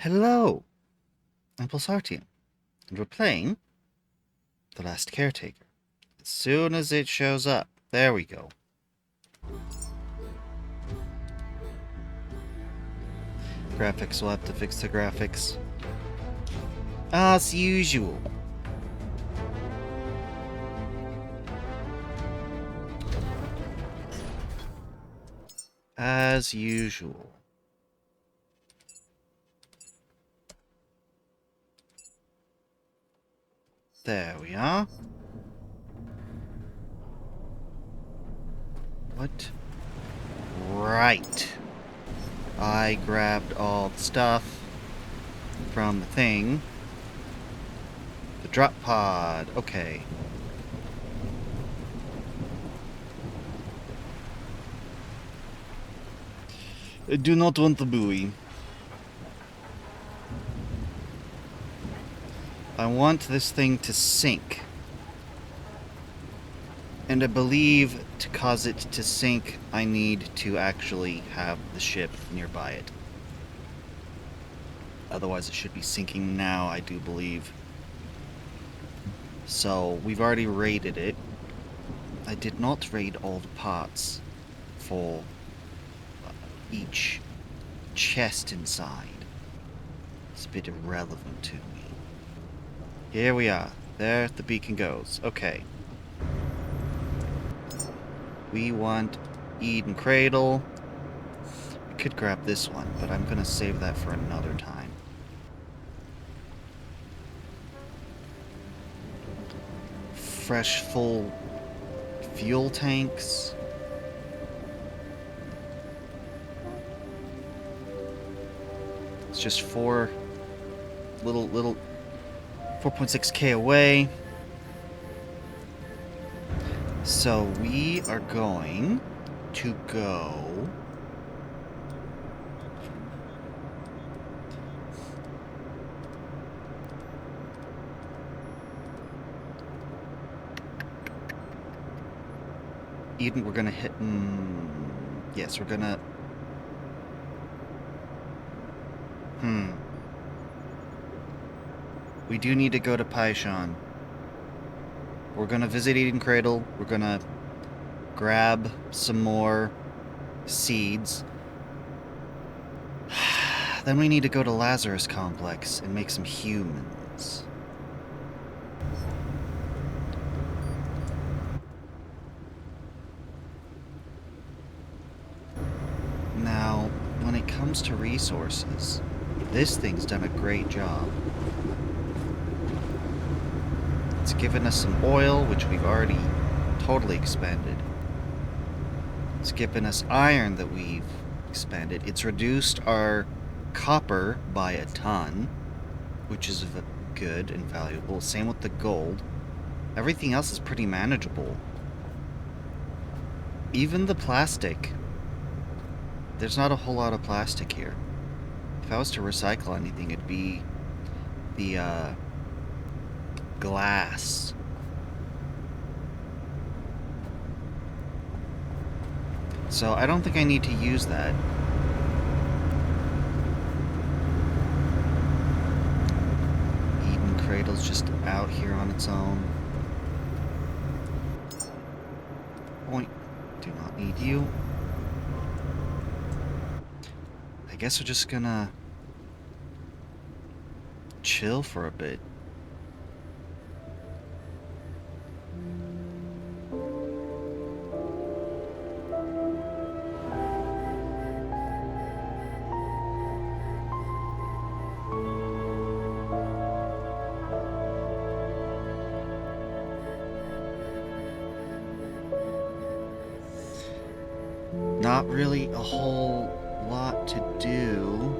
Hello, I'm Pulsartium, and we're playing The Last Caretaker. As soon as it shows up, there we go. Graphics, we'll have to fix the graphics. As usual. As usual. There we are. What? Right. I grabbed all the stuff from the thing. The drop pod. Okay. I do not want the buoy. I want this thing to sink. And I believe to cause it to sink, I need to actually have the ship nearby it. Otherwise, it should be sinking now, I do believe. So, we've already raided it. I did not raid all the parts for each chest inside. It's a bit irrelevant to me. Here we are. There the beacon goes. Okay. We want Eden Cradle. We could grab this one, but I'm gonna save that for another time. Fresh, full fuel tanks. It's just four little 4.6k away. So we are going to go Eden, we're gonna hit yes, we're gonna we do need to go to Paishan. We're gonna visit Eden Cradle. We're gonna grab some more seeds. Then we need to go to Lazarus Complex and make some humans. Now, when it comes to resources, this thing's done a great job. It's given us some oil, which we've already totally expended. It's given us iron that we've expended. It's reduced our copper by a ton, which is good and valuable. Same with the gold. Everything else is pretty manageable. Even the plastic. There's not a whole lot of plastic here. If I was to recycle anything, it'd be the glass. So I don't think I need to use that. Eden Cradle's just out here on its own. Point. Do not need you. I guess we're just gonna chill for a bit. Not really a whole lot to do.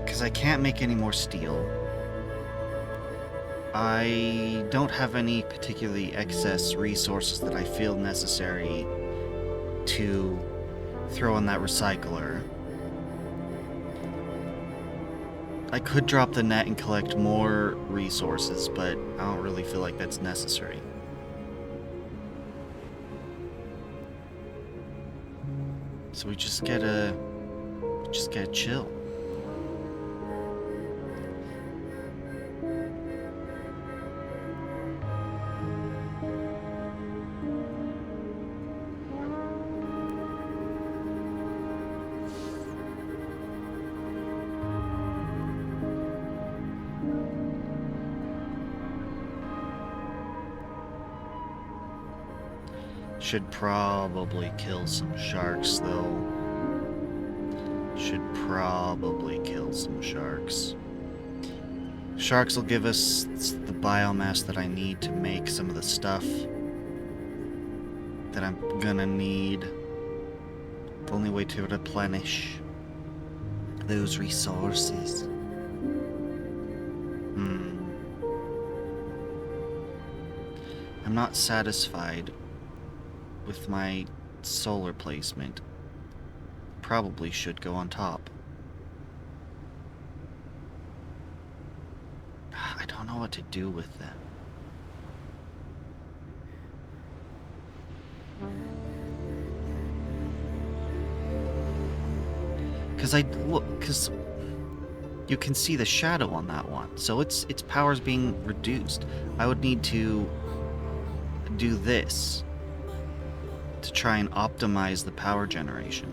Because I can't make any more steel. I don't have any particularly excess resources that I feel necessary to throw in that recycler. I could drop the net and collect more resources, but I don't really feel like that's necessary. So we just gotta chill. Should probably kill some sharks, though. Should probably kill some sharks. Sharks will give us the biomass that I need to make some of the stuff that I'm gonna need. The only way to replenish those resources. I'm not satisfied with my solar placement. Probably should go on top. I don't know what to do with them. Because you can see the shadow on that one, so its power's being reduced. I would need to do this to try and optimize the power generation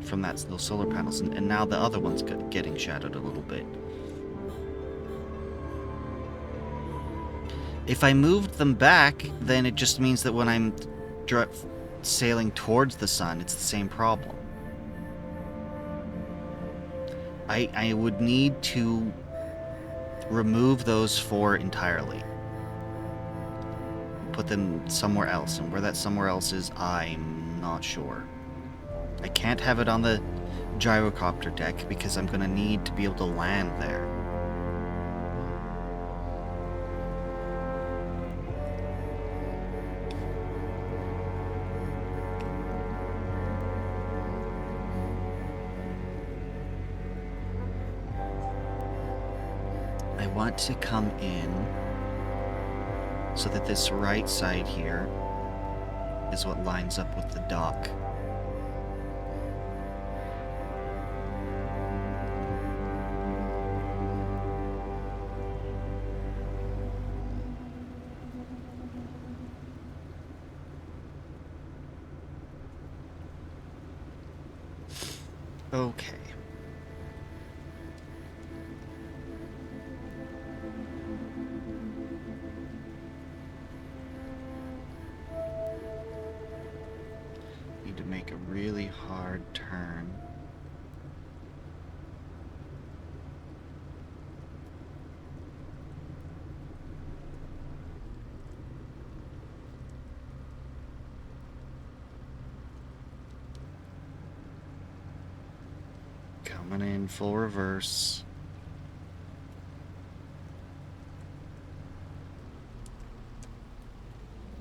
from those solar panels, and now the other one's getting shadowed a little bit. If I moved them back, then it just means that when I'm sailing towards the sun, it's the same problem. I would need to remove those four entirely. Put them somewhere else, and where that somewhere else is, I'm not sure. I can't have it on the gyrocopter deck because I'm gonna need to be able to land there. I want to come in so that this right side here is what lines up with the dock. Okay. Need to make a really hard turn. Coming in full reverse.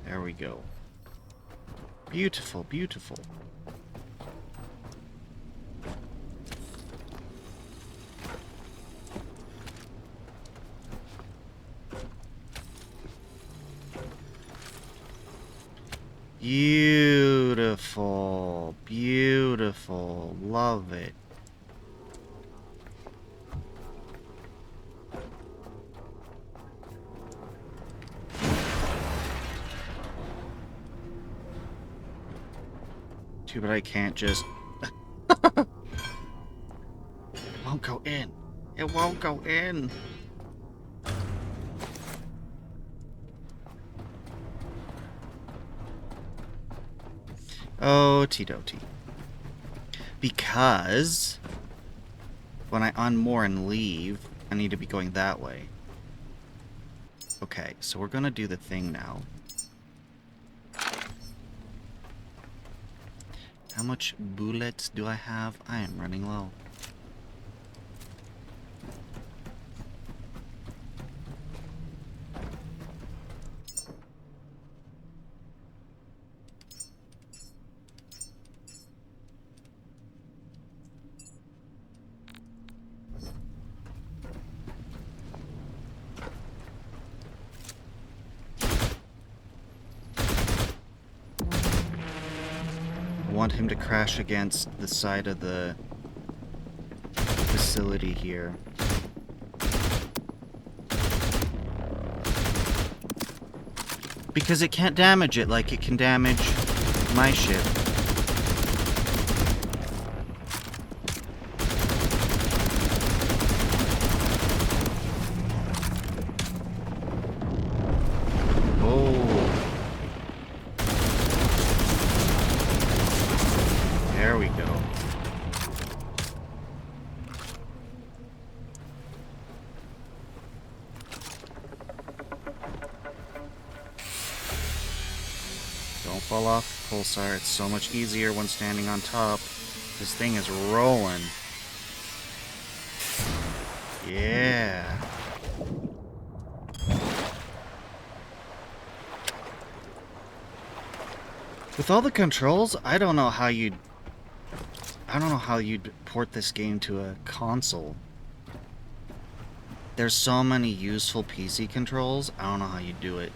There we go. Beautiful, beautiful. Beautiful, beautiful. Love it. Too bad I can't just... It won't go in. It won't go in. Oh, T-do-T. Because when I unmoor and leave, I need to be going that way. Okay, so we're gonna do the thing now. How much bullets do I have? I am running low. want him to crash against the side of the facility here. Because it can't damage it like it can damage my ship. Fall off Pulsar. It's so much easier when standing on top. This thing is rolling. Yeah. With all the controls, I don't know how you'd port this game to a console. There's so many useful PC controls, I don't know how you do it.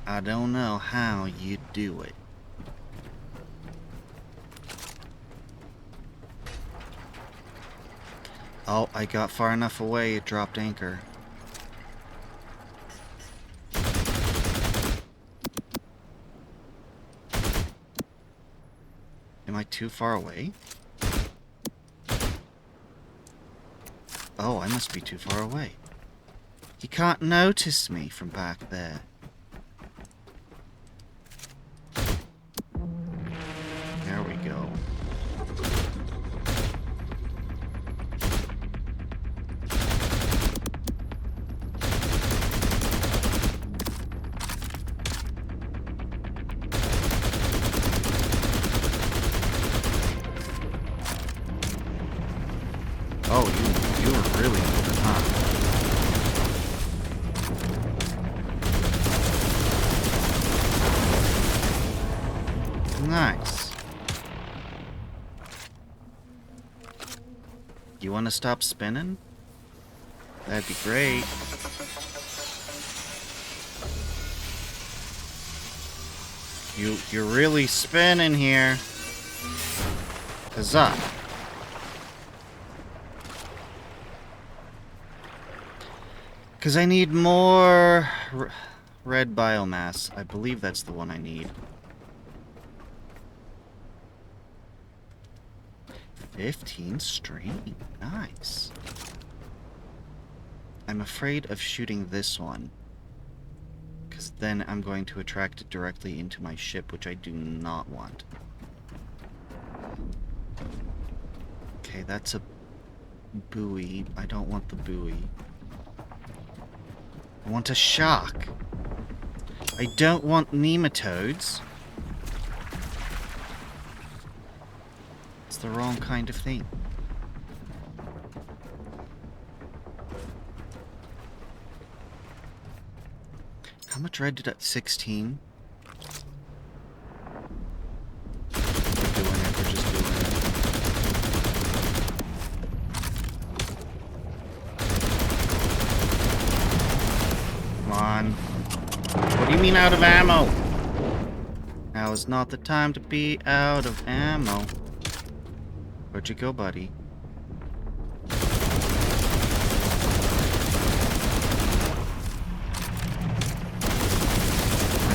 I don't know how you do it. Oh, I got far enough away, it dropped anchor. Am I too far away? Oh, I must be too far away. You can't notice me from back there. There we go. Oh, you were really moving, huh? Nice. You want to stop spinning? That'd be great. You're really spinning here. Huzzah. Because I need more red biomass. I believe that's the one I need. 15 string. Nice. I'm afraid of shooting this one. Because then I'm going to attract it directly into my ship, which I do not want. Okay, that's a buoy. I don't want the buoy. I want a shark. I don't want nematodes. It's the wrong kind of thing. How much red did I... 16? We're doing it. We're just doing it. Come on. What do you mean out of ammo? Now is not the time to be out of ammo. Where'd you go, buddy? Run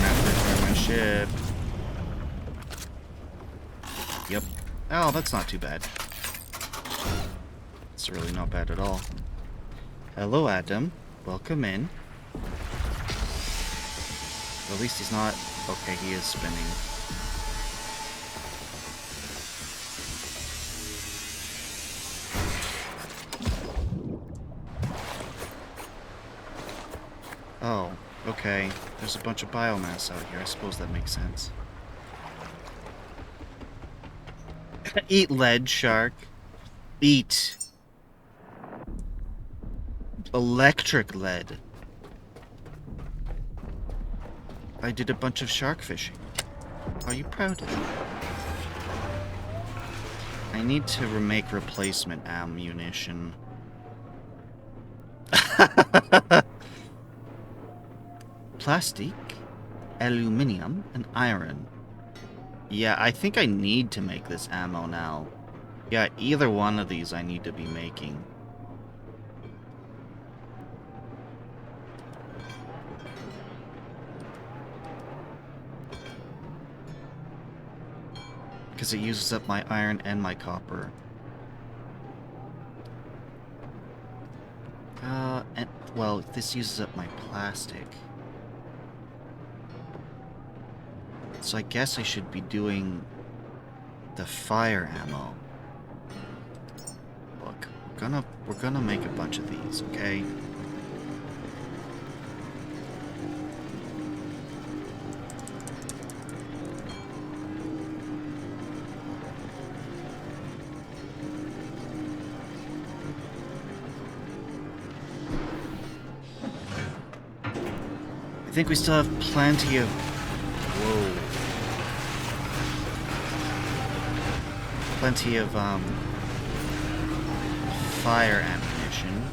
after my ship. Yep. Oh, that's not too bad. It's really not bad at all. Hello, Adam. Welcome in. At least he's not... Okay, he is spinning. Oh, okay. There's a bunch of biomass out here. I suppose that makes sense. Eat lead, shark. Eat. Electric lead. I did a bunch of shark fishing. Are you proud of me? I need to make replacement ammunition. Plastic, aluminium, and iron. Yeah, I think I need to make this ammo now. Yeah, either one of these I need to be making. Because it uses up my iron and my copper. And, well, this uses up my plastic. So I guess I should be doing the fire ammo. Look, we're gonna make a bunch of these, okay? I think we still have plenty of... Whoa. Plenty of, fire ammunition.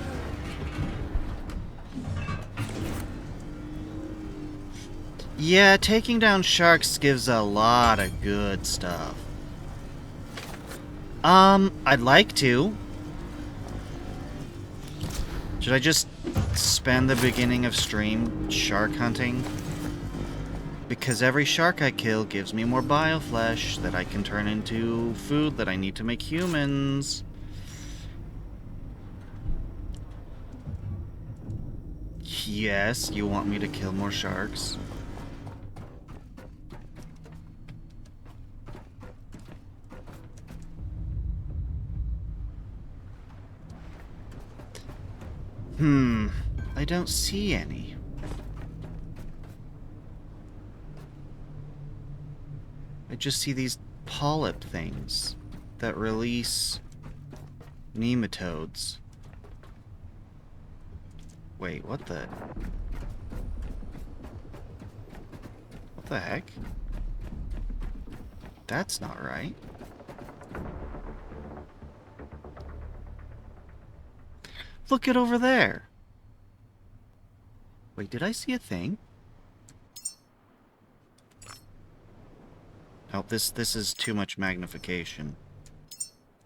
Yeah, taking down sharks gives a lot of good stuff. I'd like to. Should I just spend the beginning of stream shark hunting? Because every shark I kill gives me more bioflesh that I can turn into food that I need to make humans. Yes, you want me to kill more sharks? I don't see any. I just see these polyp things that release nematodes. Wait, what the heck? That's not right. Look it over there. Wait, did I see a thing? Oh, this is too much magnification.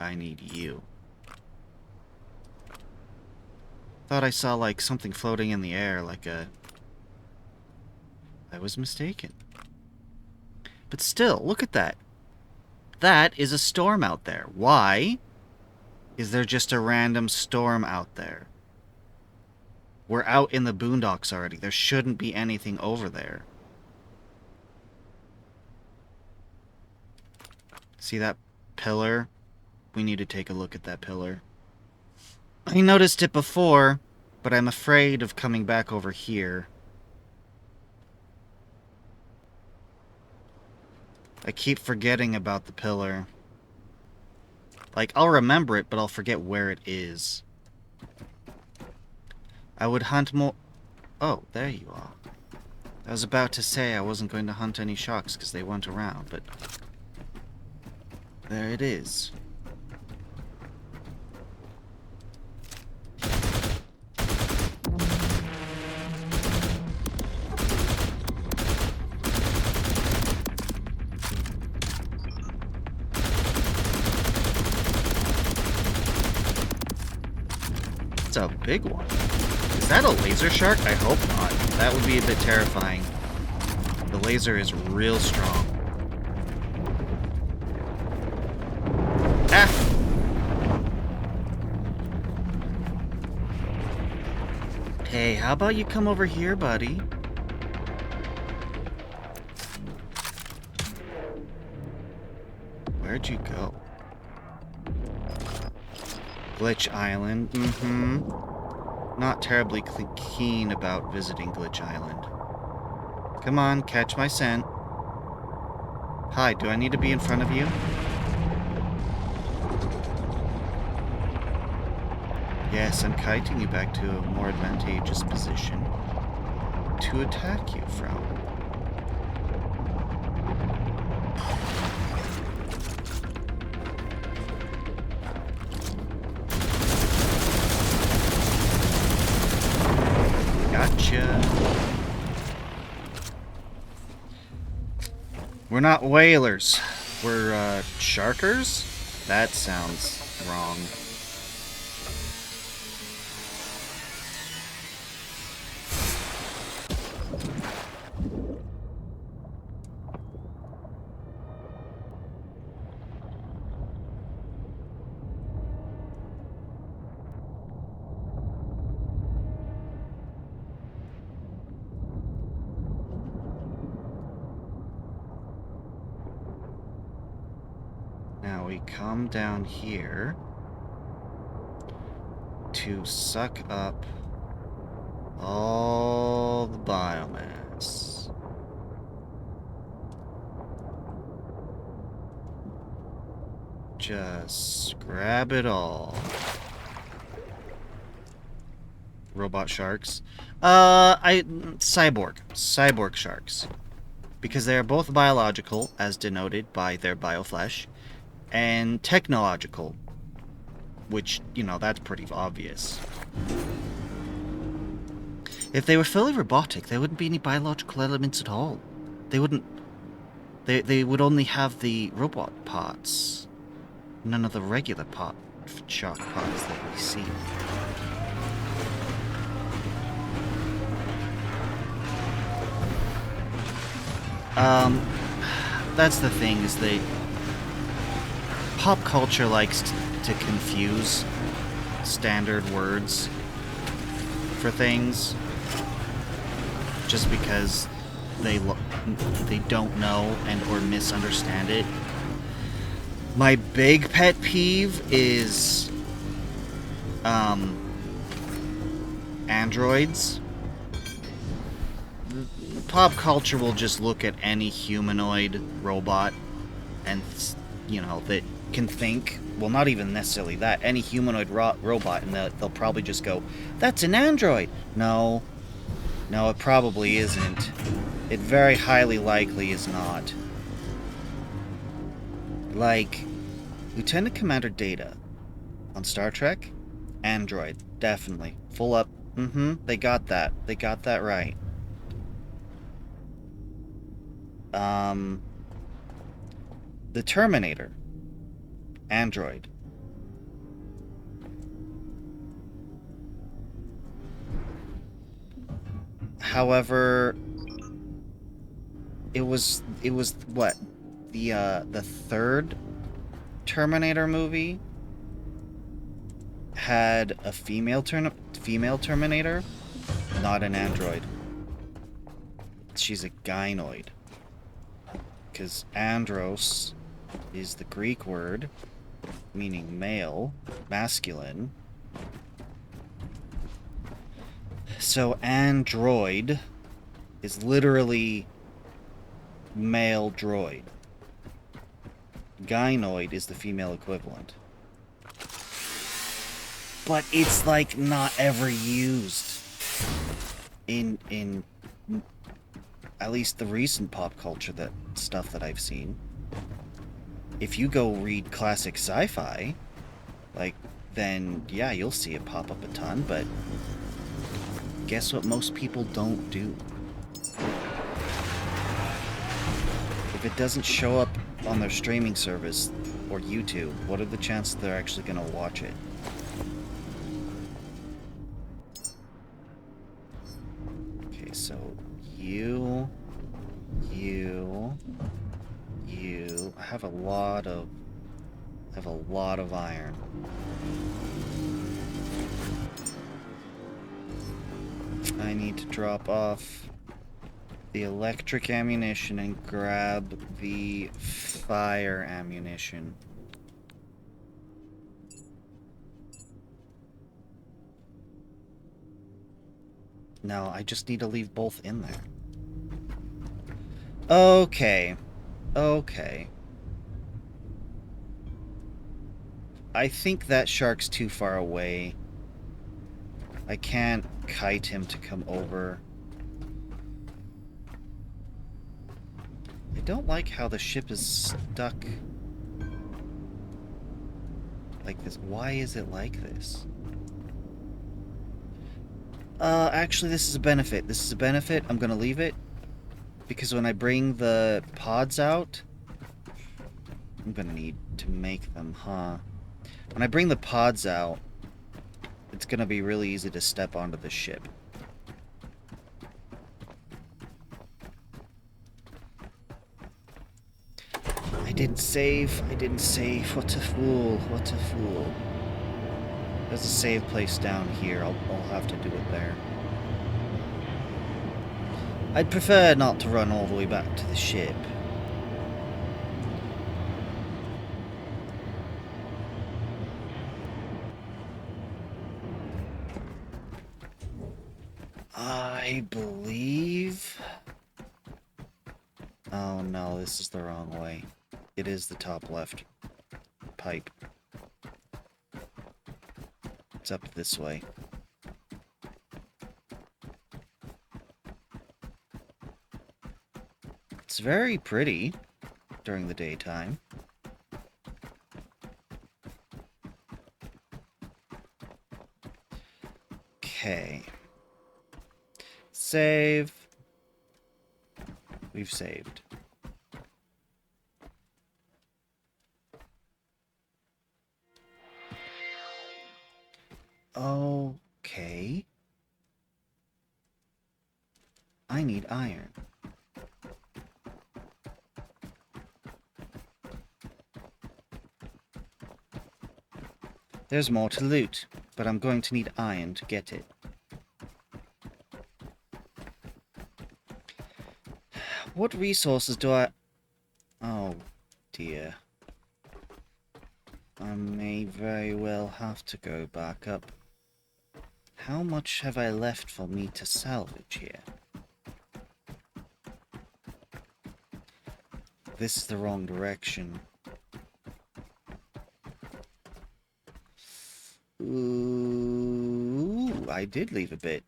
I need you. Thought I saw, like, something floating in the air, like a... I was mistaken. But still, look at that. That is a storm out there. Why is there just a random storm out there? We're out in the boondocks already. There shouldn't be anything over there. See that pillar? We need to take a look at that pillar. I noticed it before, but I'm afraid of coming back over here. I keep forgetting about the pillar. Like, I'll remember it, but I'll forget where it is. I would hunt more... Oh, there you are. I was about to say I wasn't going to hunt any sharks because they weren't around, but... There it is. It's a big one. Is that a laser shark? I hope not. That would be a bit terrifying. The laser is real strong. Ah! Hey, how about you come over here, buddy? Where'd you go? Glitch Island. Not terribly keen about visiting Glitch Island. Come on, catch my scent. Hi, do I need to be in front of you? Yes, I'm kiting you back to a more advantageous position to attack you from. Gotcha. We're not whalers. We're, sharkers? That sounds wrong. Now we come down here to suck up all the biomass. Just grab it all. Robot sharks. Cyborg sharks. Because they are both biological, as denoted by their bioflesh, and technological, which, you know, that's pretty obvious. If they were fully robotic, there wouldn't be any biological elements at all. They wouldn't... They would only have the robot parts. None of the regular shark parts that we see. That's the thing, is pop culture likes to confuse standard words for things just because they don't know and or misunderstand it. My big pet peeve is androids. Pop culture will just look at any humanoid robot and, you know, that can think. Well, not even necessarily that. Any humanoid robot, and they'll probably just go, "That's an android." No, it probably isn't. It very highly likely is not. Like, Lieutenant Commander Data on Star Trek, android, definitely. Full up. They got that. They got that right. The Terminator, android. However, it was what? The third Terminator movie had a female Terminator, not an android. She's a gynoid. Because andros is the Greek word meaning male, masculine. So android is literally male droid. Gynoid is the female equivalent. But it's like not ever used in at least the recent pop culture stuff that I've seen. If you go read classic sci-fi, like, then yeah, you'll see it pop up a ton, but guess what most people don't do? If it doesn't show up on their streaming service or YouTube, what are the chances they're actually going to watch it? Okay, so you. I have a lot of iron. I need to drop off the electric ammunition and grab the fire ammunition. No, I just need to leave both in there. Okay. I think that shark's too far away. I can't kite him to come over. I don't like how the ship is stuck like this. Why is it like this? Actually, this is a benefit. I'm gonna leave it Because when I bring the pods out, I'm gonna need to make them, huh? When I bring the pods out, it's gonna be really easy to step onto the ship. I didn't save. I didn't save. What a fool. What a fool. There's a save place down here. I'll have to do it there. I'd prefer not to run all the way back to the ship. I believe... Oh no, this is the wrong way. It is the top left pipe. It's up this way. It's very pretty during the daytime. Okay. Save. We've saved. Okay. I need iron. There's more to loot, but I'm going to need iron to get it. What resources do I... Oh, dear. I may very well have to go back up. How much have I left for me to salvage here? This is the wrong direction. Ooh, I did leave a bit.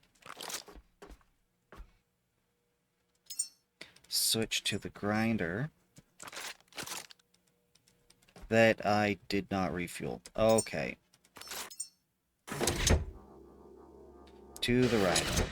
Switch to the grinder. That I did not refuel. Okay. To the right.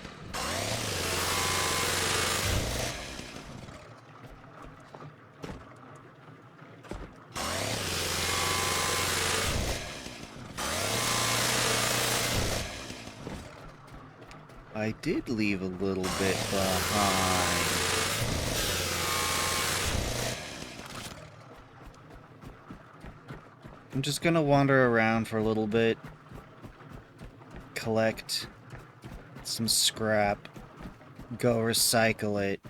I did leave a little bit behind. I'm just gonna wander around for a little bit. Collect some scrap. Go recycle it.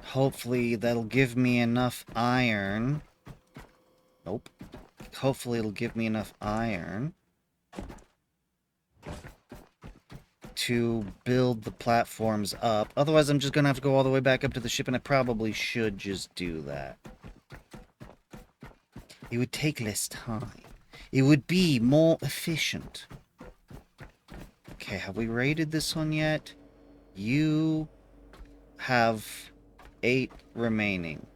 Hopefully that'll give me enough iron. Nope. Hopefully it'll give me enough iron to build the platforms up. Otherwise, I'm just gonna have to go all the way back up to the ship, and I probably should just do that. It would take less time. It would be more efficient. Okay, have we raided this one yet? You have 8 remaining.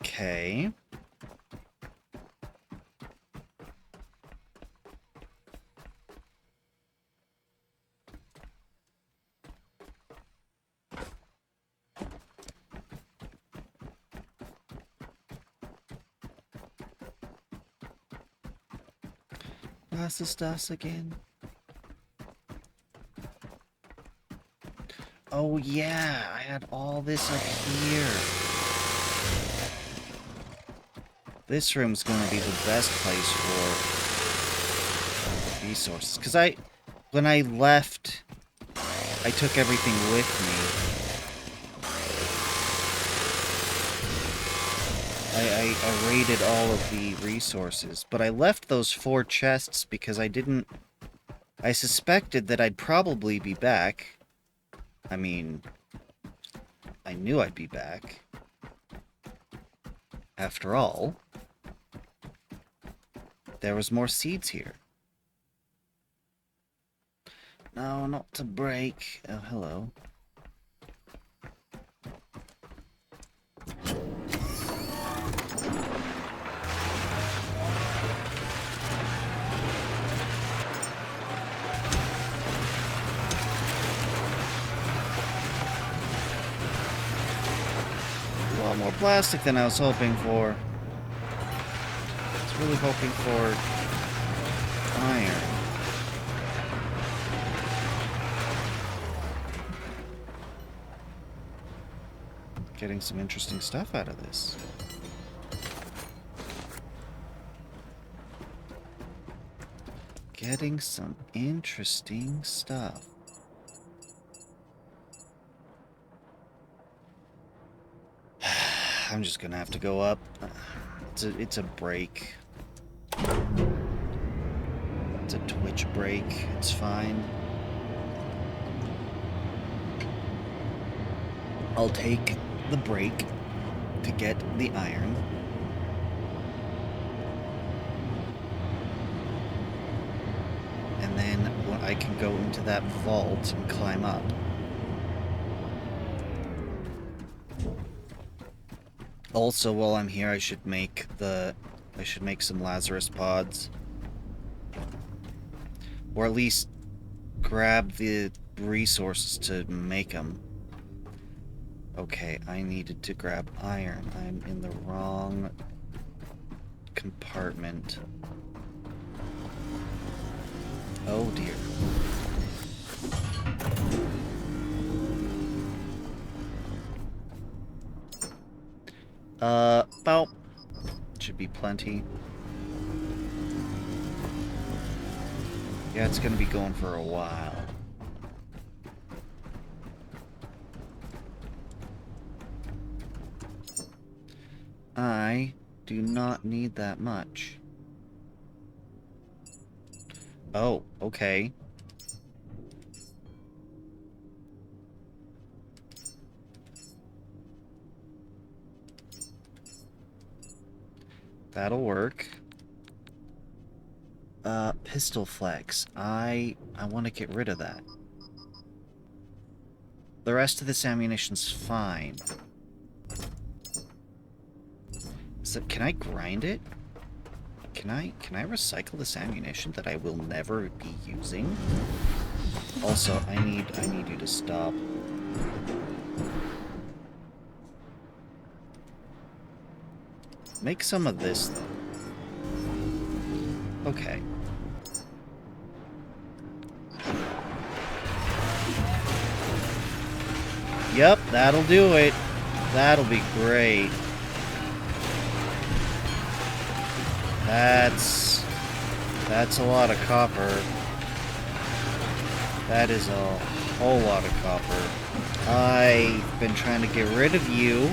Okay. Was ist das again? Oh yeah, I had all this up here. This room's gonna be the best place for resources. Because when I left, I took everything with me. I raided all of the resources, but I left those 4 chests because I suspected that I'd probably be back. I mean, I knew I'd be back. After all, there was more seeds here. No, not to break. Oh, hello. more plastic than I was hoping for. I was really hoping for iron. Getting some interesting stuff out of this. Getting some interesting stuff. I'm just gonna have to go up. It's a break. It's a Twitch break. It's fine. I'll take the break to get the iron. And then I can go into that vault and climb up. Also, while I'm here, I should make some Lazarus pods. Or at least grab the resources to make them. Okay, I needed to grab iron. I'm in the wrong compartment. Oh dear. Well, should be plenty. Yeah, it's gonna be going for a while. I do not need that much. Oh, okay. That'll work. Pistol flex. I want to get rid of that. The rest of this ammunition's fine. So, can I grind it? Can I recycle this ammunition that I will never be using? Also, I need you to stop. Make some of this, though. Okay. Yep, that'll do it. That'll be great. That's a lot of copper. That is a whole lot of copper. I've been trying to get rid of you.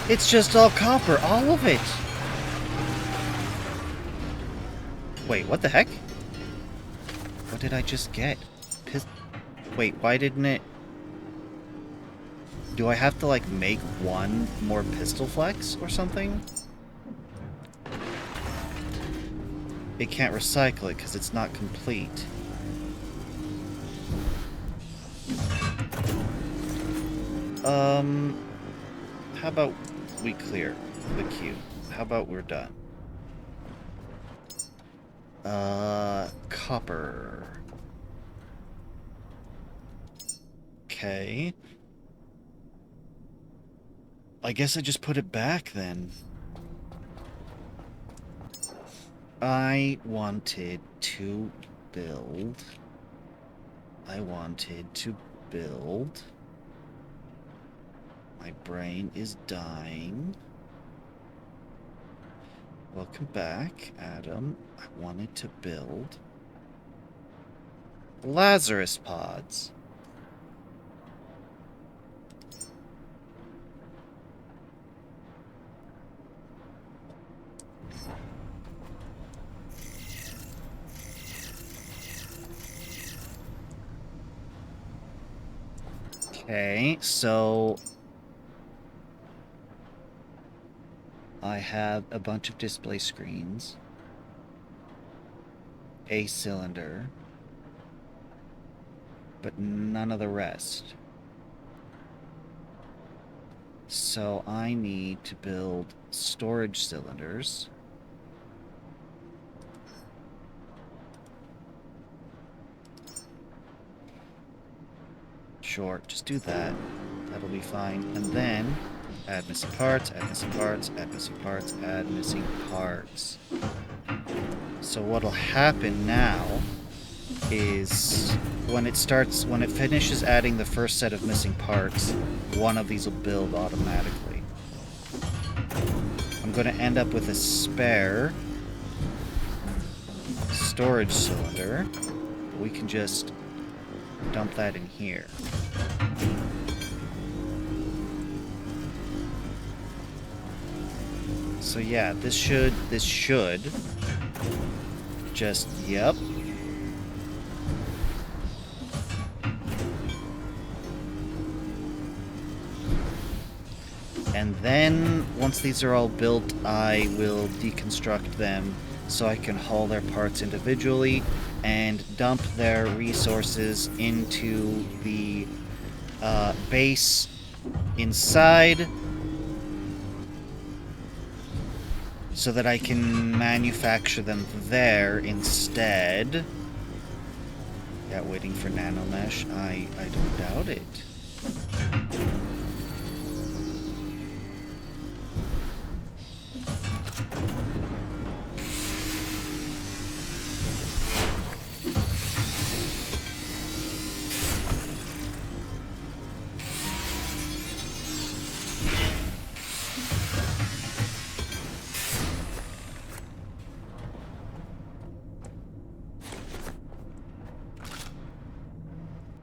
It's just all copper, all of it. Wait, what the heck? What did I just get? Wait, why didn't it... Do I have to, like, make one more pistol flex or something? It can't recycle it because it's not complete. How about we clear the queue? How about we're done? Copper. Okay. I guess I just put it back then. I wanted to build. My brain is dying. Welcome back, Adam. I wanted to build Lazarus pods. Okay, so I have a bunch of display screens, a cylinder, but none of the rest. So I need to build storage cylinders. Sure, just do that. That'll be fine. And then add missing parts, add missing parts, add missing parts, add missing parts. So what'll happen now is when it finishes adding the first set of missing parts, one of these will build automatically. I'm going to end up with a spare storage cylinder. We can just dump that in here. So yeah, this should just, yep. And then, once these are all built, I will deconstruct them so I can haul their parts individually and dump their resources into the base inside so that I can manufacture them there instead. Yeah, waiting for nanomesh. I don't doubt it.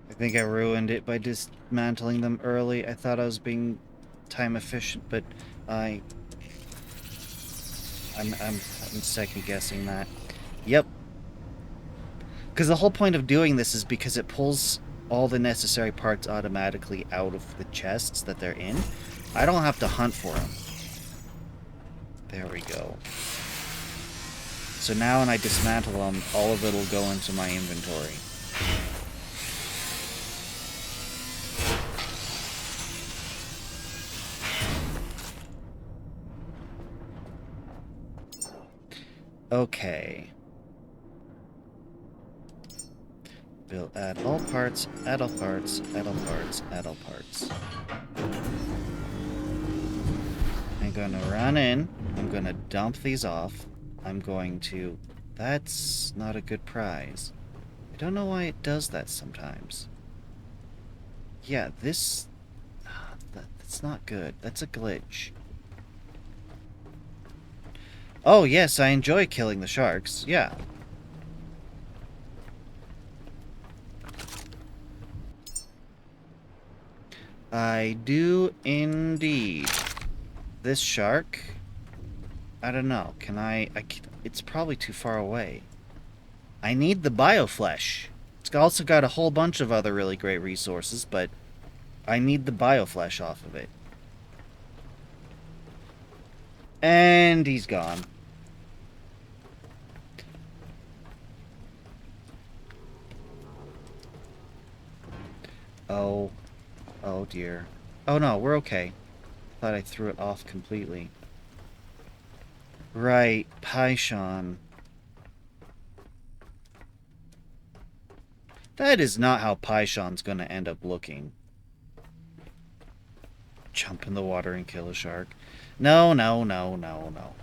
I think I ruined it by dismantling them early. I thought I was being time efficient, but I'm second guessing that. Yep. Because the whole point of doing this is because it pulls all the necessary parts automatically out of the chests that they're in. I don't have to hunt for them. There we go. So now when I dismantle them, all of it will go into my inventory. Okay. Add all parts, add all parts, add all parts, add all parts. I'm gonna run in, I'm gonna dump these off, I'm going to... That's not a good prize. I don't know why it does that sometimes. Yeah, this... That's not good. That's a glitch. Oh, yes, I enjoy killing the sharks. Yeah. I do indeed. This shark... I don't know. Can I... It's probably too far away. I need the bioflesh. It's also got a whole bunch of other really great resources, but I need the bioflesh off of it. And he's gone. Oh. Oh dear. Oh no, we're okay. Thought I threw it off completely. Right, Python. That is not how Python's gonna end up looking. Jump in the water and kill a shark. No, no, no, no, no.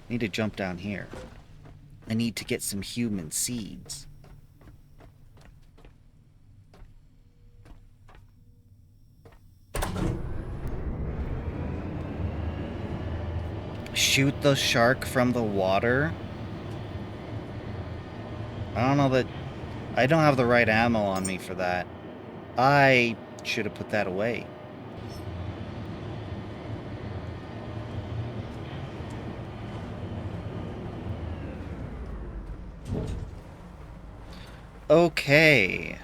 Need to jump down here. I need to get some human seeds. Shoot the shark from the water? I don't know that... I don't have the right ammo on me for that. I should have put that away. Okay.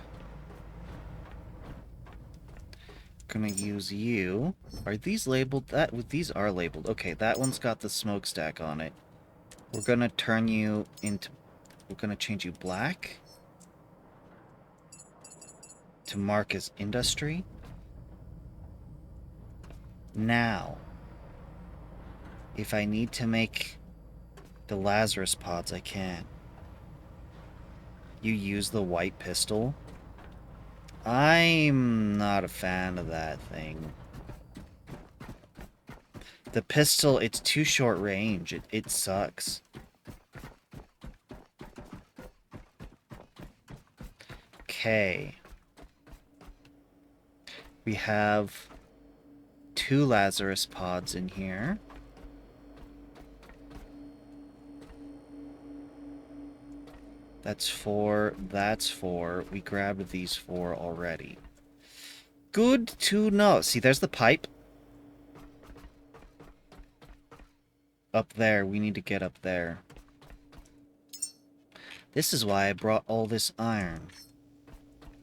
Gonna use you. Are these labeled? These are labeled. Okay, that one's got the smokestack on it. We're gonna turn you into... We're gonna change you black. To mark as industry. Now. If I need to make the Lazarus pods, I can. You use the white pistol. I'm not a fan of that thing. The pistol, it's too short range. It sucks. Okay. We have 2 Lazarus pods in here. That's 4. That's 4. We grabbed these 4 already. Good to know. See, there's the pipe. Up there. We need to get up there. This is why I brought all this iron.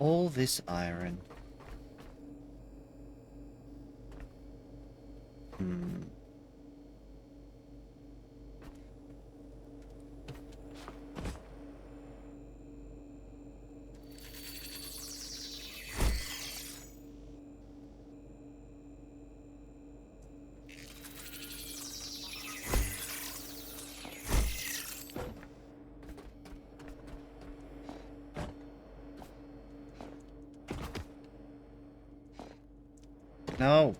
All this iron. No.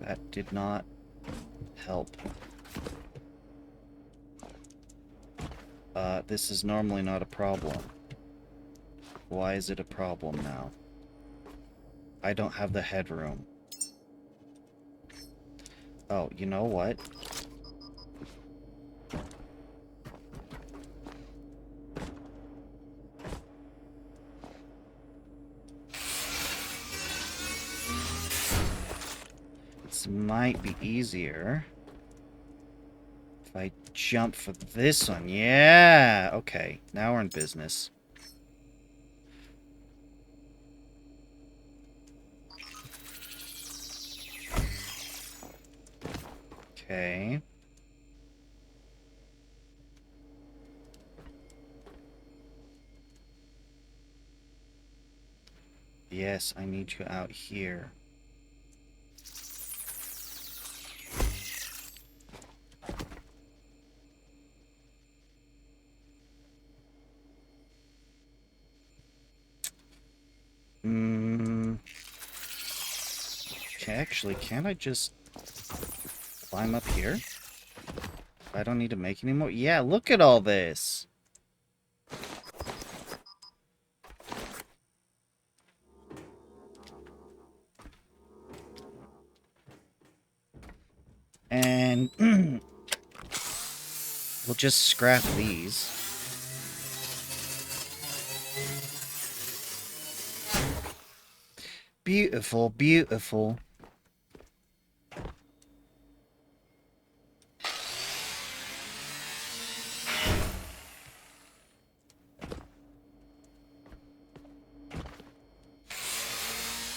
That did not help. This is normally not a problem. Why is it a problem now? I don't have the headroom. Oh, you know what? This might be easier if I jump for this one. Yeah! Okay, now we're in business. Okay. Yes, I need you out here. Okay, actually, can't I just climb up here? I don't need to make any more. Yeah, look at all this. And we'll just scrap these. Beautiful, beautiful.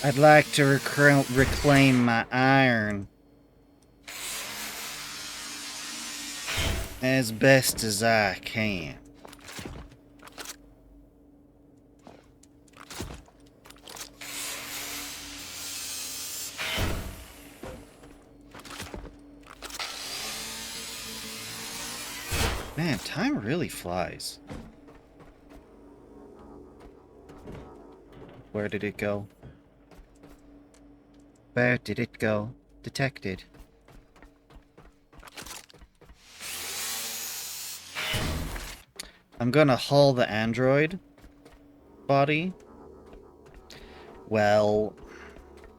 I'd like to reclaim my iron as best as I can. Man, time really flies. Where did it go? Where did it go? Detected. I'm gonna haul the android body. Well,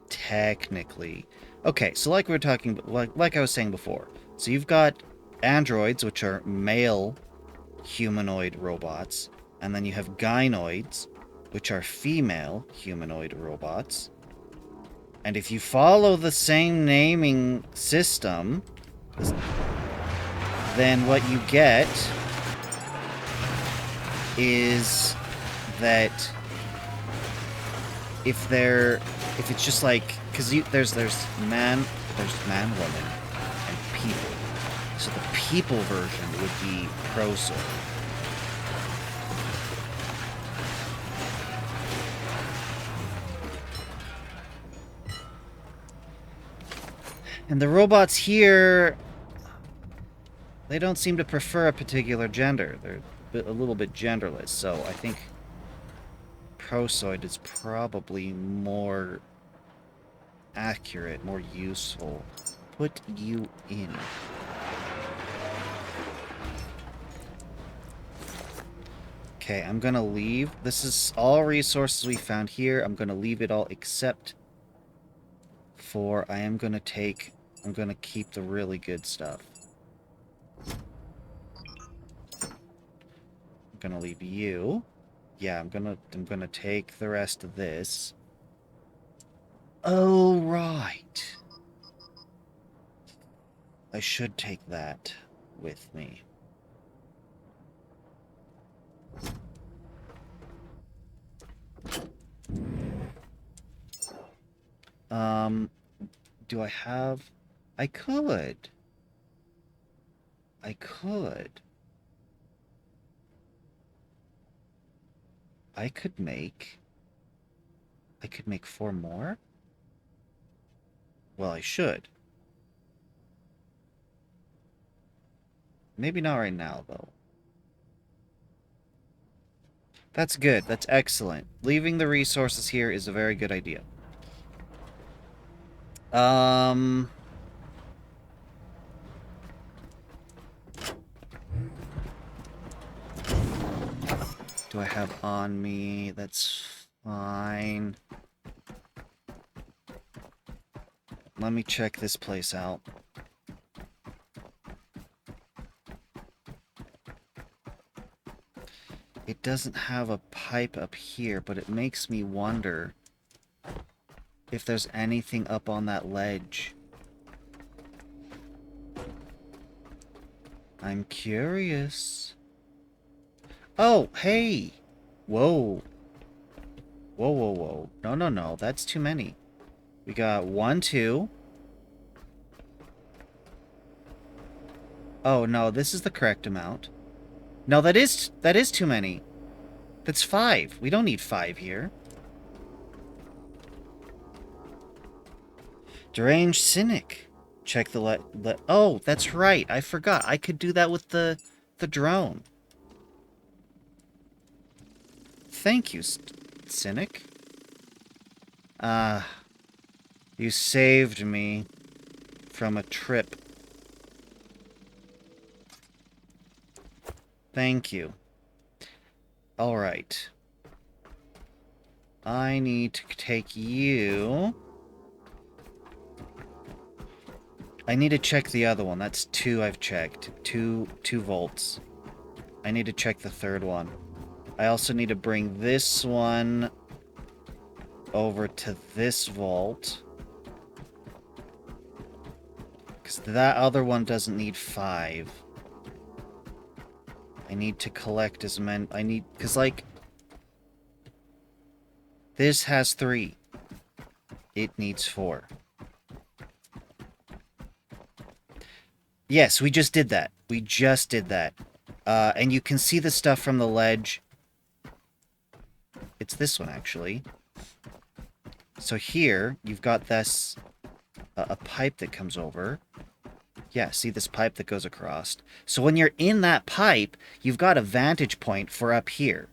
technically. Okay, so like we were talking, like I was saying before. So you've got androids, which are male humanoid robots, and then you have gynoids, which are female humanoid robots. And if you follow the same naming system, then what you get is that if it's just like, because there's man, woman, and people. So the people version would be Prosor. And the robots here, they don't seem to prefer a particular gender. a little bit genderless, so I think prosoid is probably more accurate, more useful. Put you in. Okay, I'm gonna leave. This is all resources we found here. I'm gonna leave it all except for I'm gonna keep the really good stuff. I'm gonna leave you. Yeah, I'm gonna take the rest of this. Oh, right. I should take that with me. Do I have... I could. I could. I could make 4 more? Well, I should. Maybe not right now, though. That's good. That's excellent. Leaving the resources here is a very good idea. Do I have on me? That's fine. Let me check this place out. It doesn't have a pipe up here, but it makes me wonder if there's anything up on that ledge. I'm curious. Oh, hey! Whoa. Whoa, whoa, whoa. No, no, no. That's too many. We got 1, 2. Oh, no. This is the correct amount. No, that is too many. That's 5. We don't need 5 here. Deranged Cynic. Check the oh, that's right. I forgot. I could do that with the drone. Thank you, Cynic. You saved me from a trip. Thank you. All right. I need to take you... I need to check the other one. That's 2 I've checked. 2 volts. I need to check the third one. I also need to bring this one over to this vault. Because that other one doesn't need 5. I need to collect as many... I need... Because, like... This has 3. It needs 4. Yes, we just did that. We just did that. And you can see the stuff from the ledge. It's this one, actually. So here, you've got this... a pipe that comes over. Yeah, see this pipe that goes across. So when you're in that pipe, you've got a vantage point for up here.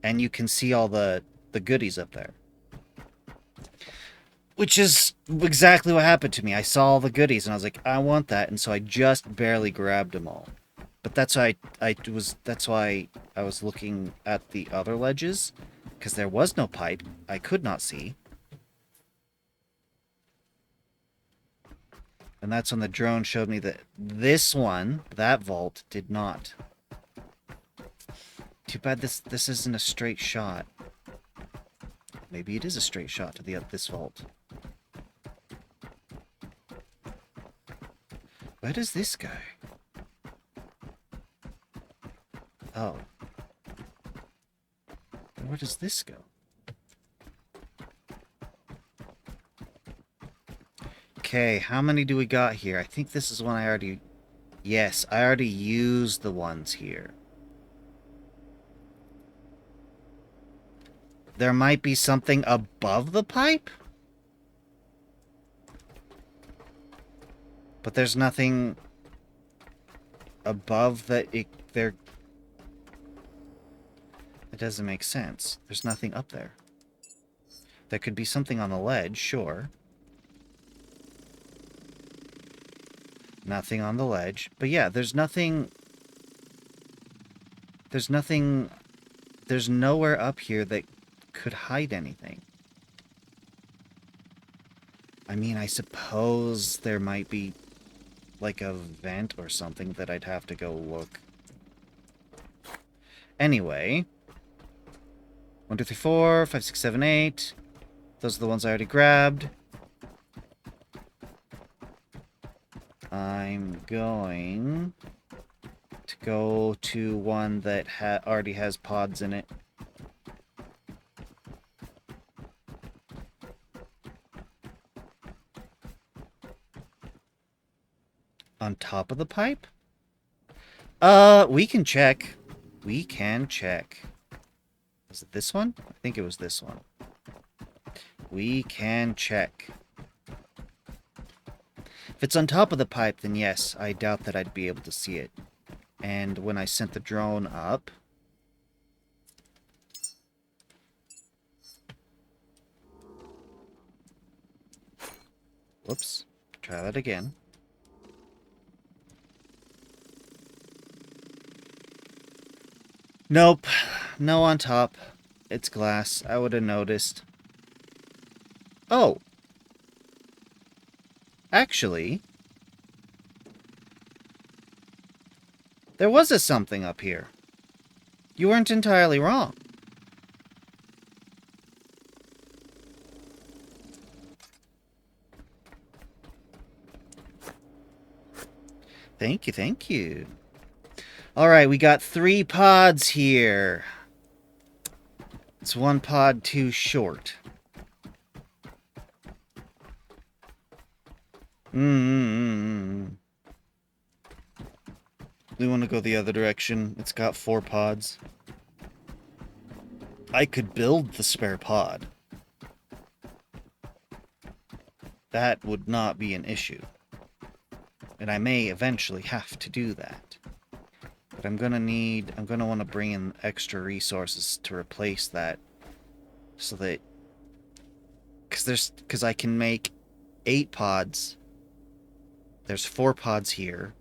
And you can see all the goodies up there. Which is exactly what happened to me. I saw all the goodies and I was like, I want that, and so I just barely grabbed them all. But that's why that's why I was looking at the other ledges, because there was no pipe. I could not see. And that's when the drone showed me that this one, that vault, did not. Too bad this isn't a straight shot. Maybe it is a straight shot to this vault. Where does this go? Oh. Where does this go? Okay, how many do we got here? I think this is one I already... Yes, I already used the ones here. There might be something above the pipe? But there's nothing above Like, they're... It doesn't make sense. There's nothing up there. There could be something on the ledge, sure. Nothing on the ledge. But yeah, there's nothing... There's nothing... There's nowhere up here that could hide anything. I mean, I suppose there might be, like, a vent or something that I'd have to go look. Anyway. 1, 2, 3, 4, 5, 6, 7, 8. Those are the ones I already grabbed. I'm going to go to one that already has pods in it. On top of the pipe? We can check. We can check. Was it this one? I think it was this one. We can check. If it's on top of the pipe, then yes, I doubt that I'd be able to see it. And when I sent the drone up... Whoops. Try that again. Nope. No on top. It's glass. I would have noticed. Oh. Actually, there was a something up here. You weren't entirely wrong. Thank you, thank you. Alright, we got 3 pods here. It's 1 pod too short. We want to go the other direction. It's got 4 pods. I could build the spare pod. That would not be an issue. And I may eventually have to do that. But I'm gonna want to bring in extra resources to replace that. So that... Because I can make 8 pods. There's 4 pods here.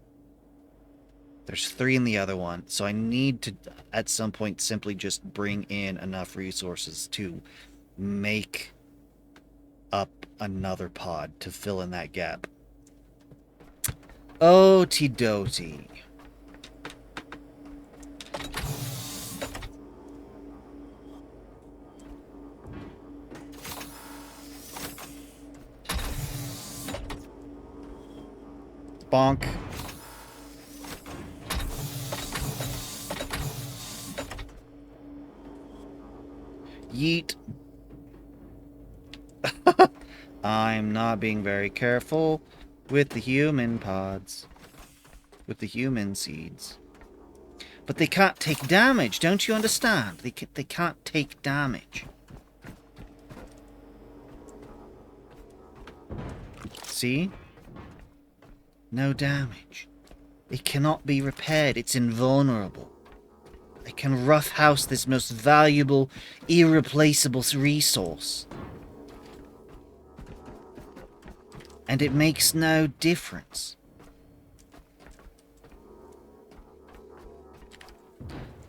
There's 3 in the other one. So I need to, at some point, simply just bring in enough resources to make up another pod to fill in that gap. Okie-dokie. Bonk. Yeet. I'm not being very careful with the human pods. With the human seeds. But they can't take damage, don't you understand? They can't take damage. See? No damage. It cannot be repaired. It's invulnerable. I can roughhouse this most valuable, irreplaceable resource. And it makes no difference.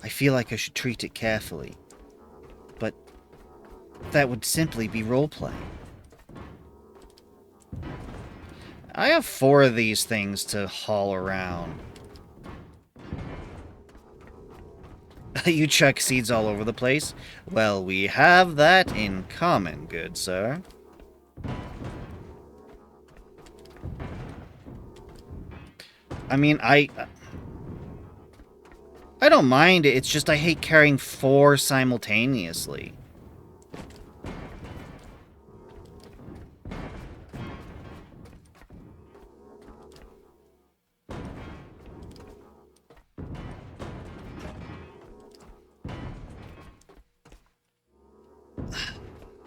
I feel like I should treat it carefully. But that would simply be roleplay. I have 4 of these things to haul around. You chuck seeds all over the place? Well, we have that in common, good sir. I mean, I don't mind it, it's just I hate carrying 4 simultaneously.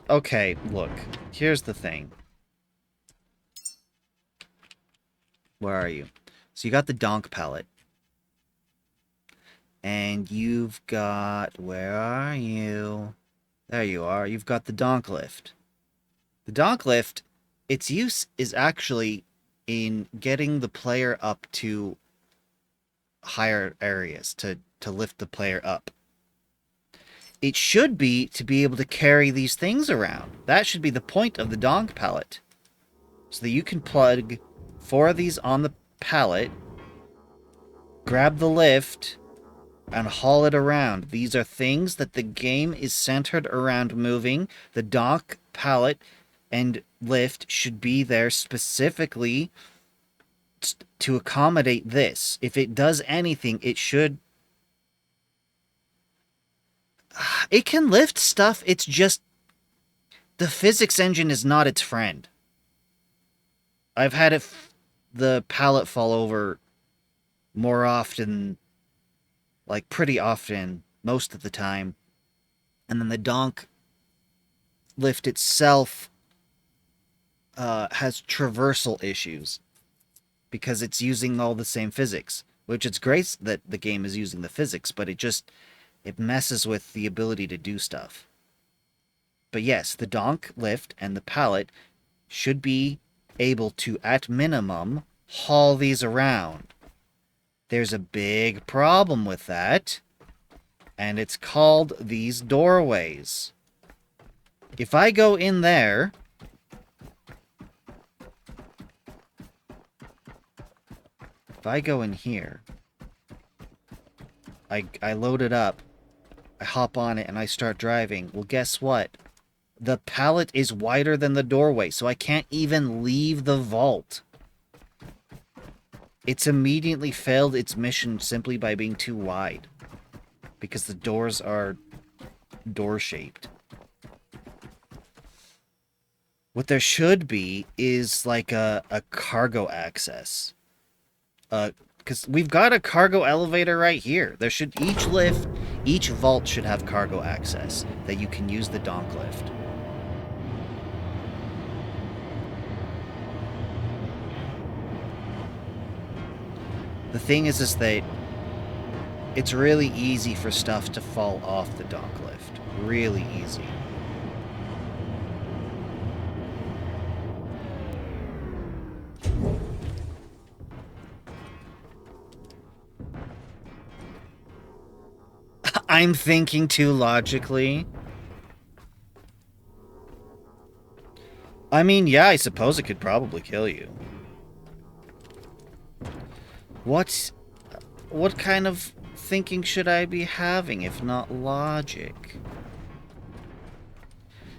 Okay, look. Here's the thing. Where are you? So you got the donk pallet. And you've got... Where are you? There you are. You've got the donk lift. The donk lift, its use is actually in getting the player up to higher areas, to lift the player up. It should be to be able to carry these things around. That should be the point of the donk pallet. So that you can plug 4 of these on the pallet, grab the lift, and haul it around. These are things that the game is centered around moving. The donk pallet and lift should be there specifically to accommodate this. If it does anything, it should... It can lift stuff, it's just... The physics engine is not its friend. I've had the pallet fall over more often, like pretty often, most of the time. And then the donk lift itself has traversal issues because it's using all the same physics, which it's great that the game is using the physics, but it messes with the ability to do stuff. But yes, the donk lift and the pallet should be able to, at minimum, haul these around. There's a big problem with that, and it's called these doorways. If I go in there... If I go in here, I load it up, I hop on it, and I start driving. Well, guess what? The pallet is wider than the doorway, so I can't even leave the vault. It's immediately failed its mission simply by being too wide, because the doors are door-shaped. What there should be is like a cargo access. Because we've got a cargo elevator right here. There should... Each vault should have cargo access that you can use the donk lift. The thing is that it's really easy for stuff to fall off the donk lift. Really easy. I'm thinking too logically. I mean, yeah, I suppose it could probably kill you. What kind of thinking should I be having if not logic?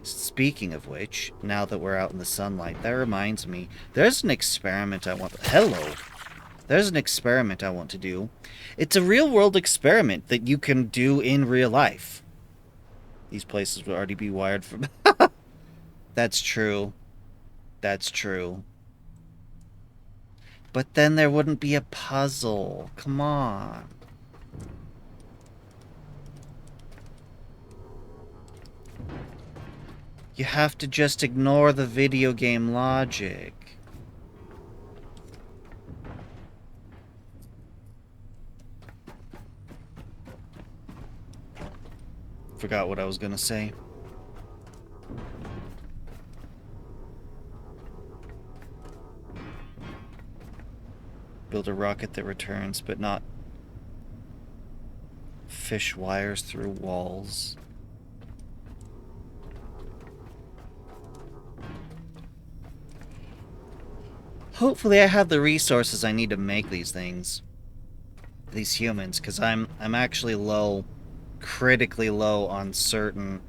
Speaking of which, now that we're out in the sunlight, that reminds me, there's an experiment I want... Hello! There's an experiment I want to do. It's a real-world experiment that you can do in real life. These places would already be wired for... That's true. That's true. But then there wouldn't be a puzzle. Come on. You have to just ignore the video game logic. Forgot what I was gonna say. Build a rocket that returns, but not fish wires through walls. Hopefully I have the resources I need to make these things. These humans, because I'm actually low, critically low on certain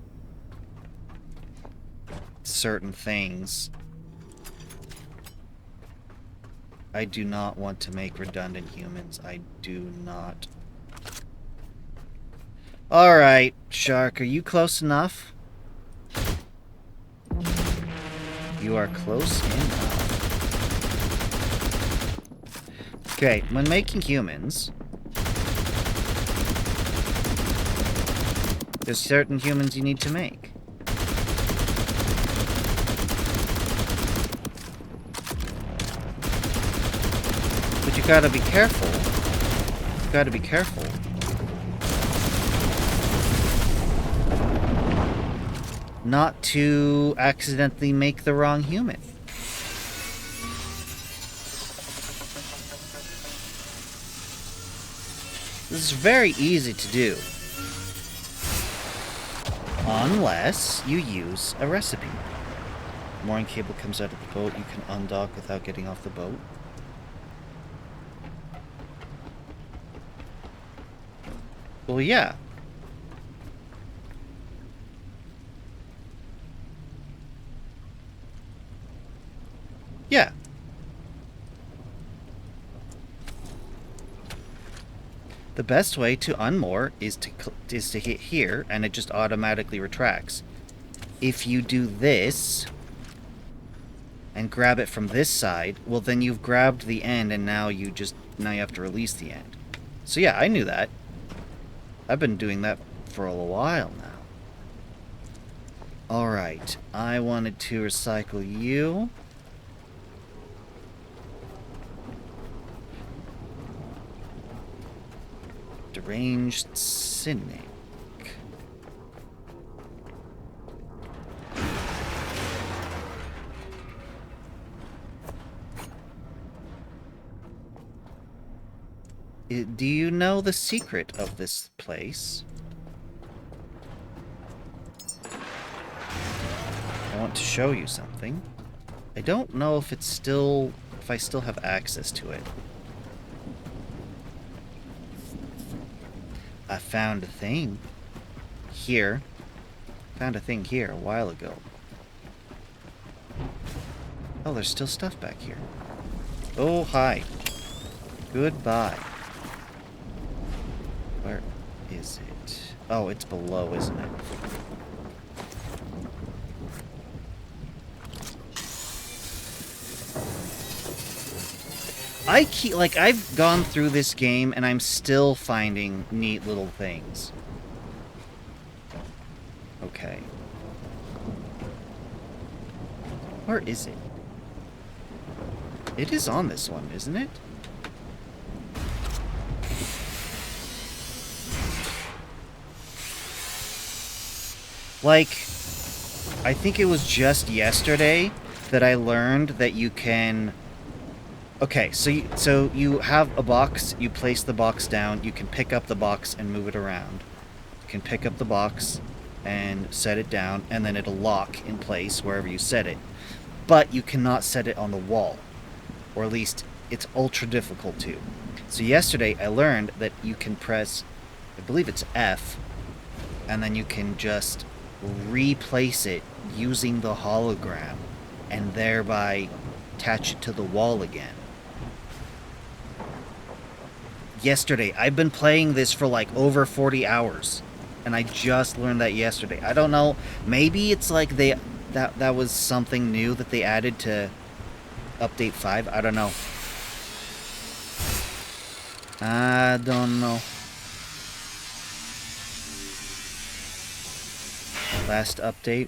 things. I do not want to make redundant humans. I do not. Alright, Shark, are you close enough? You are close enough. Okay, when making humans, there's certain humans you need to make. But you gotta be careful. You gotta be careful. not to accidentally make the wrong human. This is very easy to do. Unless you use a recipe. Mooring cable comes out of the boat. You can undock without getting off the boat. Well, yeah. Yeah. The best way to unmoor is to hit here, and it just automatically retracts. If you do this and grab it from this side, well, then you've grabbed the end, and now you have to release the end. So yeah, I knew that. I've been doing that for a while now. Alright, I wanted to recycle you. Deranged cynic. Do you know the secret of this place? I want to show you something. I don't know if I still have access to it. I found a thing here. Found a thing here a while ago. Oh, there's still stuff back here. Oh, hi. Goodbye. Where is it? Oh, it's below, isn't it? I've gone through this game and I'm still finding neat little things. Okay. Where is it? It is on this one, isn't it? Like, I think it was just yesterday that I learned that you can... Okay, so you have a box, you place the box down, you can pick up the box and move it around. You can pick up the box and set it down, and then it'll lock in place wherever you set it. But you cannot set it on the wall. Or at least, it's ultra difficult to. So yesterday, I learned that you can press, I believe it's F, and then you can just replace it using the hologram, and thereby attach it to the wall again. Yesterday, I've been playing this for like over 40 hours, and I just learned that yesterday. I don't know, maybe it's like that was something new that they added to update 5. I don't know. I don't know. Last update?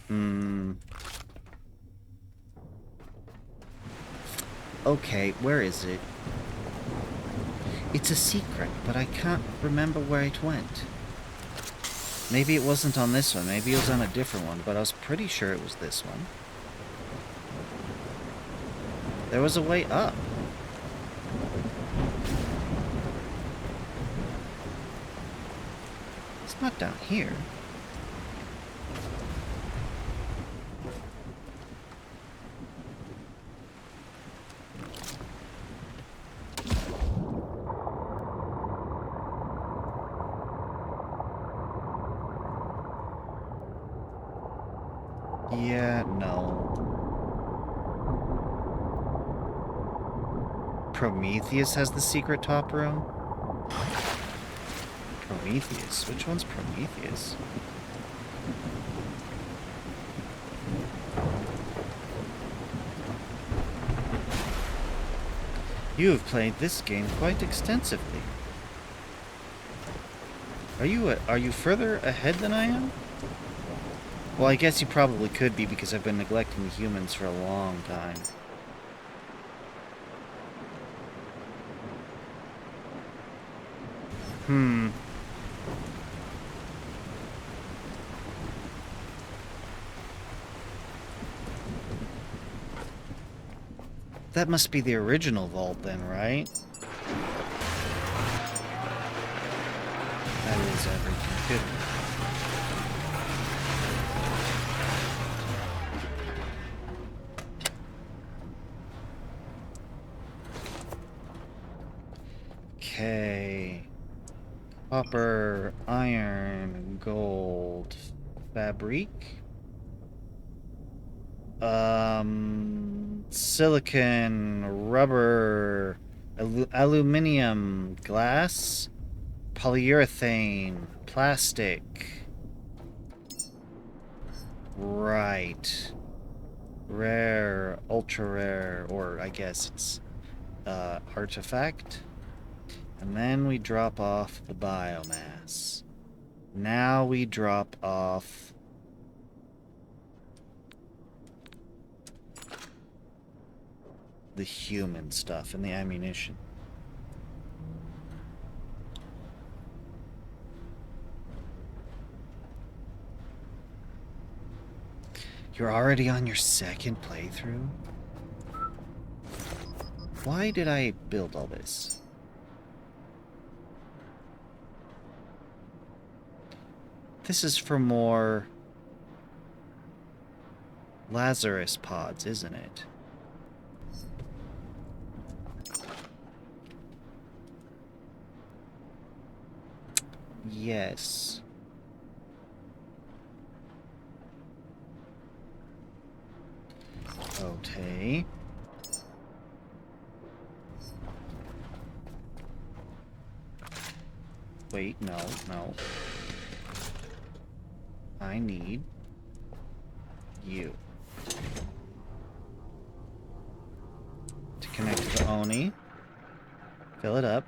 Okay, where is it? It's a secret, but I can't remember where it went. Maybe it wasn't on this one. Maybe it was on a different one, but I was pretty sure it was this one. There was a way up. It's not down here. Yeah, no. Prometheus has the secret top room? Prometheus? Which one's Prometheus? You have played this game quite extensively. Are you further ahead than I am? Well, I guess you probably could be because I've been neglecting the humans for a long time. That must be the original vault then, right? That is everything. Good. Okay. Copper, iron, gold, fabric. Silicon, rubber, aluminium, glass, polyurethane, plastic. Right. Rare, ultra rare, or I guess it's artifact. And then we drop off the biomass. Now we drop off the human stuff and the ammunition. You're already on your second playthrough? Why did I build all this? This is for more Lazarus pods, isn't it? Yes. Okay. Wait, no. I need you to connect to the Oni. Fill it up.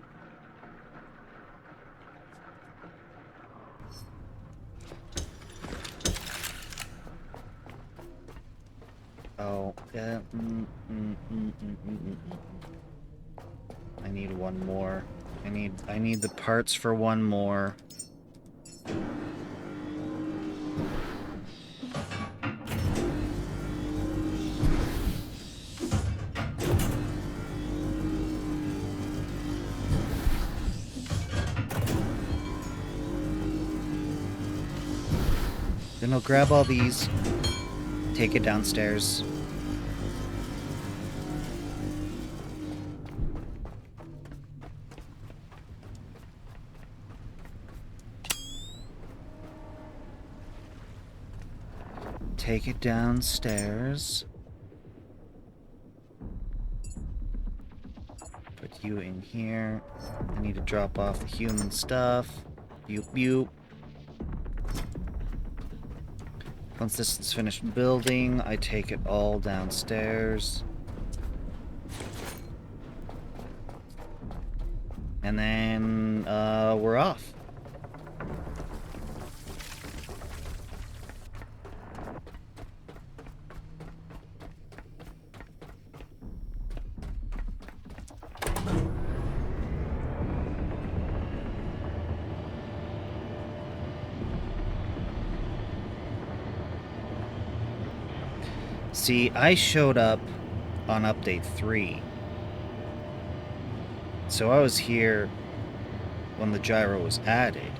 Oh, yeah. I need one more. I need the parts for one more. Then I'll grab all these, take it downstairs. Take it downstairs. Put you in here. I need to drop off the human stuff. Boop. Once this is finished building, I take it all downstairs. And then, we're off. See, I showed up on update 3. So I was here when the gyro was added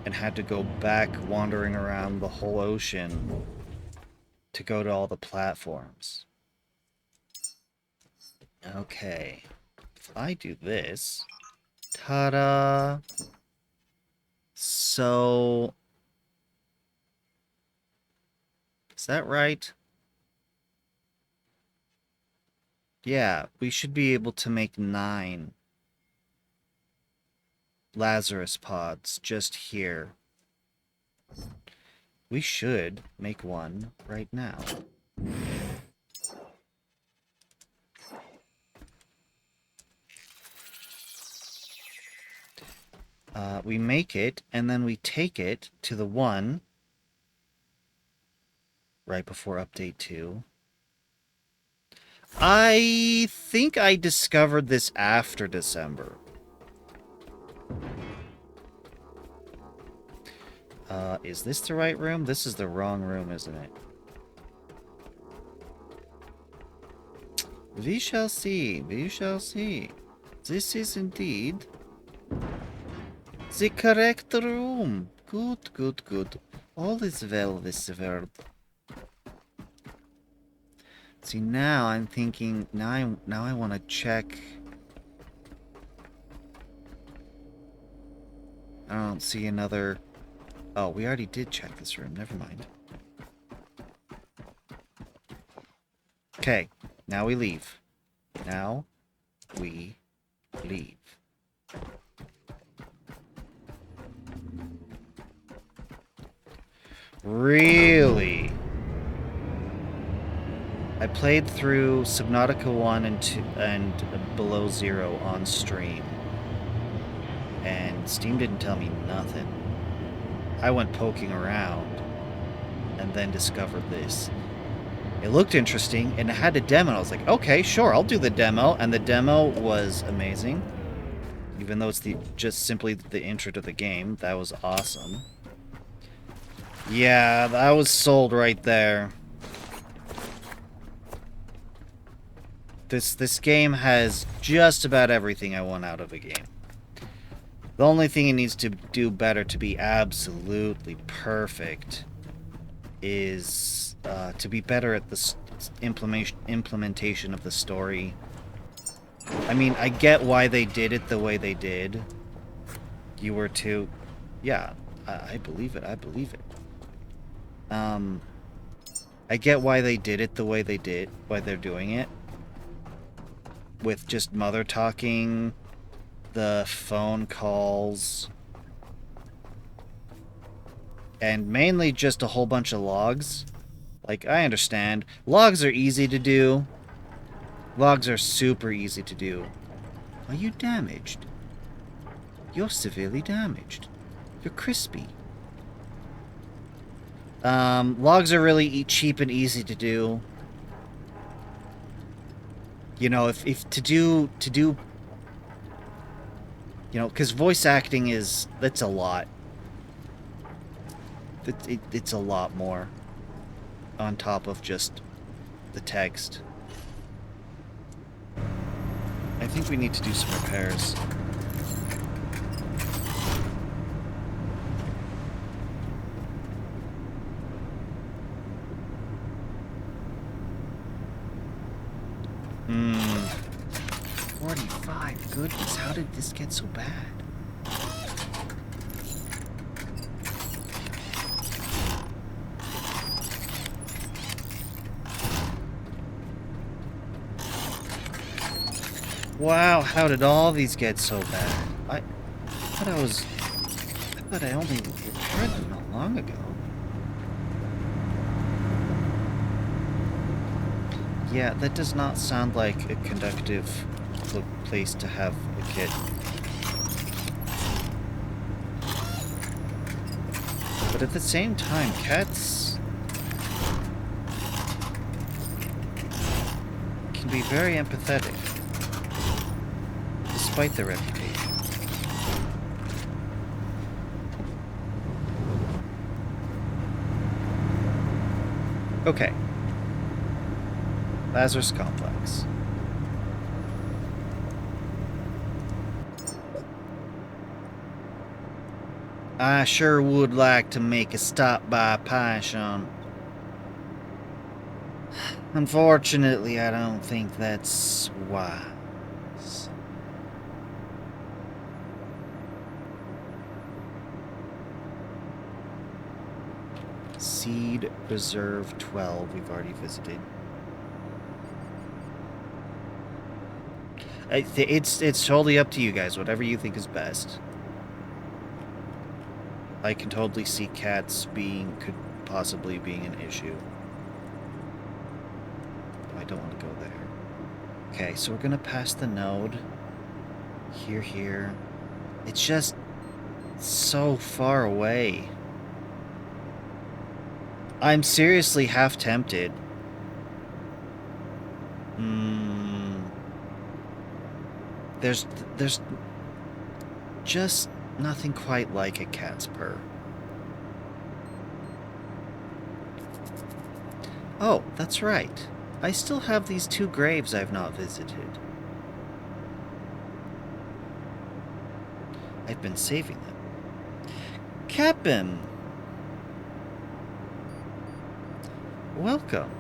and had to go back wandering around the whole ocean to go to all the platforms. Okay. If I do this... Ta-da! So... Is that right? Yeah, we should be able to make 9 Lazarus pods just here. We should make one right now. We make it, and then we take it to the one right before update 2. I think I discovered this after December. Is this the right room? This is the wrong room, isn't it? We shall see. We shall see. This is indeed the correct room. Good, good, good. All is well with the world. See, now I'm thinking. Now I want to check. I don't see another. Oh, we already did check this room. Never mind. Okay, now we leave. Now we leave. Really? I played through Subnautica 1 and 2 and Below Zero on stream. And Steam didn't tell me nothing. I went poking around and then discovered this. It looked interesting and it had a demo. I was like, okay, sure, I'll do the demo. And the demo was amazing. Even though it's just simply the intro to the game. That was awesome. Yeah, I was sold right there. This game has just about everything I want out of a game. The only thing it needs to do better to be absolutely perfect is to be better at the implementation of the story. I mean, I get why they did it the way they did. You were to... Yeah, I believe it, I believe it. I get why they did it the way they did, why they're doing it. With just mother talking, the phone calls, and mainly just a whole bunch of logs. Like, I understand. Logs are easy to do. Logs are super easy to do. Are you damaged? You're severely damaged. You're crispy. Logs are really cheap and easy to do. You know, if to do, you know, because voice acting that's a lot. It's a lot more on top of just the text. I think we need to do some repairs. Hmm. 45. Goodness, how did this get so bad? Wow, how did all these get so bad? I thought I only repaired them not long ago. Yeah, that does not sound like a conductive place to have a kid. But at the same time, cats can be very empathetic, despite their reputation. Okay. Lazarus Complex. I sure would like to make a stop by Python. Unfortunately, I don't think that's wise. Seed Reserve 12, we've already visited. It's totally up to you guys, whatever you think is best. I can totally see cats could possibly being an issue. I don't want to go there. Okay, so we're gonna pass the node. Here. It's just so far away. I'm seriously half tempted. There's just nothing quite like a cat's purr. Oh, that's right. I still have these 2 graves I've not visited. I've been saving them. Captain! Welcome.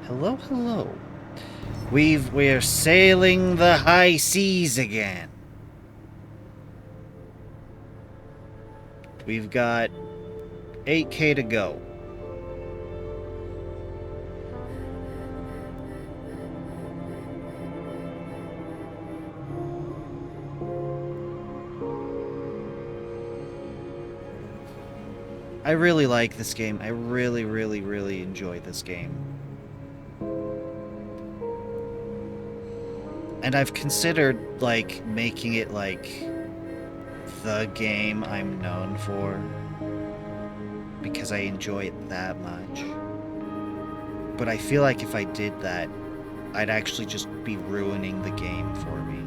Hello, hello. We're sailing the high seas again. We've got 8K to go. I really like this game. I really, really, really enjoy this game. And I've considered, like, making it, like, the game I'm known for. Because I enjoy it that much. But I feel like if I did that, I'd actually just be ruining the game for me.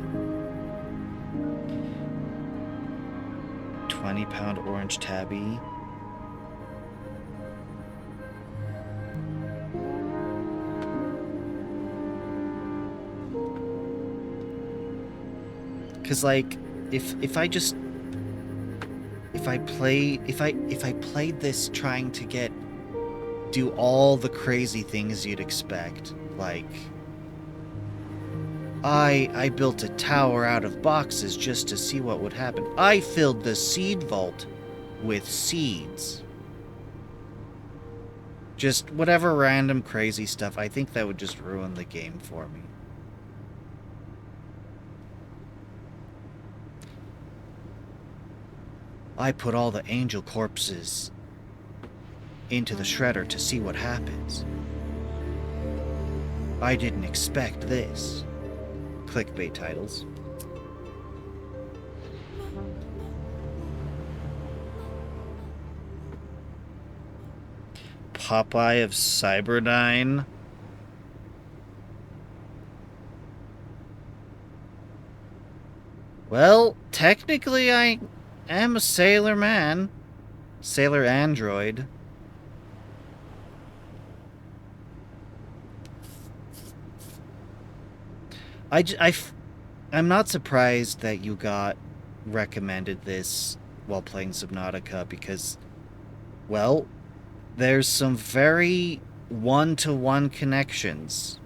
20-pound orange tabby. Cause like, if I played this trying to do all the crazy things you'd expect, like I built a tower out of boxes just to see what would happen. I filled the seed vault with seeds. Just whatever random crazy stuff, I think that would just ruin the game for me. I put all the angel corpses into the shredder to see what happens. I didn't expect this. Clickbait titles. Popeye of Cyberdyne. Well, technically I am a sailor man. Sailor android. I'm not surprised that you got recommended this while playing Subnautica because, well, there's some very one-to-one connections.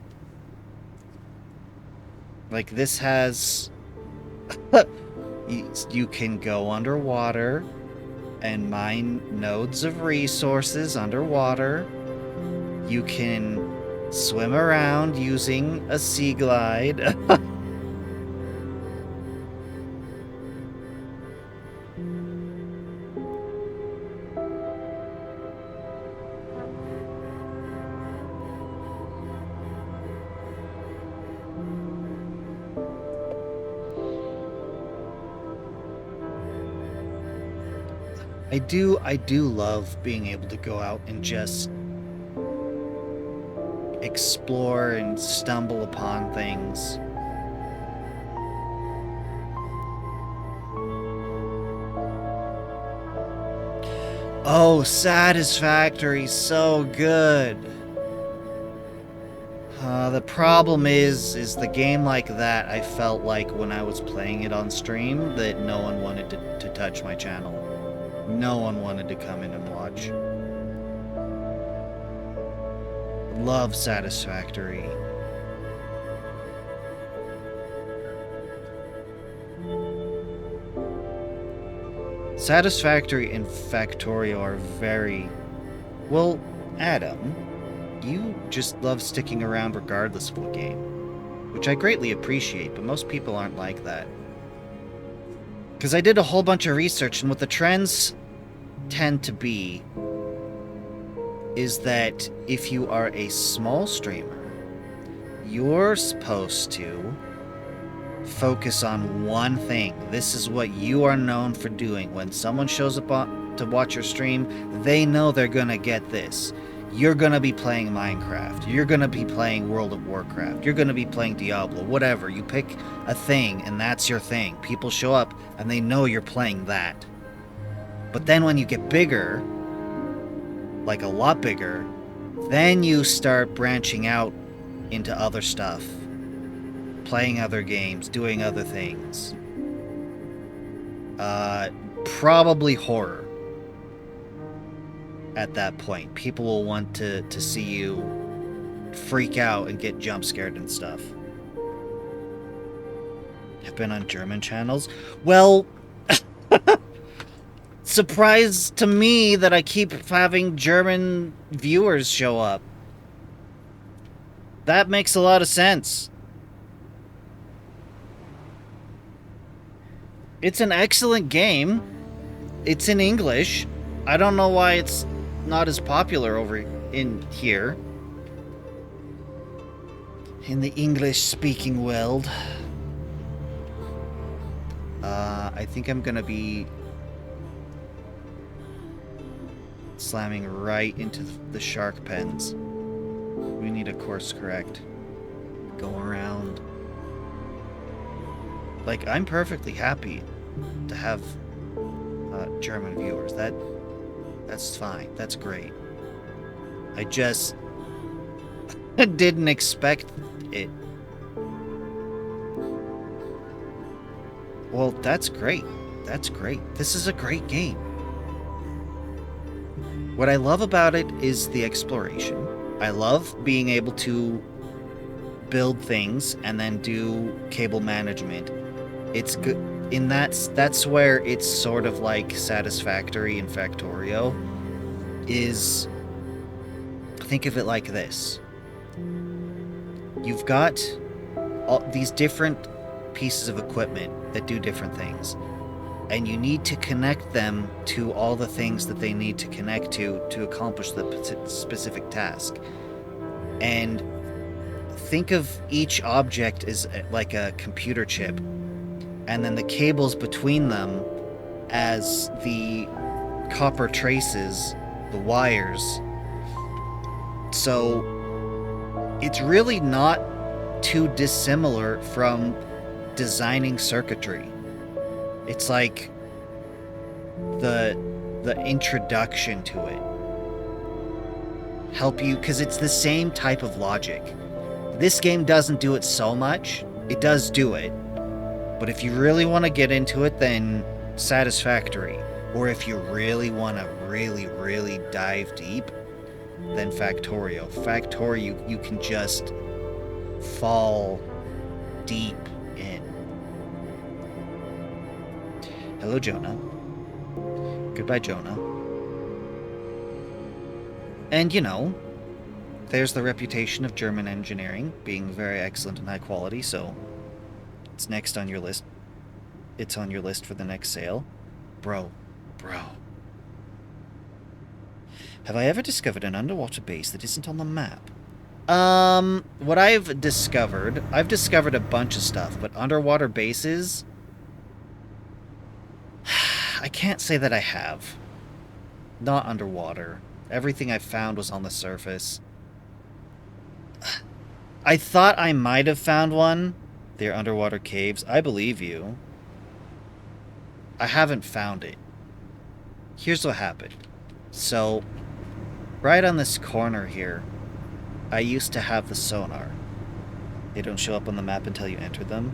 Like, this has... you can go underwater and mine nodes of resources underwater. You can swim around using a sea glide. I do love being able to go out and just explore and stumble upon things. Oh, Satisfactory, so good. The problem is the game like that, I felt like when I was playing it on stream, that no one wanted to touch my channel. No one wanted to come in and watch. Love Satisfactory. Satisfactory and Factorio are very... Well, Adam, you just love sticking around regardless of what game. Which I greatly appreciate, but most people aren't like that. Because I did a whole bunch of research, and what the trends tend to be is that if you are a small streamer, you're supposed to focus on one thing. This is what you are known for doing. When someone shows up to watch your stream, they know they're gonna get this. You're gonna be playing Minecraft. You're gonna be playing World of Warcraft. You're gonna be playing Diablo. Whatever. You pick a thing, and that's your thing. People show up, and they know you're playing that. But then when you get bigger, like a lot bigger, Then you start branching out into other stuff, playing other games, doing other things. Probably horror. At that point, people will want to see you freak out and get jump scared and stuff. Have been on German channels. Well, surprise to me that I keep having German viewers show up. That makes a lot of sense. It's an excellent game. It's in English. I don't know why it's not as popular over in here. In the English-speaking world. I think I'm gonna be slamming right into the shark pens. We need a course correct. Go around. Like, I'm perfectly happy to have German viewers. That's fine. That's great. I just didn't expect it. Well, that's great. That's great. This is a great game. What I love about it is the exploration. I love being able to build things and then do cable management. It's good. In that's where it's sort of like Satisfactory in Factorio. Is, think of it like this. You've got all these different pieces of equipment that do different things, and you need to connect them to all the things that they need to connect to accomplish the specific task. And think of each object as like a computer chip, and then the cables between them as the copper traces, the wires. So it's really not too dissimilar from designing circuitry. It's like the introduction to it. Help you, because it's the same type of logic. This game doesn't do it so much. It does do it. But if you really want to get into it, then Satisfactory. Or if you really want to really dive deep, then Factorio. Factorio, you can just fall deep in. Hello, Jonah. Goodbye, Jonah. And, you know, there's the reputation of German engineering being very excellent and high quality, so it's next on your list. It's on your list for the next sale. Bro. Have I ever discovered an underwater base that isn't on the map? What I've discovered a bunch of stuff, but underwater bases, I can't say that I have. Not underwater. Everything I found was on the surface. I thought I might have found one. They're underwater caves. I believe you. I haven't found it. Here's what happened. So, right on this corner here, I used to have the sonar. They don't show up on the map until you enter them.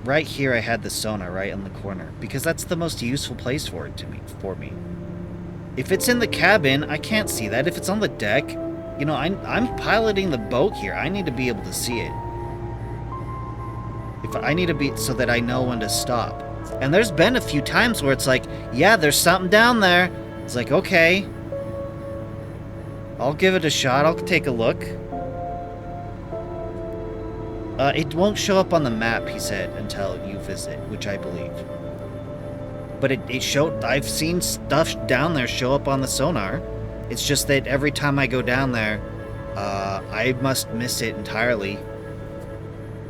Right here I had the sonar right on the corner, because that's the most useful place for it for me. If it's in the cabin, I can't see that. If it's on the deck, you know, I'm piloting the boat here. I need to be able to see it. I need to be so that I know when to stop. And there's been a few times where it's like, yeah, there's something down there. It's like, okay, I'll give it a shot. I'll take a look. It won't show up on the map, he said, until you visit, which I believe. But it showed. I've seen stuff down there show up on the sonar. It's just that every time I go down there, I must miss it entirely.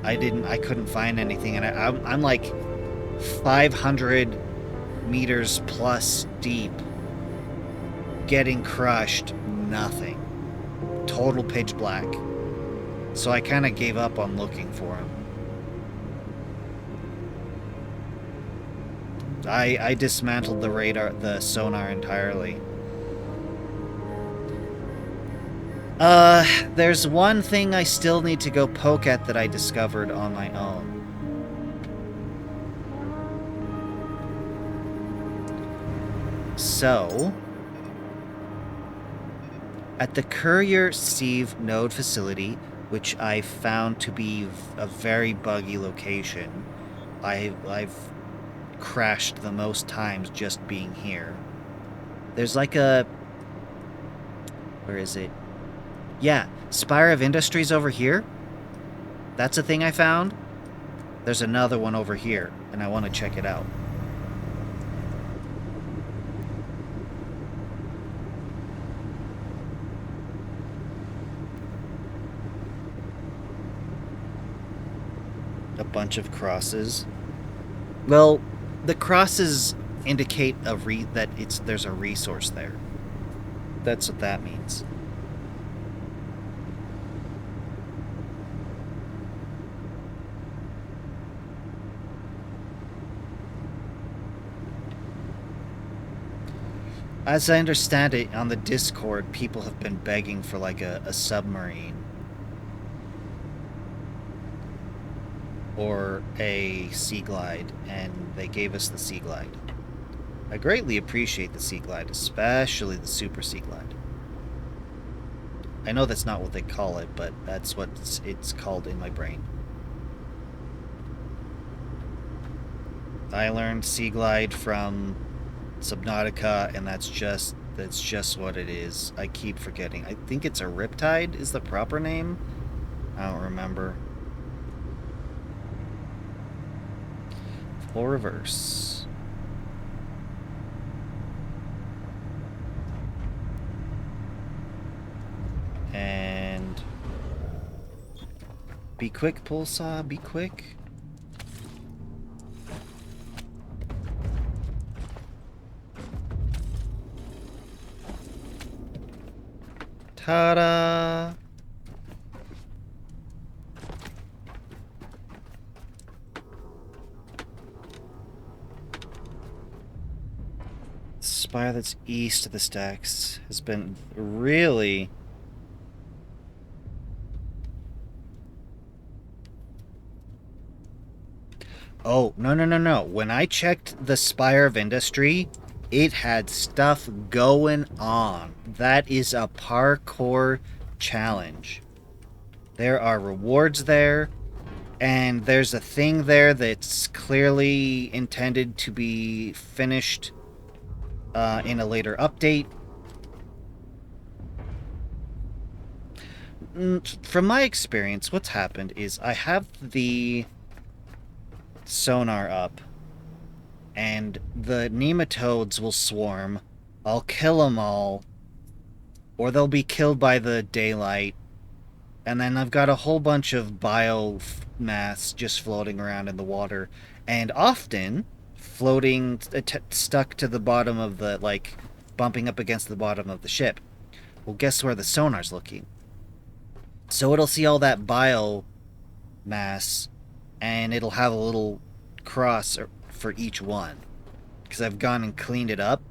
I couldn't find anything, and I'm like 500 meters plus deep, getting crushed, nothing. Total pitch black. So I kind of gave up on looking for him. I dismantled the radar, the sonar entirely. There's one thing I still need to go poke at that I discovered on my own. So, at the Courier Sieve node facility, which I found to be a very buggy location, I've crashed the most times just being here. There's like a... Where is it? Yeah, Spire of Industries over here. That's a thing I found. There's another one over here, and I want to check it out. A bunch of crosses. Well, the crosses indicate that there's a resource there. That's what that means. As I understand it, on the Discord, people have been begging for like a submarine. Or a Sea Glide, and they gave us the Sea Glide. I greatly appreciate the Sea Glide, especially the Super Sea Glide. I know that's not what they call it, but that's what it's called in my brain. I learned Sea Glide from Subnautica, and that's just what it is. I keep forgetting. I think it's a Riptide is the proper name. I don't remember. Full reverse. And be quick, Pulsar, be quick. Ta-da! Spire that's east of the stacks has been really... Oh, no. When I checked the Spire of Industry, it had stuff going on. That is a parkour challenge. There are rewards there, and there's a thing there that's clearly intended to be finished in a later update. From my experience, what's happened is I have the sonar up, and the nematodes will swarm. I'll kill them all, or they'll be killed by the daylight, and then I've got a whole bunch of biomass just floating around in the water, and often floating, stuck to the bottom of the, like, bumping up against the bottom of the ship. Well, guess where the sonar's looking? So it'll see all that biomass, and it'll have a little cross for each one. Because I've gone and cleaned it up,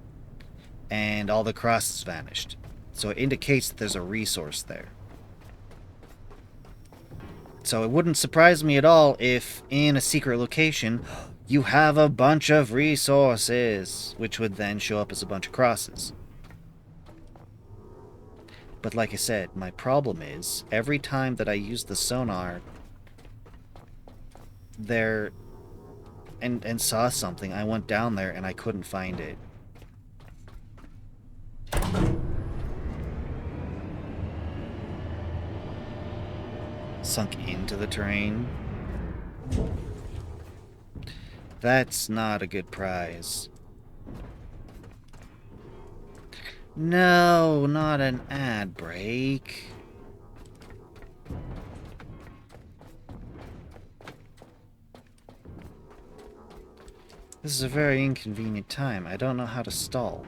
and all the crosses vanished. So it indicates that there's a resource there. So it wouldn't surprise me at all if, in a secret location, you have a bunch of resources, which would then show up as a bunch of crosses. But like I said, my problem is, every time that I use the sonar there and saw something, I went down there and I couldn't find it. Sunk into the terrain. That's not a good prize. No, not an ad break. This is a very inconvenient time. I don't know how to stall.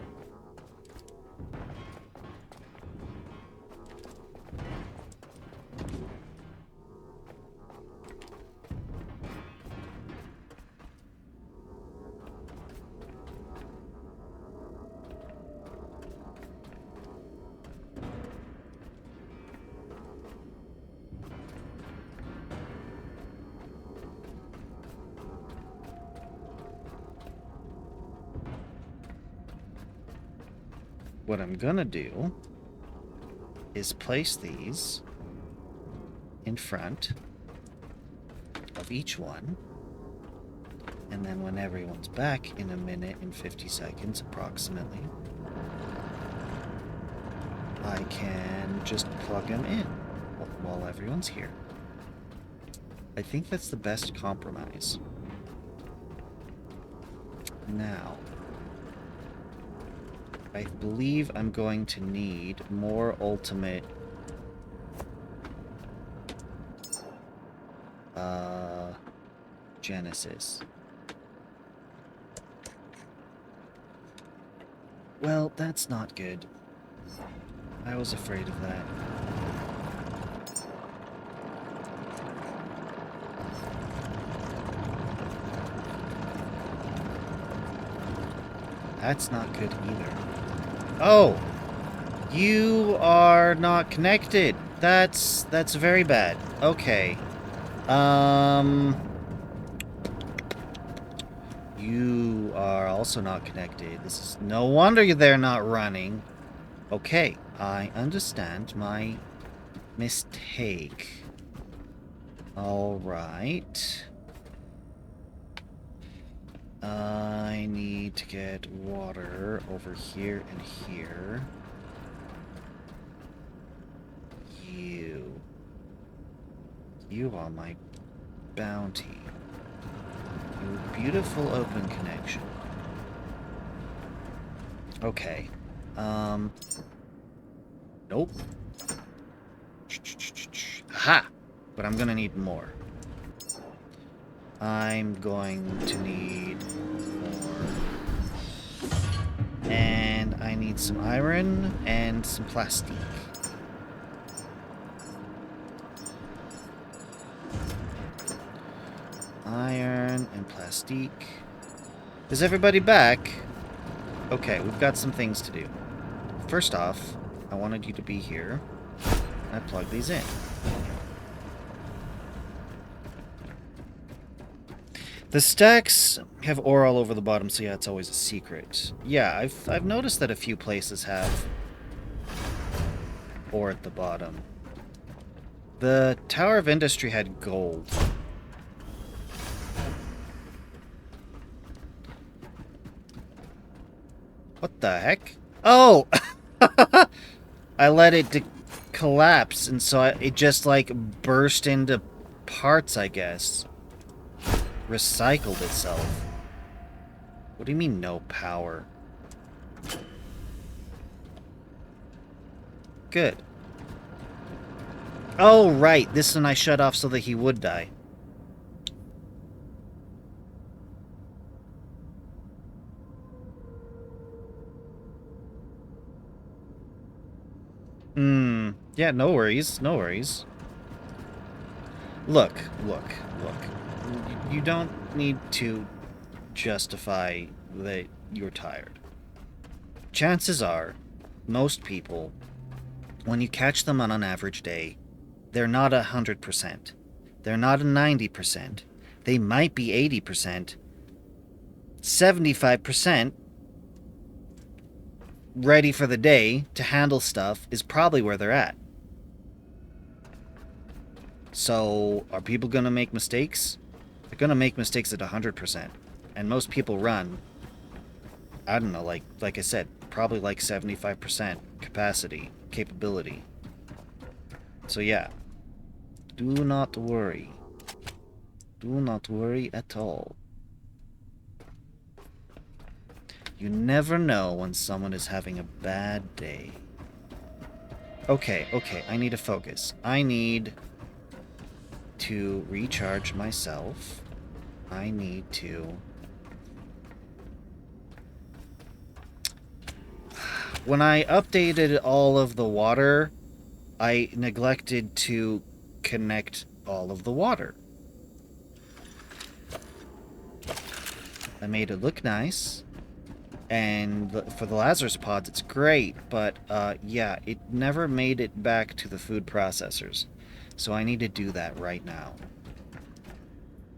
what I'm gonna do is place these in front of each one, and then when everyone's back in a minute and 50 seconds approximately, I can just plug them in while everyone's here. I think that's the best compromise. Now, I believe I'm going to need more ultimate Genesis. Well, that's not good. I was afraid of that. That's not good either. Oh! You are not connected. That's very bad. Okay. You are also not connected. This is no wonder they're not running. Okay, I understand my mistake. All right. I need to get water over here and here. You are my bounty. You beautiful open connection. Okay. Nope. Ha! But I'm gonna need more. I'm going to need more. And I need some iron and some plastic. Iron and plastic. Is everybody back? Okay, we've got some things to do. First off, I wanted you to be here. I plug these in. The stacks have ore all over the bottom, so yeah, it's always a secret. Yeah, I've noticed that a few places have ore at the bottom. The Tower of Industry had gold. What the heck? Oh! I let it collapse, and so it just, like, burst into parts, I guess. Recycled itself. What do you mean, no power? Good. Oh, right. This one I shut off so that he would die. Yeah, no worries. No worries. Look. You don't need to justify that you're tired. Chances are, most people, when you catch them on an average day, they're not 100%. They're not a 90%. They might be 80%. 75% ready for the day to handle stuff is probably where they're at. So, are people going to make mistakes? They're going to make mistakes at 100%. And most people run, I don't know, like I said, probably like 75% capability. So yeah, do not worry. Do not worry at all. You never know when someone is having a bad day. Okay, I need to focus. I need to recharge myself. I need to... When I updated all of the water, I neglected to connect all of the water. I made it look nice, and for the Lazarus pods, it's great, but yeah, it never made it back to the food processors. So I need to do that right now.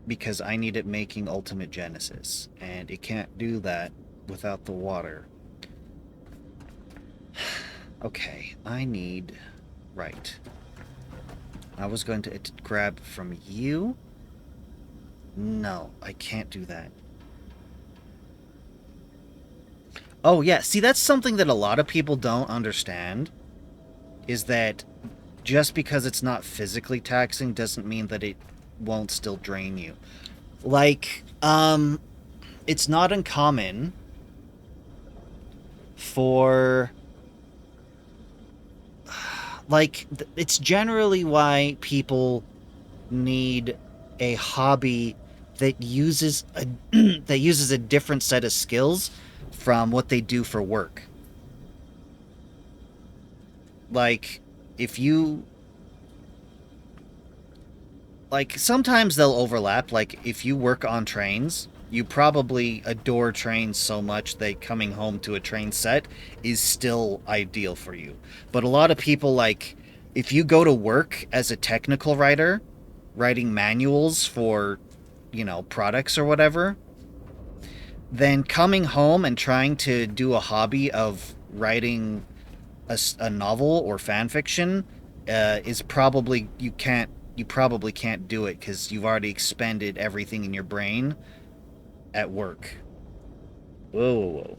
Because I need it making Ultimate Genesis, and it can't do that without the water. Okay, I need... Right. I was going to grab from you. No, I can't do that. Oh, yeah. See, that's something that a lot of people don't understand, is that just because it's not physically taxing doesn't mean that it won't still drain you. Like, it's not uncommon for... Like, it's generally why people need a hobby that uses a that uses a different set of skills from what they do for work. Like, if you like, sometimes they'll overlap. Like, if you work on trains, you probably adore trains so much that coming home to a train set is still ideal for you. But a lot of people, like, if you go to work as a technical writer, writing manuals for, products or whatever, then coming home and trying to do a hobby of writing a novel or fan fiction is probably you probably can't do it because you've already expended everything in your brain at work. Whoa, whoa,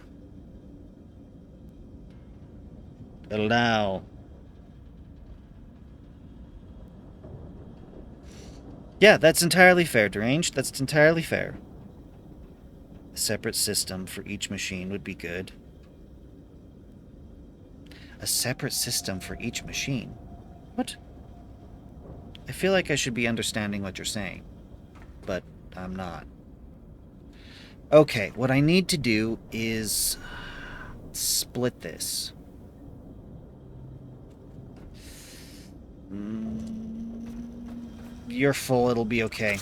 whoa. Allow. Yeah, that's entirely fair, Deranged. That's entirely fair. A separate system for each machine would be good. A separate system for each machine? What? I feel like I should be understanding what you're saying, but I'm not. Okay, what I need to do is split this. You're full, it'll be okay.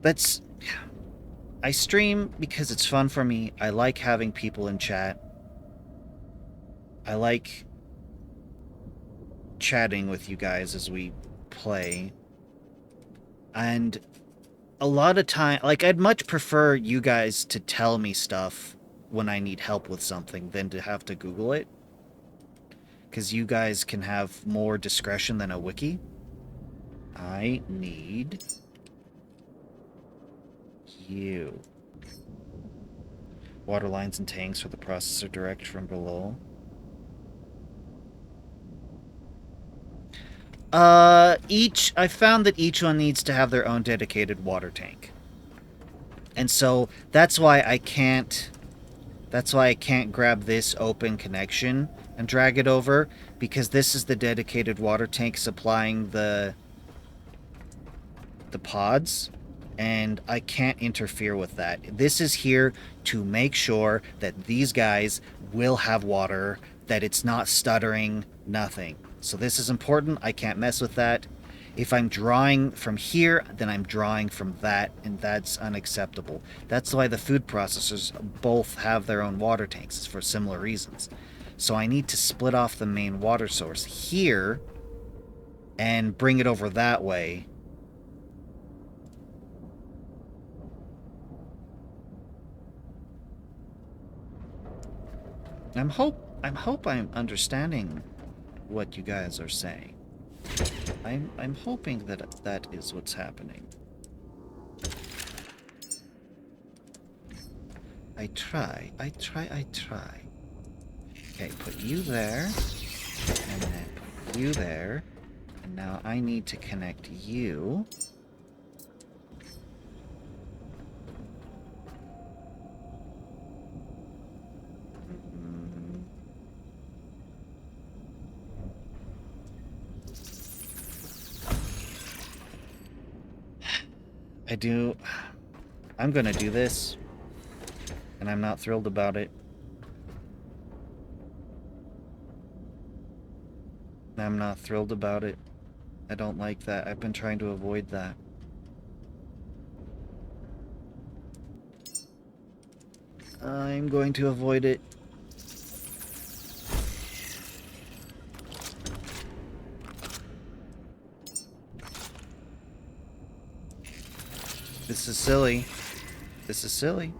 That's... I stream because it's fun for me. I like having people in chat. I like chatting with you guys as we play. And a lot of time, like, I'd much prefer you guys to tell me stuff when I need help with something than to have to Google it. Because you guys can have more discretion than a wiki. I need you. Water lines and tanks for the processor direct from below. I found that each one needs to have their own dedicated water tank. And so that's why I can't grab this open connection and drag it over, because this is the dedicated water tank supplying the pods, and I can't interfere with that. This is here to make sure that these guys will have water, that it's not stuttering, nothing. So this is important. I can't mess with that. If I'm drawing from here, then I'm drawing from that, and that's unacceptable. That's why the food processors both have their own water tanks, for similar reasons. So I need to split off the main water source here and bring it over that way. I hope I'm understanding what you guys are saying. I'm hoping that that is what's happening. I try. Okay, put you there, and then put you there, and now I need to connect you. I'm gonna do this, and I'm not thrilled about it. I'm not thrilled about it. I don't like that. I've been trying to avoid that. I'm going to avoid it. This is silly. This is silly.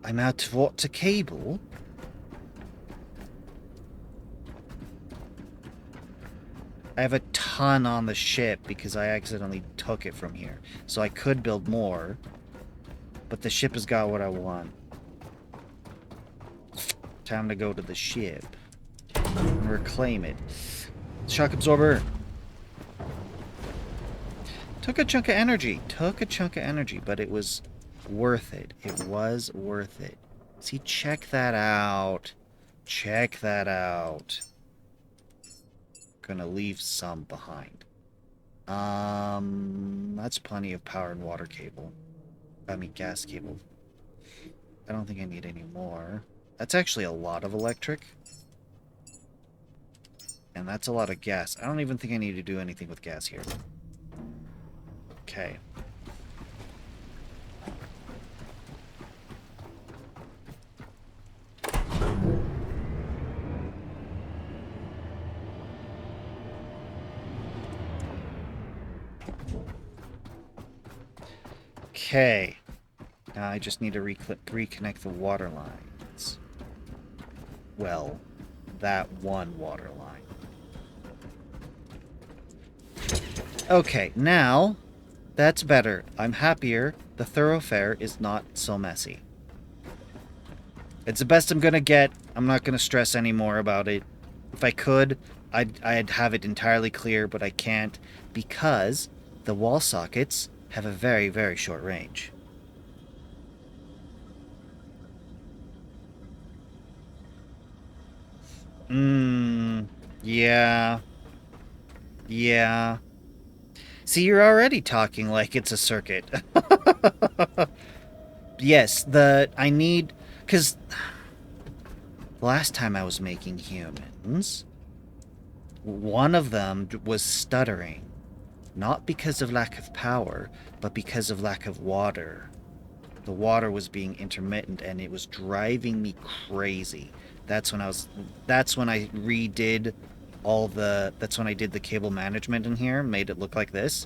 I'm out of water cable? I have a ton on the ship because I accidentally took it from here. So I could build more. But the ship has got what I want. Time to go to the ship. And reclaim it. Shock absorber. Took a chunk of energy. But it was worth it. It was worth it. See, check that out. Check that out. Gonna leave some behind. That's plenty of power and water cable. I mean, gas cable. I don't think I need any more. That's actually a lot of electric. And that's a lot of gas. I don't even think I need to do anything with gas here. Okay. Okay. Now I just need to reconnect the water lines. Well, that one water line. Okay, now that's better. I'm happier. The thoroughfare is not so messy. It's the best I'm gonna get. I'm not gonna stress anymore about it. If I could, I'd have it entirely clear, but I can't because the wall sockets have a very, very short range. Yeah. Yeah. See, you're already talking like it's a circuit. Yes, I need... Because last time I was making humans, one of them was stuttering. Not because of lack of power, but because of lack of water. The water was being intermittent, and it was driving me crazy. That's when I redid that's when I did the cable management in here, made it look like this.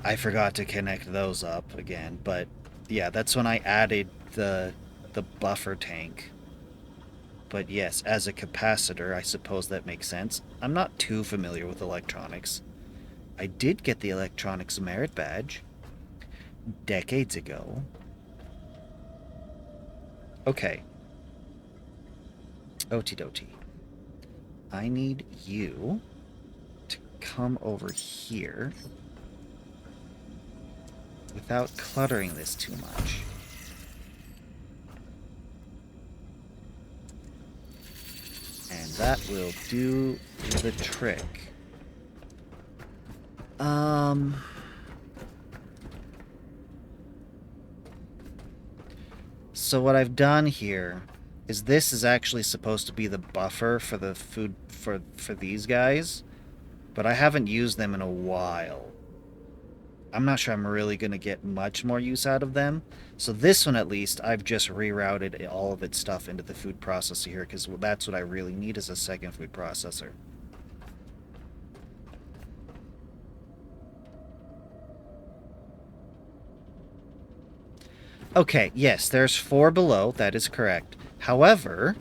I forgot to connect those up again, but yeah, that's when I added the buffer tank. But yes, as a capacitor, I suppose that makes sense. I'm not too familiar with electronics. I did get the electronics merit badge decades ago. Okay. Okie-dokie. I need you to come over here without cluttering this too much. And that will do the trick. So what I've done here is this is actually supposed to be the buffer for the food for these guys, but I haven't used them in a while. I'm not sure I'm really going to get much more use out of them. So this one, at least, I've just rerouted all of its stuff into the food processor here, because that's what I really need is a second food processor. Okay, yes, there's 4 below. That is correct. However,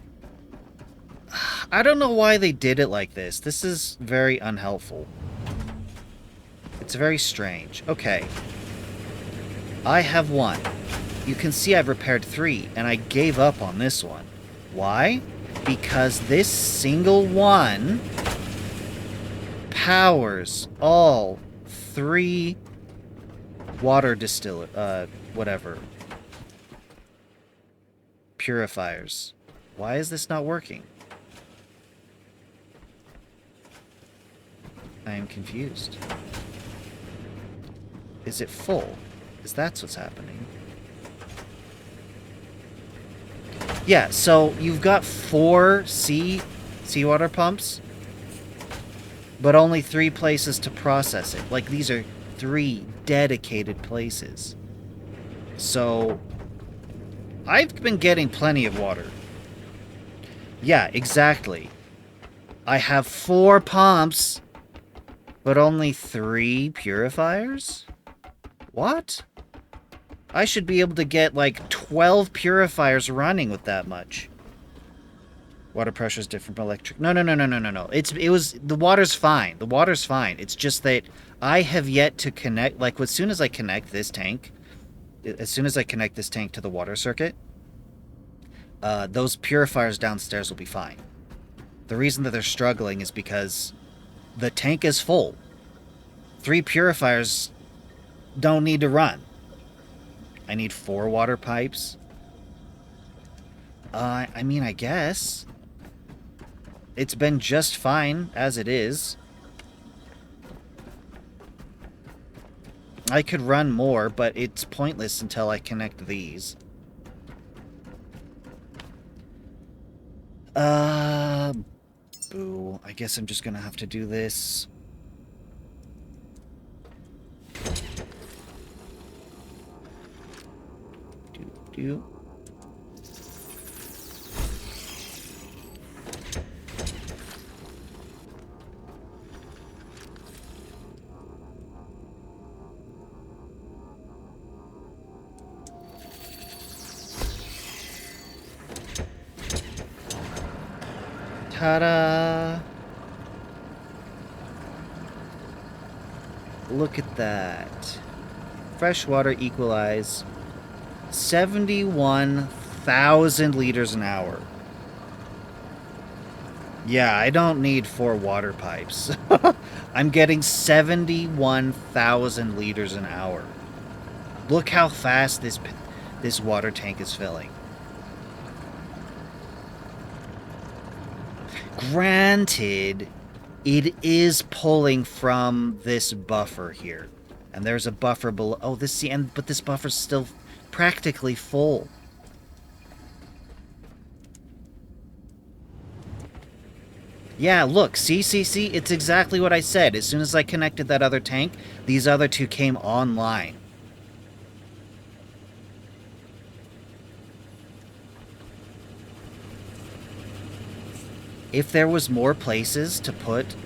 I don't know why they did it like this. This is very unhelpful. It's very strange. Okay. I have 1. You can see I've repaired 3, and I gave up on this one. Why? Because this single one powers all 3 water whatever. Purifiers. Why is this not working? I am confused. Is it full? Is that what's happening? Yeah, so you've got 4 seawater pumps, but only 3 places to process it. Like, these are 3 dedicated places. So I've been getting plenty of water. Yeah, exactly. I have 4 pumps, But only 3 purifiers? What? I should be able to get like 12 purifiers running with that much. Water pressure is different from electric. No. The water's fine. The water's fine. It's just that I have yet to connect. Like, as soon as I connect this tank, to the water circuit, those purifiers downstairs will be fine. The reason that they're struggling is because the tank is full. 3 purifiers don't need to run. I need 4 water pipes. I mean, I guess. It's been just fine as it is. I could run more, but it's pointless until I connect these. Boo. I guess I'm just gonna have to do this. Do. Ta-da! Look at that. Freshwater equalize 71,000 liters an hour. Yeah, I don't need 4 water pipes. I'm getting 71,000 liters an hour. Look how fast this water tank is filling. Granted, it is pulling from this buffer here. And there's a buffer below. Oh, this end, but this buffer's still practically full. Yeah, look, see, it's exactly what I said. As soon as I connected that other tank, these other 2 came online. If there was more places to put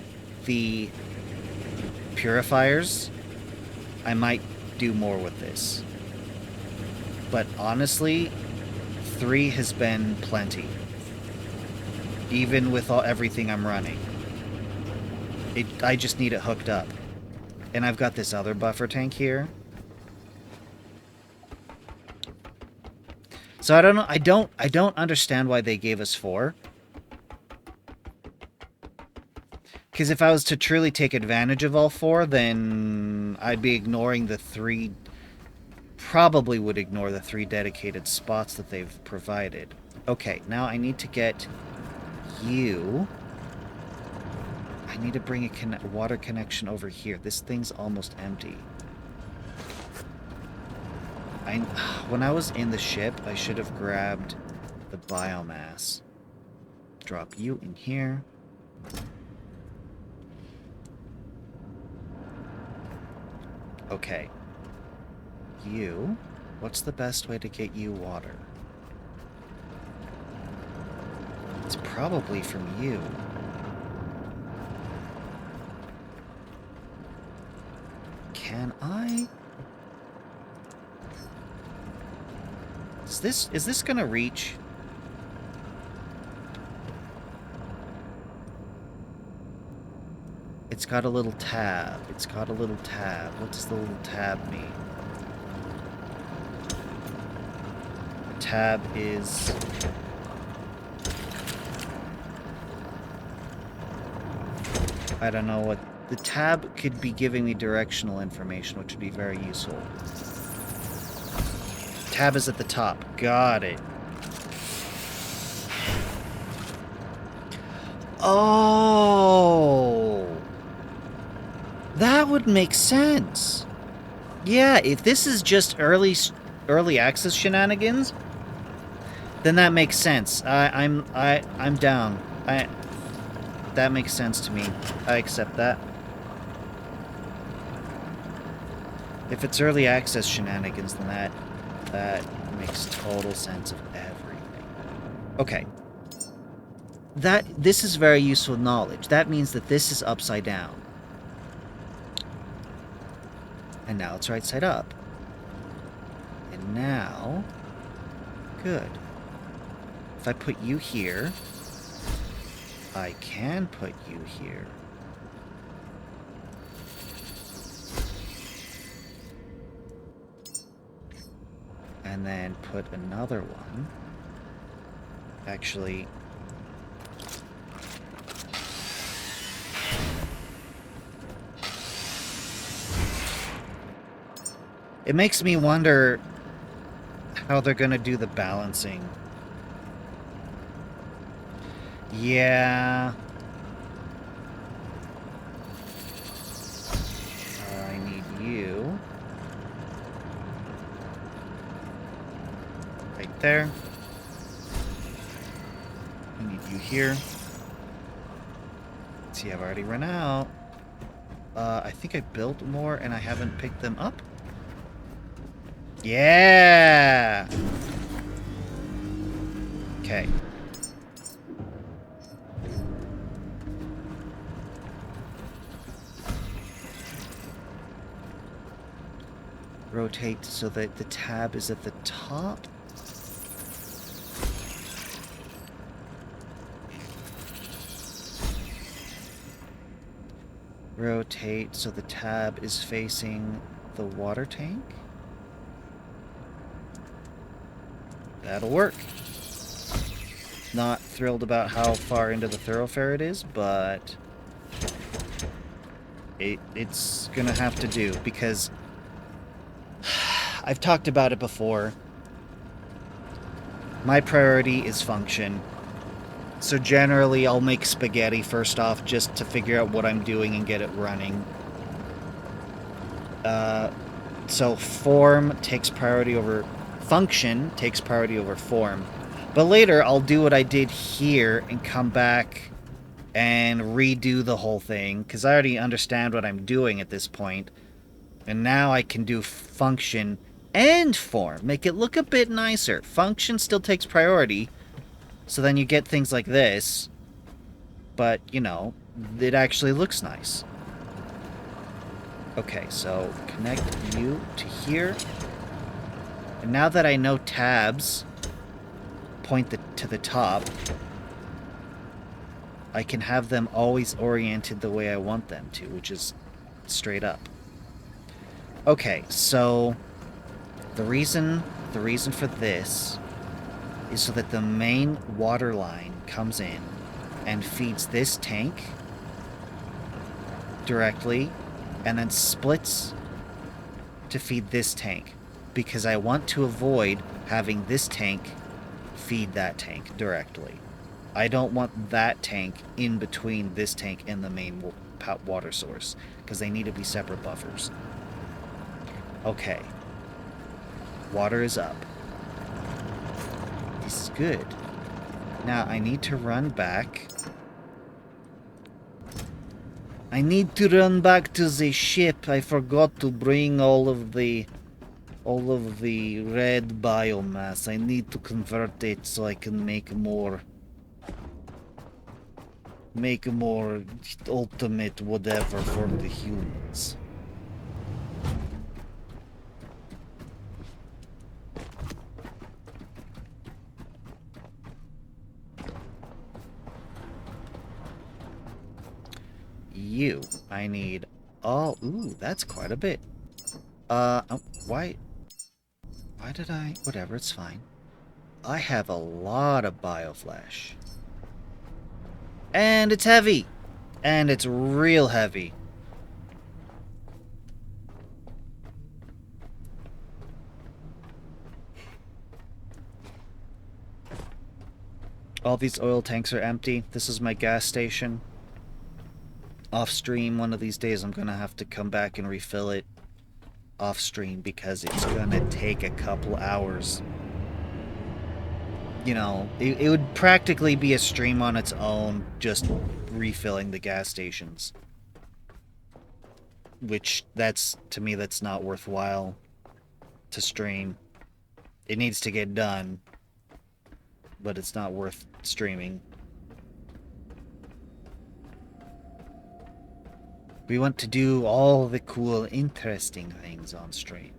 the purifiers, I might do more with this. But honestly, 3 has been plenty. Even with everything I'm running. I just need it hooked up. And I've got this other buffer tank here. So I don't know. I don't understand why they gave us 4. Because if I was to truly take advantage of all 4, then I'd be ignoring the 3... Probably would ignore the 3 dedicated spots that they've provided. Okay, now I need to get you. I need to bring a water connection over here. This thing's almost empty. When I was in the ship, I should have grabbed the biomass. Drop you in here. Okay. You. What's the best way to get you water? It's probably from you. Can I? Is this gonna reach? It's got a little tab. It's got a little tab. What does the little tab mean? The tab is... I don't know what... The tab could be giving me directional information, which would be very useful. Tab is at the top. Got it. Oh! That would make sense. Yeah, if this is just early access shenanigans, then that makes sense. I'm down. That makes sense to me. I accept that. If it's early access shenanigans, then that makes total sense of everything. Okay. This is very useful knowledge. That means that this is upside down. And now it's right side up. And now... Good. If I put you here... I can put you here. And then put another one. Actually... It makes me wonder how they're gonna do the balancing. Yeah. I need you. Right there. I need you here. See, I've already run out. I think I built more and I haven't picked them up. Yeah! Okay. Rotate so that the tab is at the top. Rotate so the tab is facing the water tank. That'll work. Not thrilled about how far into the thoroughfare it is, but it's gonna have to do, because I've talked about it before. My priority is function. So generally I'll make spaghetti first off just to figure out what I'm doing and get it running. So form takes priority over... Function takes priority over form. But later I'll do what I did here and come back and redo the whole thing, because I already understand what I'm doing at this point. And now I can do function and form. Make it look a bit nicer. Function still takes priority, so then you get things like this. But, you know, it actually looks nice. Okay, so connect you to here. And now that I know tabs point to the top, I can have them always oriented the way I want them to, which is straight up. Okay, so the reason for this is so that the main water line comes in and feeds this tank directly and then splits to feed this tank, because I want to avoid having this tank feed that tank directly. I don't want that tank in between this tank and the main water source, because they need to be separate buffers. Okay. Water is up. This is good. Now, I need to run back. I need to run back to the ship. I forgot to bring all of the red biomass. I need to convert it so I can make more ultimate whatever for the humans. I need all... Ooh, that's quite a bit. Why did I... Whatever, it's fine. I have a lot of bioflash. And it's heavy! And it's real heavy. All these oil tanks are empty. This is my gas station. Off stream, one of these days I'm gonna have to come back and refill it off stream, because it's gonna take a couple hours. You know, it would practically be a stream on its own, just refilling the gas stations. Which, to me, that's not worthwhile to stream. It needs to get done, but it's not worth streaming. We want to do all the cool, interesting things on stream.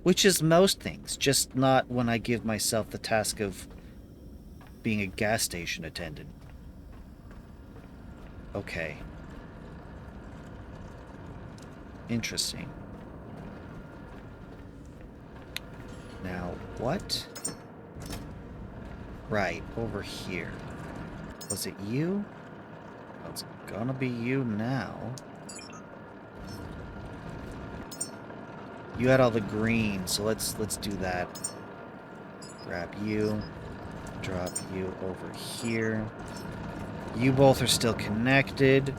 Which is most things, just not when I give myself the task of being a gas station attendant. Okay. Interesting. Now, what? Right, over here. Was it you? Well, it's gonna be you now. You had all the green, so let's do that. Grab you. Drop you over here. You both are still connected.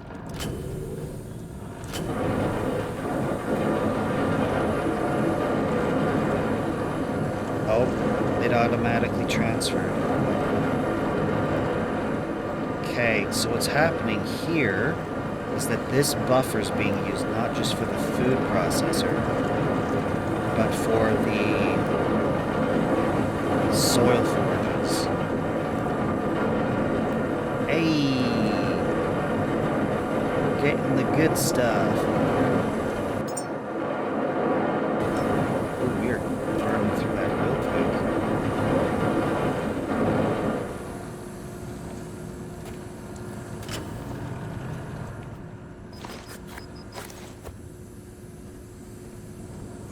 Oh, it automatically transferred. Okay, so what's happening here is that this buffer is being used not just for the food processor, but for the soil forages. Hey! Getting the good stuff. Oh, we're burning through that real quick.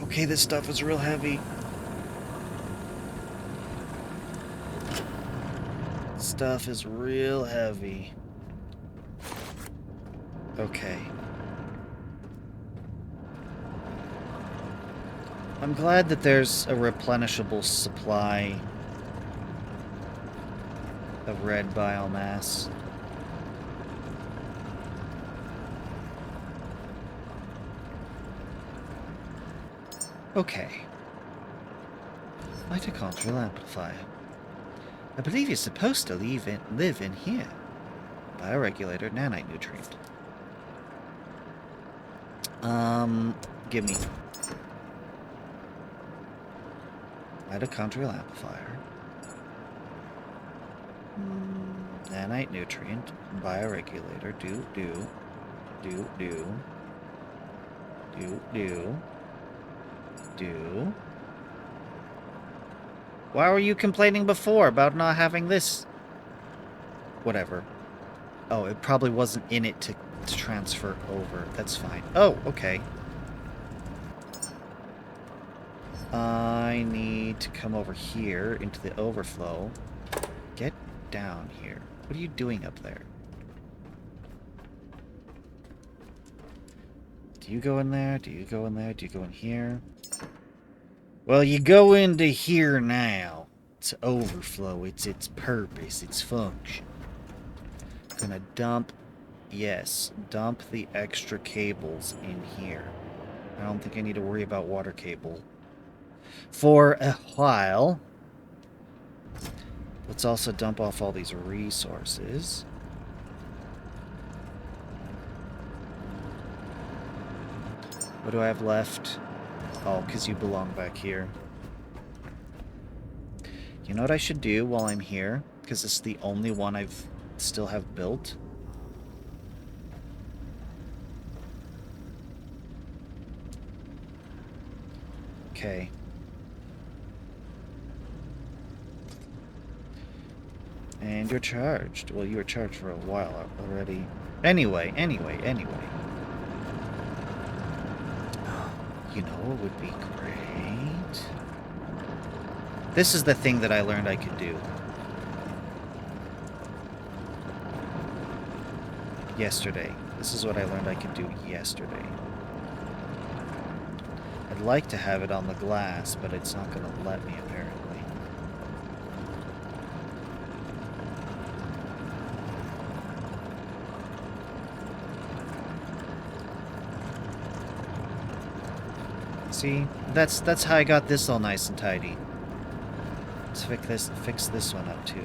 Okay, this stuff is real heavy. Stuff is real heavy. Okay. I'm glad that there's a replenishable supply of red biomass. Okay. Mitochondrial amplifier. I believe you're supposed to live in here. Bioregulator, nanite nutrient. Give me. Mitochondrial amplifier. Nanite nutrient. Bioregulator. Do. Why were you complaining before about not having this? Whatever. Oh, it probably wasn't in it to transfer over. That's fine. Oh, okay. I need to come over here into the overflow. Get down here. What are you doing up there? Do you go in there? Do you go in there? Do you go in here? Well, you go into here now. It's overflow. It's its purpose. Its function. Gonna dump... Yes, dump the extra cables in here. I don't think I need to worry about water cable for a while. Let's also dump off all these resources. What do I have left? Oh, because you belong back here. You know what I should do while I'm here? Because this is the only one I've still have built. Okay. And you're charged. Well, you were charged for a while already. Anyway. You know what would be great? This is the thing that I learned I could do. Yesterday. This is what I learned I could do yesterday. I'd like to have it on the glass, but it's not going to let me, apparently. See? That's how I got this all nice and tidy. Let's fix this one up too.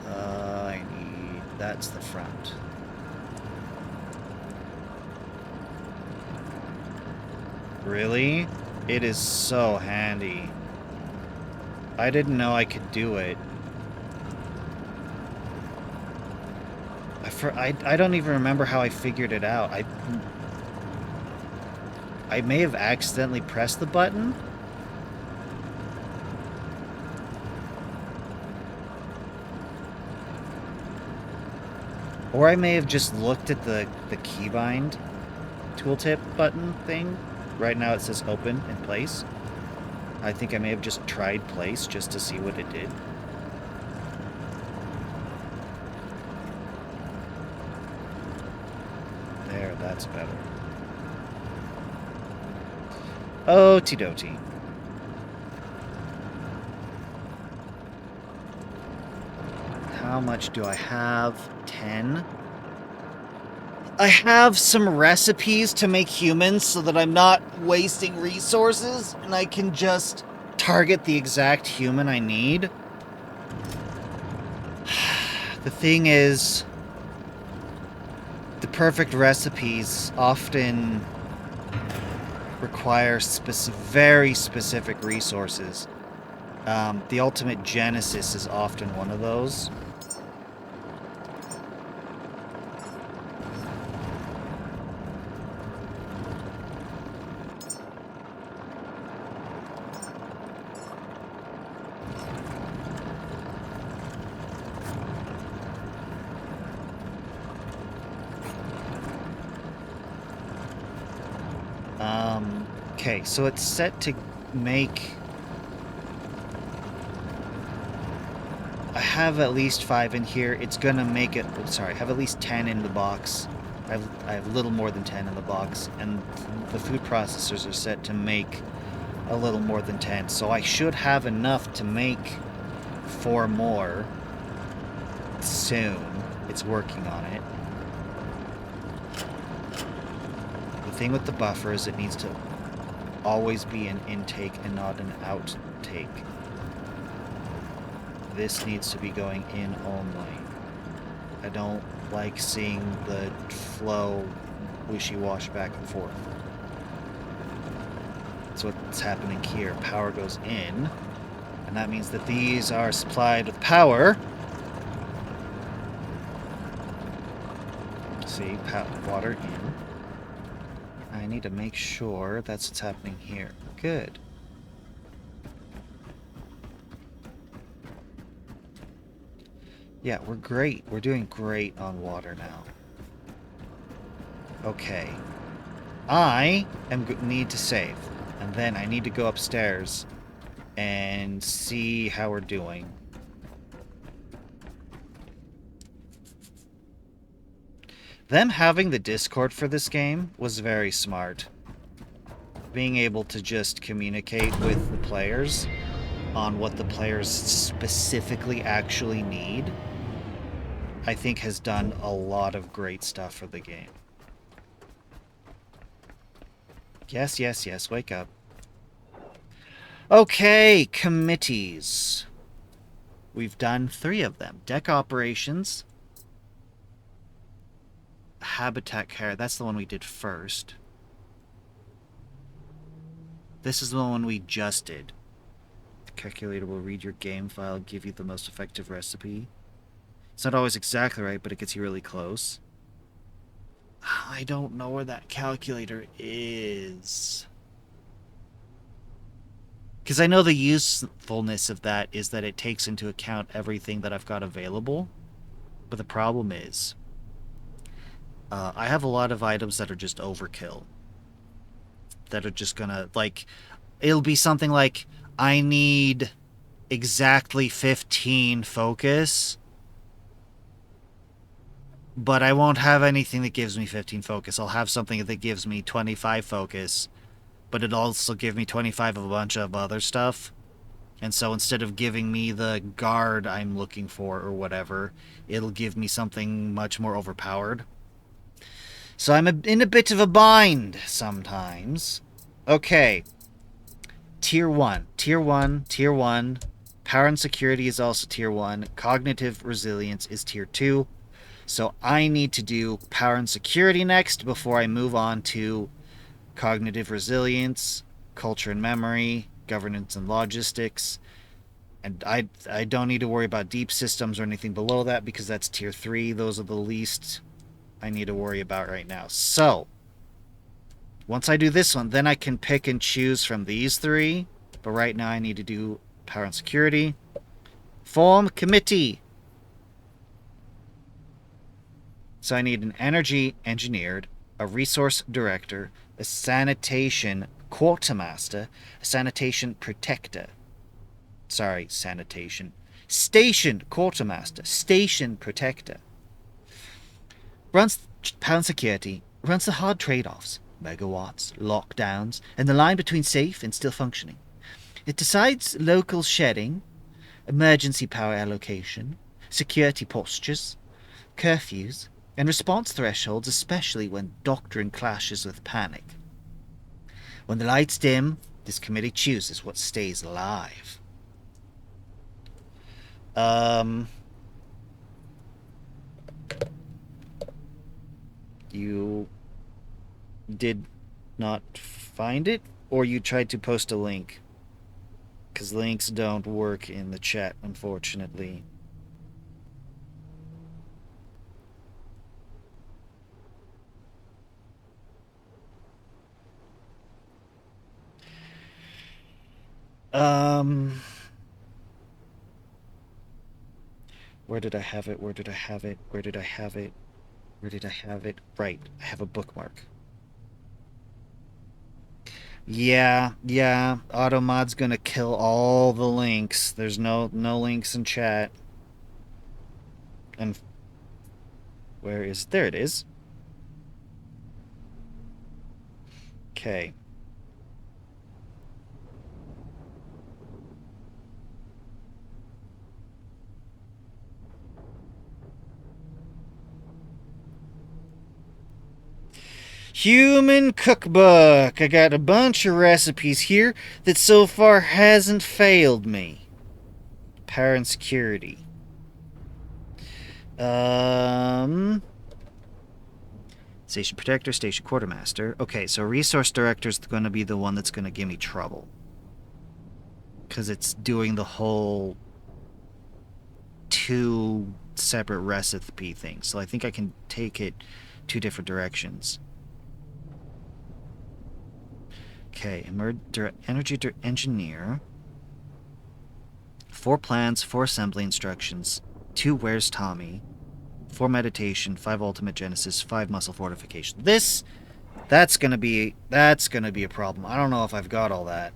I need... That's the front. Really? It is so handy. I didn't know I could do it. I don't even remember how I figured it out. I may have accidentally pressed the button. Or I may have just looked at the keybind tooltip button thing. Right now it says open in place. I think I may have just tried place just to see what it did. There, that's better. Okie dokie. How much do I have? 10. I have some recipes to make humans so that I'm not wasting resources and I can just target the exact human I need. The thing is, the perfect recipes often require very specific resources. The ultimate genesis is often one of those. Okay, so it's set to make... I have at least 5 in here. It's gonna make it... Sorry, I have at least 10 in the box. I have a little more than 10 in the box. And the food processors are set to make a little more than 10. So I should have enough to make 4 more soon. It's working on it. The thing with the buffer is it needs to always be an intake and not an outtake. This needs to be going in only. I don't like seeing the flow wishy-washy back and forth. That's what's happening here. Power goes in, and that means that these are supplied with power. See, water in. I need to make sure that's what's happening here. Good. Yeah, we're great. We're doing great on water now. Okay. I need to save. And then I need to go upstairs and see how we're doing. Them having the Discord for this game was very smart. Being able to just communicate with the players on what the players specifically actually need, I think has done a lot of great stuff for the game. Yes, yes, yes, wake up. Okay, committees. We've done 3 of them. Deck operations. Habitat care, that's the one we did first. This is the one we just did. The calculator will read your game file, give you the most effective recipe. It's not always exactly right, but it gets you really close. I don't know where that calculator is. Because I know the usefulness of that is that it takes into account everything that I've got available. But the problem is, I have a lot of items that are just overkill. That are just gonna, like, it'll be something like, I need exactly 15 focus, but I won't have anything that gives me 15 focus. I'll have something that gives me 25 focus, but it'll also give me 25 of a bunch of other stuff. And so instead of giving me the guard I'm looking for or whatever, it'll give me something much more overpowered. So I'm in a bit of a bind sometimes. Okay. Tier 1. Tier 1. Tier 1. Power and security is also tier 1. Cognitive resilience is tier 2. So I need to do power and security next before I move on to cognitive resilience, culture and memory, governance and logistics, And I don't need to worry about deep systems or anything below that because that's tier 3. Those are the least I need to worry about right now. So, once I do this one, then I can pick and choose from these 3. But right now I need to do power and security. Form committee. So I need an energy engineered, a resource director, a sanitation quartermaster, a sanitation protector. Sorry, sanitation. Station quartermaster, station protector. Runs pound security, runs the hard trade-offs, megawatts, lockdowns, and the line between safe and still functioning. It decides local shedding, emergency power allocation, security postures, curfews, and response thresholds, especially when doctrine clashes with panic. When the lights dim, this committee chooses what stays alive. You did not find it, or you tried to post a link? Because links don't work in the chat, unfortunately. Where did I have it? Where did I have it? Where did I have it? Where did I have it? Right, I have a bookmark. Yeah. Automod's gonna kill all the links. There's no links in chat. And where is... There it is. Okay. Human cookbook. I got a bunch of recipes here that so far hasn't failed me. Power and security. Station protector, station quartermaster. Okay, so resource director is going to be the one that's going to give me trouble. Because it's doing the whole 2 separate recipe things. So I think I can take it 2 different directions. Okay, energy engineer. 4 plans, 4 assembly instructions, 2 where's Tommy, 4 meditation, 5 ultimate genesis, 5 muscle fortification. That's gonna be a problem. I don't know if I've got all that.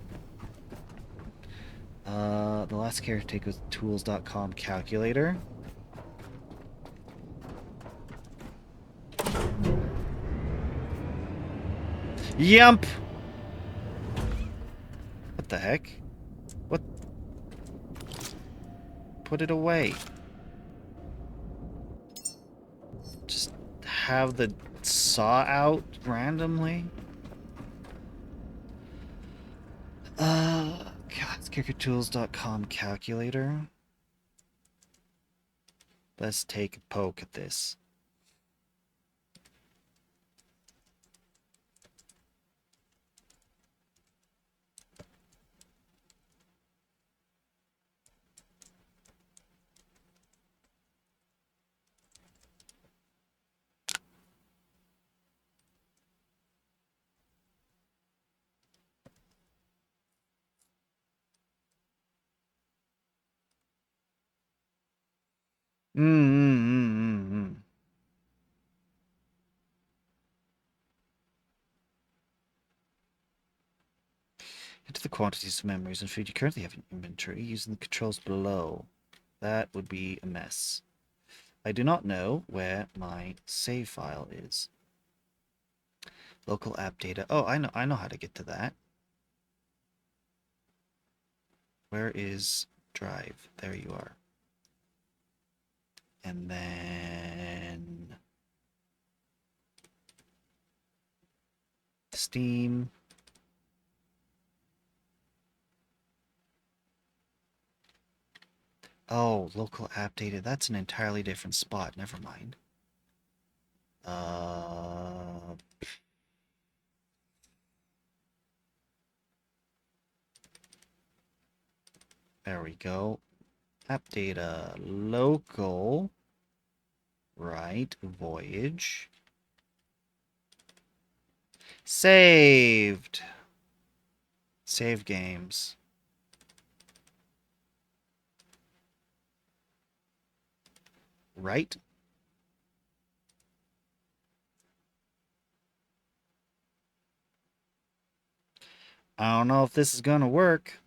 The last Caretaker tools.com calculator. Yump! What the heck? What? Put it away. Just have the saw out randomly? God, KickerTools.com calculator. Let's take a poke at this. Enter the quantities of memories and food you currently have in inventory using the controls below. That would be a mess. I do not know where my save file is. Local app data. Oh, I know how to get to that. Where is Drive? There you are. And then Steam. Oh, local app data. That's an entirely different spot. Never mind. There we go. App data. Local. Right. Voyage. Saved. Save games. Right. I don't know if this is gonna work.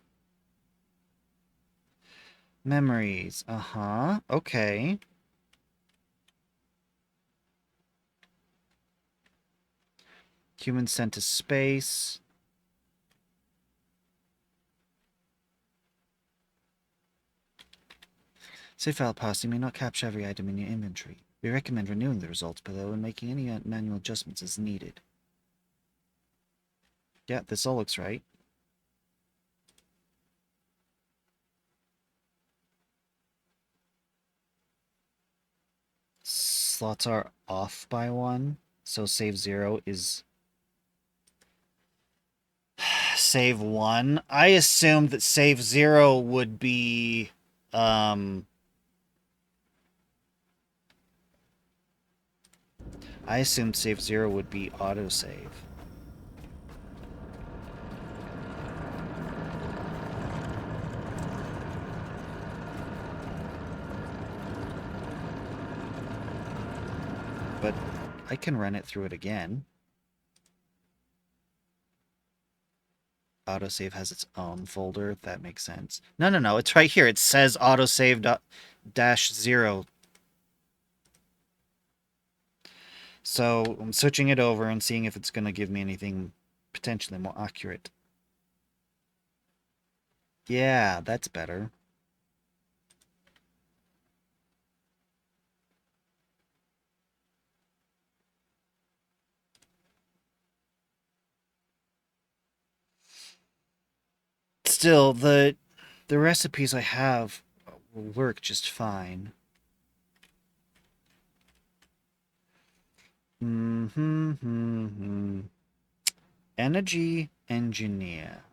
Memories. Uh-huh. Okay. Humans sent to space. Save file policy may not capture every item in your inventory. We recommend renewing the results below and making any manual adjustments as needed. Yeah, this all looks right. Slots are off by 1, so save 0 is save 1. I assumed that save 0 would be I assumed save 0 would be autosave. But I can run it through it again. Autosave has its own folder. That makes sense. No. It's right here. It says autosave -0. So I'm switching it over and seeing if it's going to give me anything potentially more accurate. Yeah, that's better. Still, the recipes I have will work just fine. Energy engineer.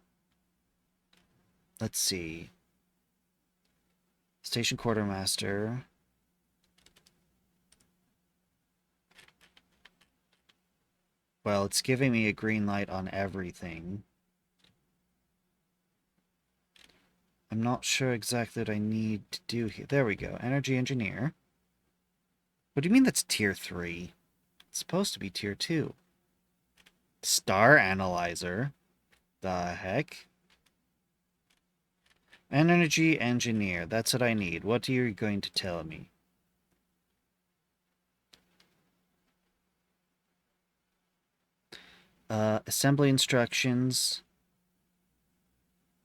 Let's see. Station quartermaster. Well, it's giving me a green light on everything. I'm not sure exactly what I need to do here. There we go. Energy engineer. What do you mean that's tier 3? It's supposed to be tier 2. Star analyzer. The heck? Energy engineer. That's what I need. What are you going to tell me? Assembly instructions.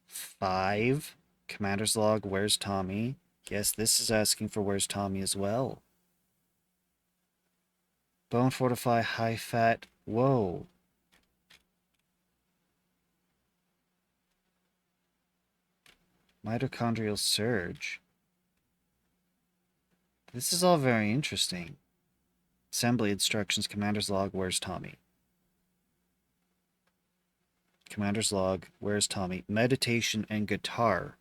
5. Commander's log. Where's Tommy? Yes, this is asking for where's Tommy as well. Bone fortify, high fat. Whoa. Mitochondrial surge. This is all very interesting. Assembly instructions, commander's log, where's Tommy? Commander's log, where's Tommy? Meditation and guitar.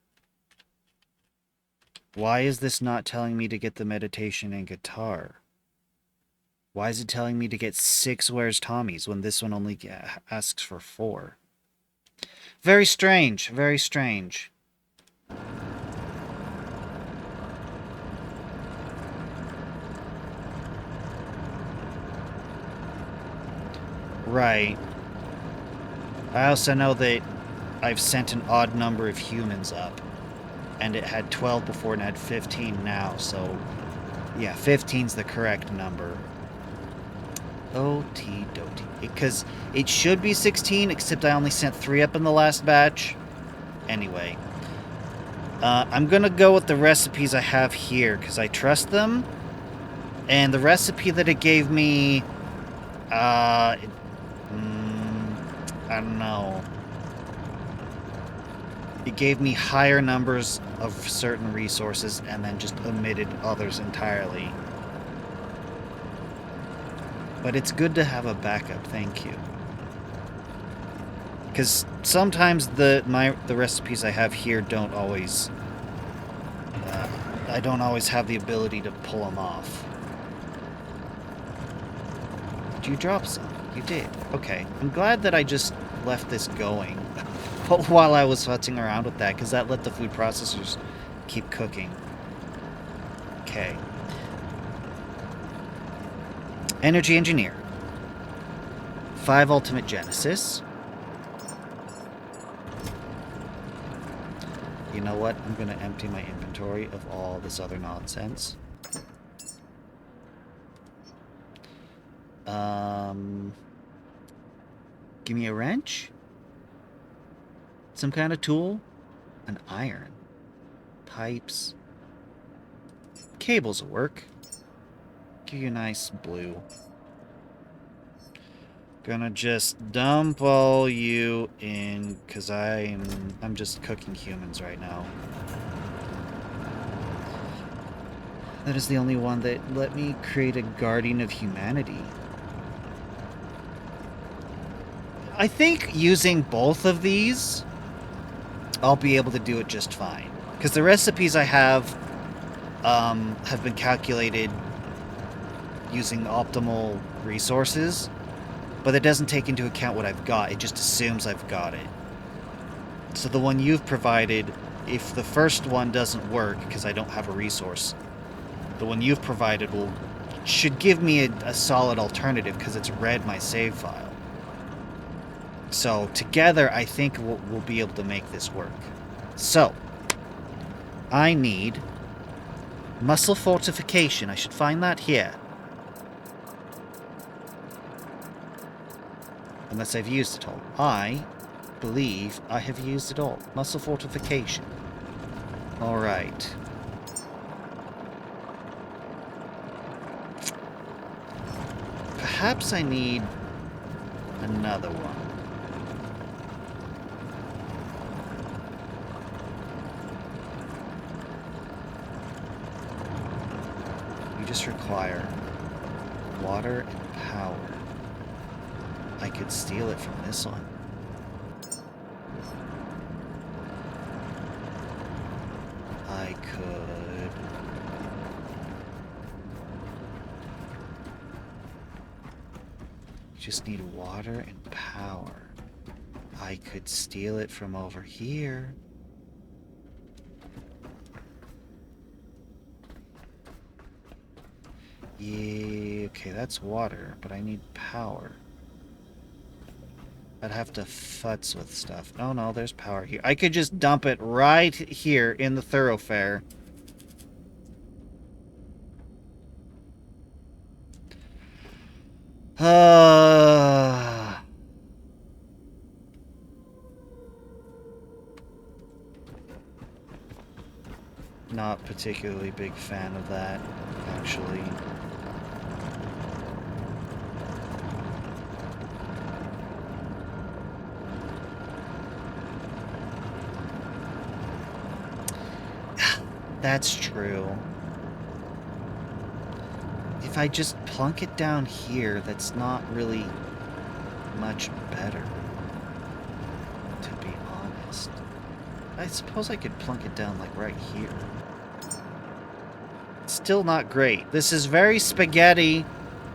Why is this not telling me to get the meditation and guitar? Why is it telling me to get 6 where's Tommy's when this one only asks for 4? Very strange, very strange. Right. I also know that I've sent an odd number of humans up. And it had 12 before and it had 15 now, so... Yeah, 15's the correct number. O-T-do-T. Because it should be 16, except I only sent 3 up in the last batch. Anyway. I'm gonna go with the recipes I have here, because I trust them. And the recipe that it gave me... I don't know. It gave me higher numbers of certain resources and then just omitted others entirely. But it's good to have a backup, thank you. Because sometimes the recipes I have here don't always I don't always have the ability to pull them off. Did you drop some? You did. Okay. I'm glad that I just left this going while I was futzing around with that, because that let the food processors keep cooking. Okay. Energy Engineer. 5 Ultimate Genesis. You know what? I'm going to empty my inventory of all this other nonsense. Give me a wrench? Some kind of tool? An iron. Pipes. Cables will work. Give you a nice blue. Gonna just dump all you in, because I'm just cooking humans right now. That is the only one that let me create a Guardian of Humanity. I think using both of these, I'll be able to do it just fine. Because the recipes I have been calculated using optimal resources, but it doesn't take into account what I've got. It just assumes I've got it. So the one you've provided, if the first one doesn't work because I don't have a resource, the one you've provided should give me a solid alternative because it's read my save file. So together, I think we'll be able to make this work. So, I need muscle fortification. I should find that here. Unless I've used it all. I believe I have used it all. Muscle fortification. Alright. Perhaps I need another one. You just require water and power. I could steal it from this one. I could... just need water and power. I could steal it from over here. Yeah, okay, that's water, but I need power. I'd have to futz with stuff. Oh no, there's power here. I could just dump it right here in the thoroughfare. Not particularly big fan of that, actually. That's true. If I just plunk it down here, that's not really much better, to be honest. I suppose I could plunk it down, like, right here. Still not great. This is very spaghetti.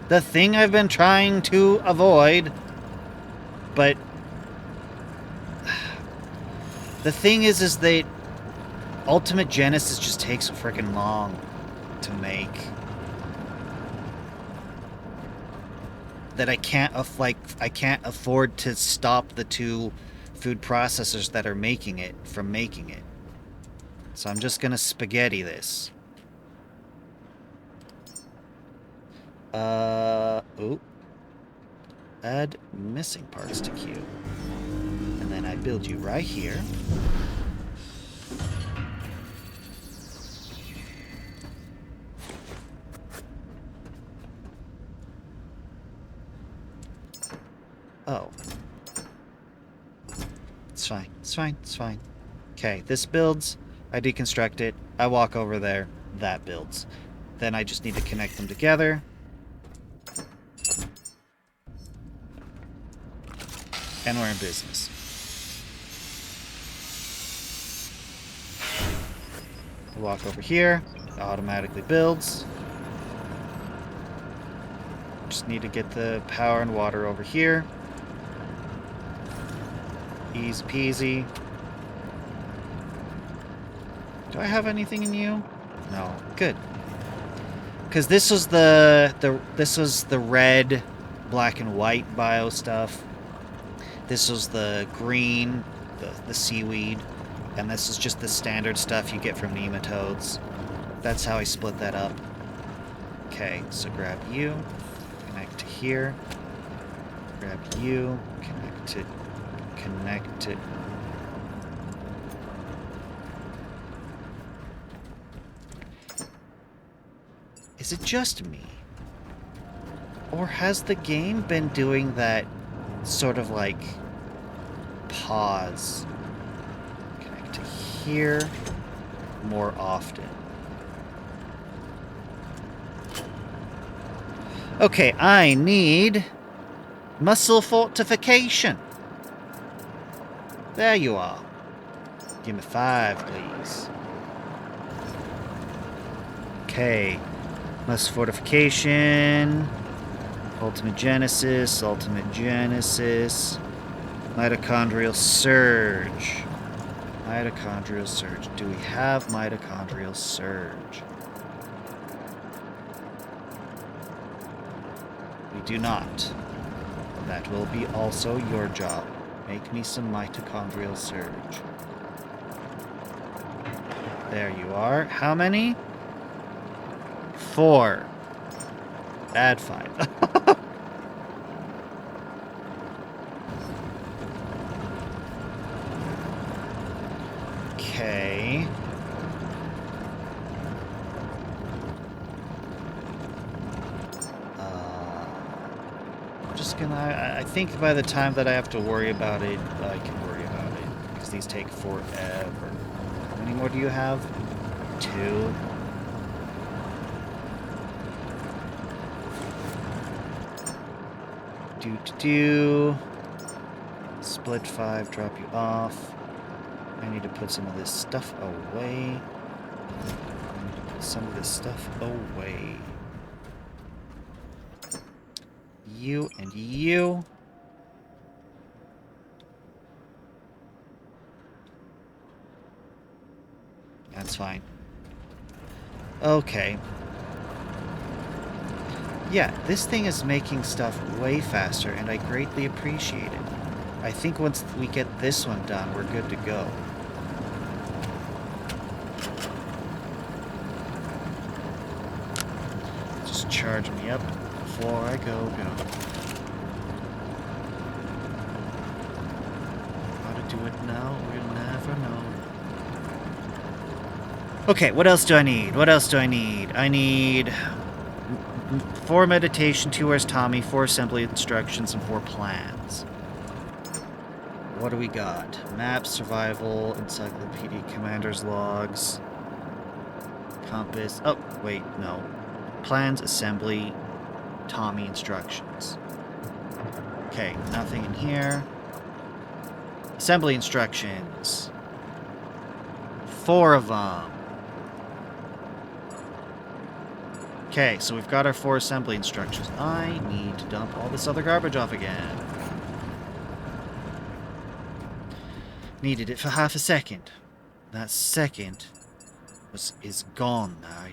The thing I've been trying to avoid. But... the thing is that Ultimate Genesis just takes so freaking long to make. That I can't afford to stop the 2 food processors that are making it from making it. So I'm just gonna spaghetti this. Oop. Add missing parts to queue. And then I build you right here. Oh. It's fine. It's fine. It's fine. Okay, this builds. I deconstruct it. I walk over there. That builds. Then I just need to connect them together. And we're in business. I walk over here. Automatically builds. Just need to get the power and water over here. Easy peasy. Do I have anything in you? No. Good. Because this was the red, black and white bio stuff. This was the green, the seaweed, and this is just the standard stuff you get from nematodes. That's how I split that up. Okay, so grab you, connect to here, grab you, connect to. Is it just me? Or has the game been doing that sort of like pause? Connect to here more often. Okay, I need muscle fortification. There you are. Give me 5, please. Okay. Muscle fortification. Ultimate Genesis. Mitochondrial surge. Mitochondrial surge. Do we have mitochondrial surge? We do not. That will be also your job. Make me some mitochondrial surge. There you are. How many? 4. Add 5. Okay. I'm just gonna... I think by the time that I have to worry about it, I can worry about it. Because these take forever. How many more do you have? 2. Split 5, drop you off. I need to put some of this stuff away. You and you. That's fine. Okay. Yeah, this thing is making stuff way faster, and I greatly appreciate it. I think once we get this one done, we're good to go. Just charge me up before I go. How to do it now, we'll never know. Okay, what else do I need? I need 4 meditation, 2 hours Tommy, 4 assembly instructions, and 4 plans. What do we got? Map, survival, encyclopedia, commander's logs, compass. Oh, wait, no. Plans, assembly, Tommy instructions. Okay, nothing in here. Assembly instructions. 4 of them. Okay, so we've got our 4 assembly instructions. I need to dump all this other garbage off again. Needed it for half a second. That second is gone now.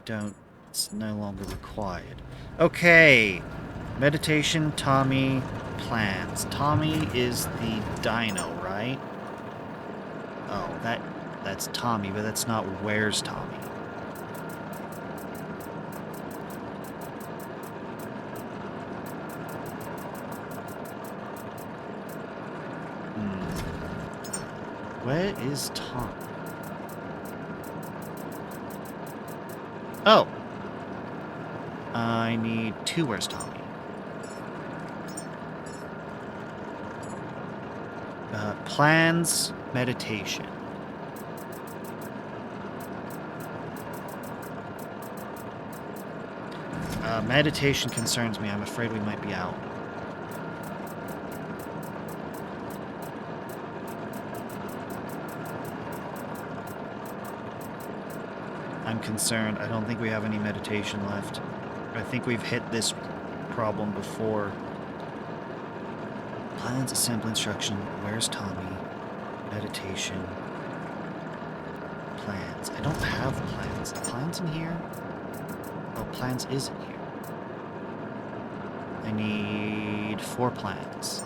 It's no longer required. Okay. Meditation, Tommy, plans. Tommy is the dino, right? Oh, that's Tommy, but that's not where's Tommy. Where is Tom? Oh. I need 2. Where's Tommy? Plans, meditation. Meditation concerns me. I'm afraid we might be out. I'm concerned. I don't think we have any meditation left. I think we've hit this problem before. Plans, assembly instruction. Where's Tommy? Meditation. Plans. I don't have plans. Plans in here? Oh, plans is in here. I need 4 plans.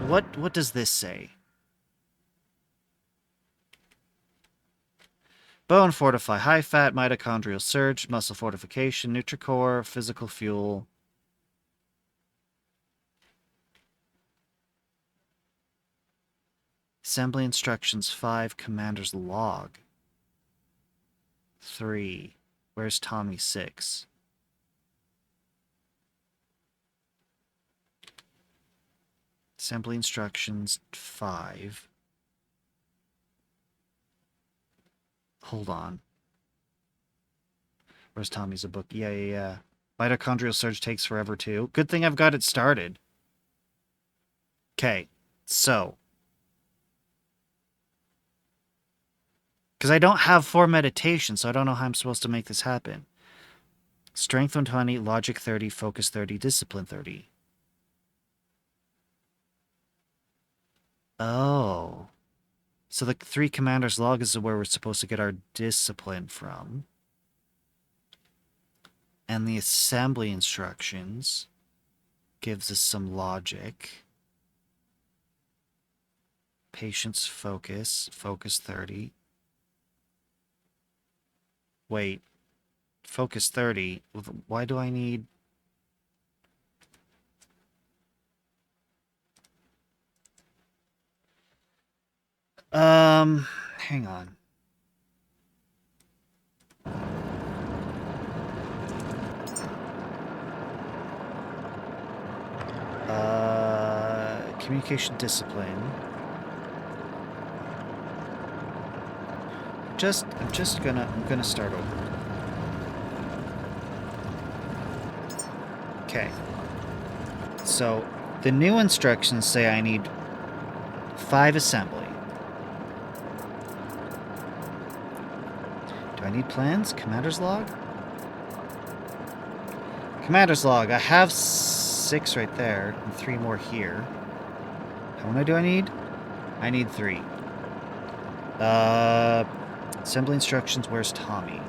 What does this say? Bone fortify, high fat, mitochondrial surge, muscle fortification, Nutricore, physical fuel. Assembly instructions 5, commander's log 3. Where's Tommy 6? Assembly instructions 5. Hold on. Where's Tommy's a book? Yeah. Mitochondrial surge takes forever too. Good thing I've got it started. Okay, so. Because I don't have 4 meditation, so I don't know how I'm supposed to make this happen. Strength 120, logic 30, focus 30, discipline 30. Oh. So the 3 commander's log is where we're supposed to get our discipline from. And the assembly instructions gives us some logic. Patience, focus 30. Wait, focus 30. Why do I need... hang on. Communication discipline. I'm gonna start over. Okay. So, the new instructions say I need 5 assembly. Do I need plans? Commander's log? Commander's log. I have 6 right there, and 3 more here. How many do I need? I need 3. Assembly instructions, where's Tommy?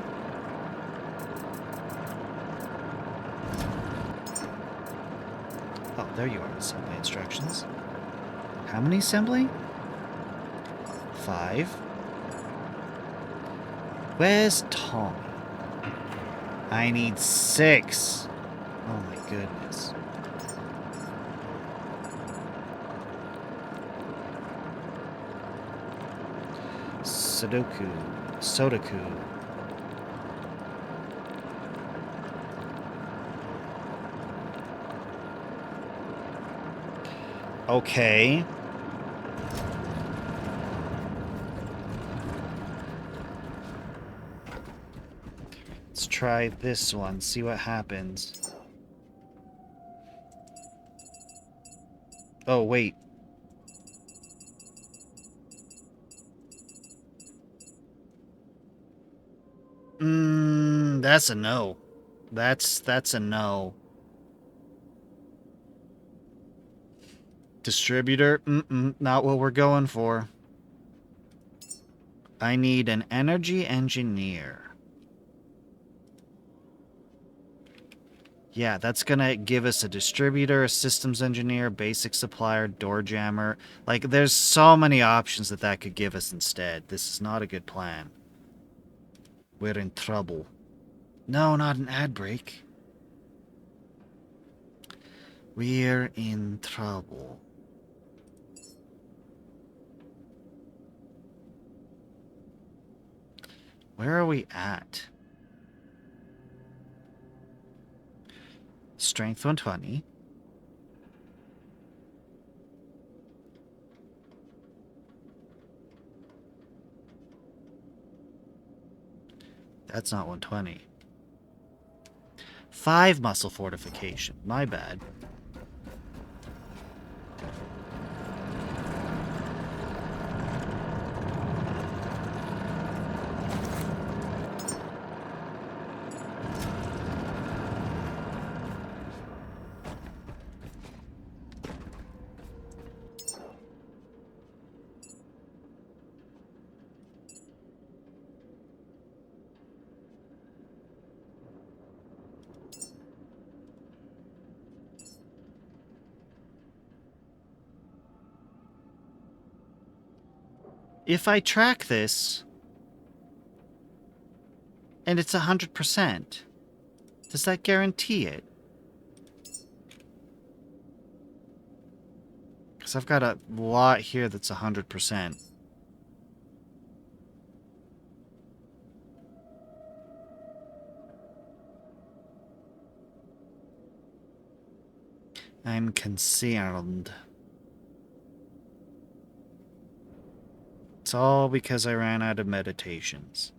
Oh, there you are, assembly instructions. How many assembly? 5. Where's Tommy? I need 6. Oh my goodness. Sodaku. Okay. Let's try this one, see what happens. Oh, wait. That's a no. That's a no. Distributor? Not what we're going for. I need an energy engineer. Yeah, that's gonna give us a distributor, a systems engineer, basic supplier, door jammer. Like, there's so many options that could give us instead. This is not a good plan. We're in trouble. No, not an ad break. We're in trouble. Where are we at? Strength 120. That's not 120. 5 muscle fortification. My bad. if I track this, and it's 100%, does that guarantee it? Because I've got a lot here that's 100%. I'm concerned. It's all because I ran out of meditations.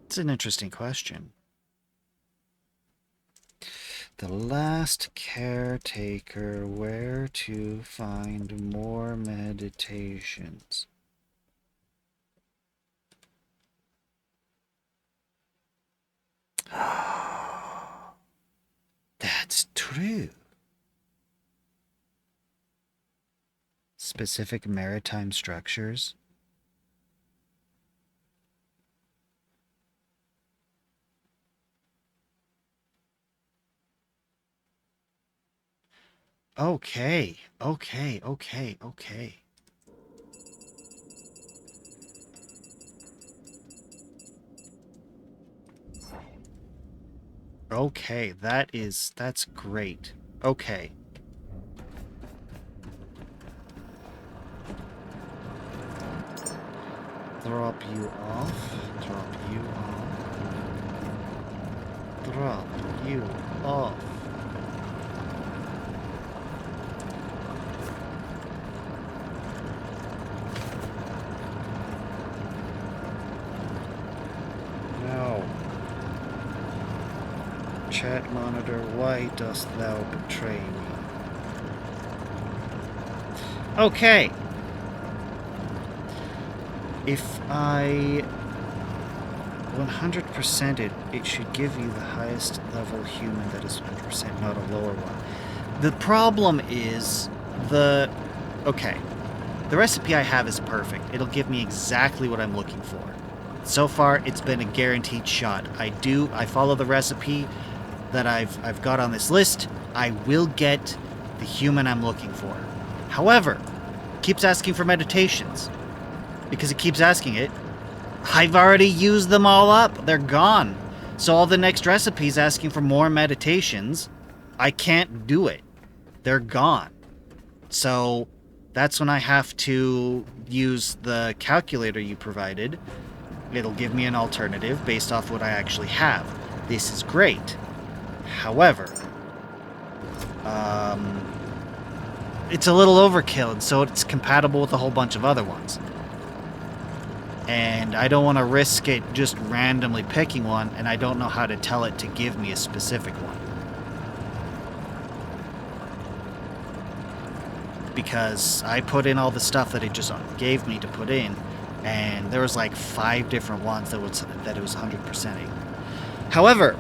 It's an interesting question. The last caretaker, where to find more meditations? That's true. Specific maritime structures. Okay. Okay. Okay, that's great. Okay. Drop you off. Drop you off. Drop you off. No. Chat monitor, why dost thou betray me? Okay. If I 100% it should give you the highest level human that is 100%, not a lower one. The problem is okay. The recipe I have is perfect. It'll give me exactly what I'm looking for. So far, it's been a guaranteed shot. I follow the recipe that I've got on this list. I will get the human I'm looking for. However, it keeps asking for meditations. Because it keeps asking it. I've already used them all up. They're gone. So all the next recipes asking for more meditations, I can't do it. They're gone. So that's when I have to use the calculator you provided. It'll give me an alternative based off what I actually have. This is great. However, it's a little overkill, and so it's compatible with a whole bunch of other ones. And I don't want to risk it just randomly picking one, and I don't know how to tell it to give me a specific one. Because I put in all the stuff that it just gave me to put in, and there was like 5 different ones that it was 100%ing. However,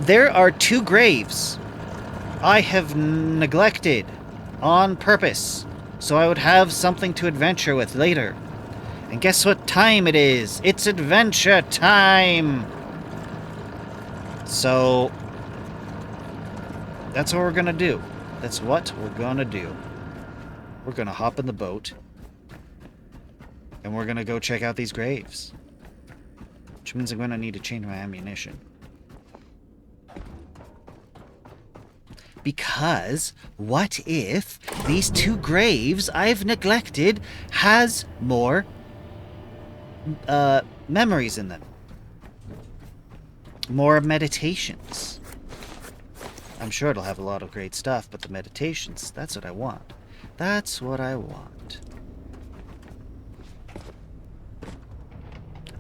there are 2 graves I have neglected on purpose, so I would have something to adventure with later. And guess what time it is? It's adventure time! So, that's what we're gonna do. That's what we're gonna do. We're gonna hop in the boat, and we're gonna go check out these graves. Which means I'm gonna need to change my ammunition. Because what if these 2 graves I've neglected has more memories in them? More meditations. I'm sure it'll have a lot of great stuff, but the meditations, that's what I want. That's what I want.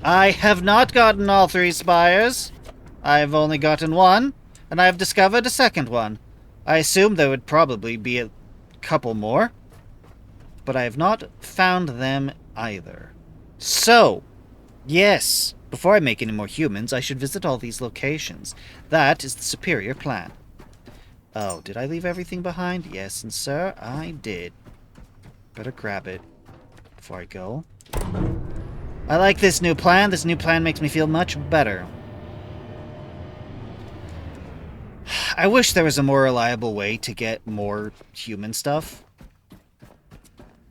I have not gotten all 3 spires. I've only gotten 1, and I've discovered a second one. I assumed there would probably be a couple more, but I have not found them either. So, yes, before I make any more humans, I should visit all these locations. That is the superior plan. Oh, did I leave everything behind? Yes, and sir, I did. Better grab it before I go. I like this new plan. This new plan makes me feel much better. I wish there was a more reliable way to get more human stuff.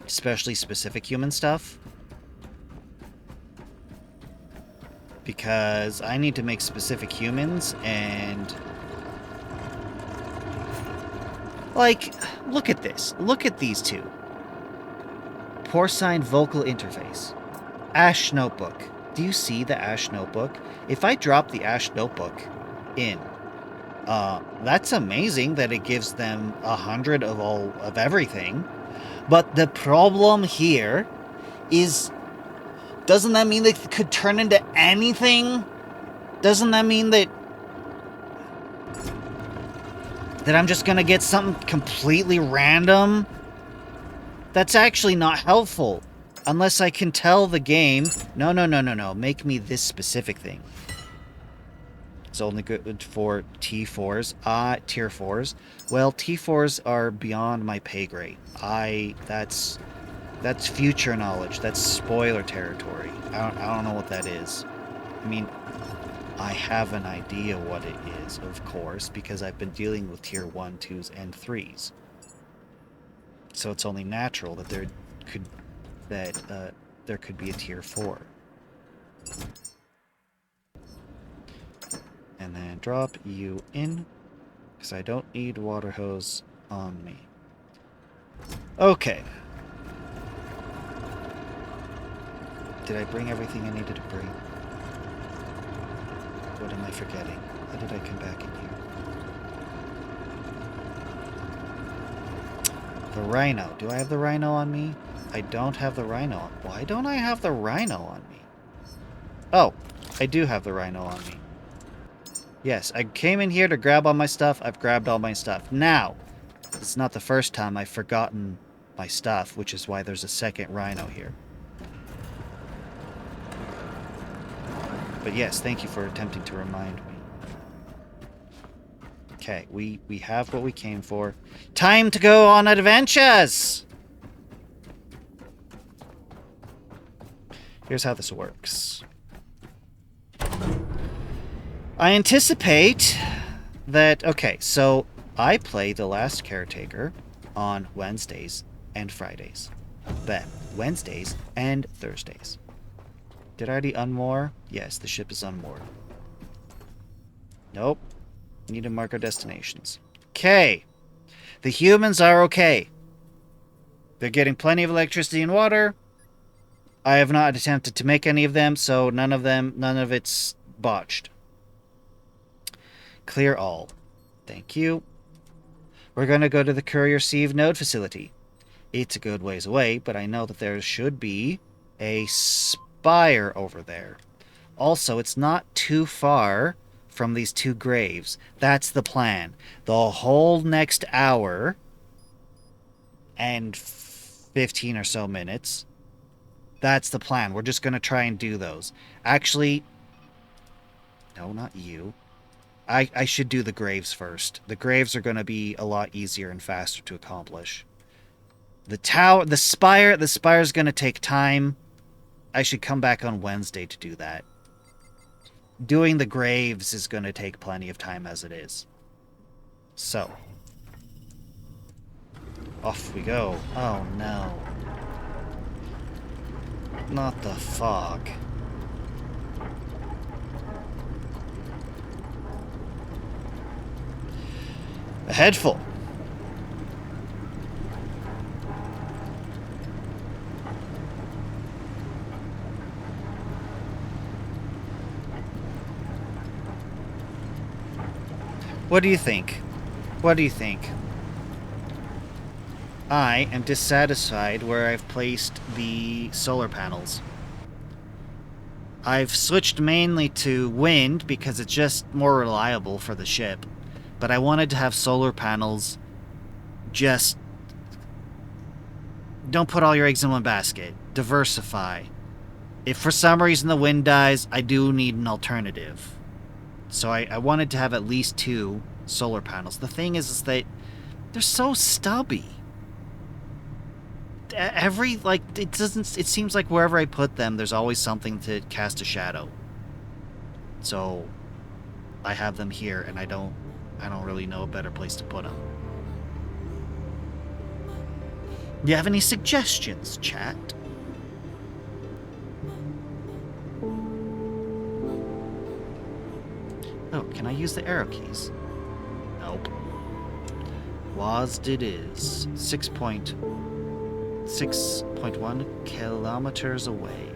Especially specific human stuff. Because I need to make specific humans, and... Like, look at this. Look at these two. Porcine vocal interface. Ash notebook. Do you see the Ash notebook? If I drop the Ash notebook in, that's amazing that it gives them 100 of everything. But the problem here is, doesn't that mean they could turn into anything? Doesn't that mean that I'm just gonna get something completely random? That's actually not helpful. Unless I can tell the game, no, make me this specific thing. It's only good for T4s. Tier 4s. Well, T4s are beyond my pay grade. That's future knowledge. That's spoiler territory. I don't know what that is. I mean, I have an idea what it is, of course, because I've been dealing with Tier 1, 2s, and 3s. So it's only natural that there could be a Tier 4. And then drop you in, because I don't need water hose on me. Okay. Did I bring everything I needed to bring? What am I forgetting? How did I come back in here? The rhino. Do I have the rhino on me? I don't have the rhino on. Why don't I have the rhino on me? Oh, I do have the rhino on me. Yes, I came in here to grab all my stuff. I've grabbed all my stuff. Now, it's not the first time I've forgotten my stuff, which is why there's a second rhino here. But yes, thank you for attempting to remind me. Okay, we have what we came for. Time to go on adventures! Here's how this works. I anticipate that... Okay, so I play the last Caretaker on Wednesdays and Fridays. Then, Wednesdays and Thursdays. Did I already unmoor? Yes, the ship is unmoored. Nope. Need to mark our destinations. Okay. The humans are okay. They're getting plenty of electricity and water. I have not attempted to make any of them, so none of it's botched. Clear all. Thank you. We're going to go to the Courier Sieve node facility. It's a good ways away, but I know that there should be a spire over there. Also, it's not too far from these two graves. That's the plan. The whole next hour and 15 or so minutes. That's the plan. We're just going to try and do those. Actually, no, not you. I should do the graves first. The graves are going to be a lot easier and faster to accomplish. The spire's going to take time. I should come back on Wednesday to do that. Doing the graves is going to take plenty of time as it is. So. Off we go. Oh no. Not the fog. A head full. What do you think? What do you think? I am dissatisfied where I've placed the solar panels. I've switched mainly to wind because it's just more reliable for the ship. But I wanted to have solar panels. Just don't put all your eggs in one basket. Diversify. If for some reason the wind dies, I do need an alternative. So I wanted to have at least 2 solar panels. The thing is that they're so stubby. It seems like wherever I put them, there's always something to cast a shadow. So I have them here, and I don't I don't really know a better place to put them. Do you have any suggestions, chat? Oh, can I use the arrow keys? Nope. WASD it is. 6.1 kilometers away.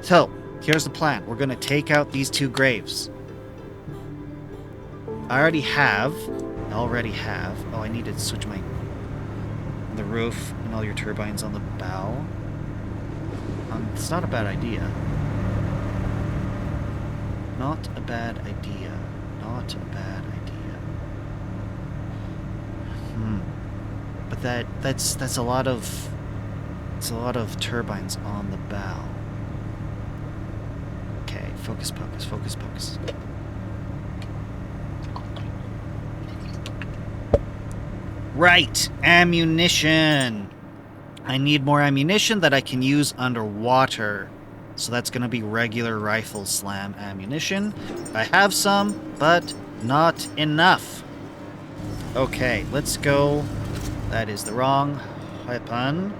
So, here's the plan. We're going to take out these two graves. I already have. Oh, I need to switch the roof and all your turbines on the bow. It's not a bad idea. Not a bad idea. Not a bad idea. But that's a lot of turbines on the bow. Okay, focus pocus, focus pocus. Right, ammunition. I need more ammunition that I can use underwater. So that's going to be regular rifle slam ammunition. I have some, but not enough. Okay, let's go. That is the wrong weapon.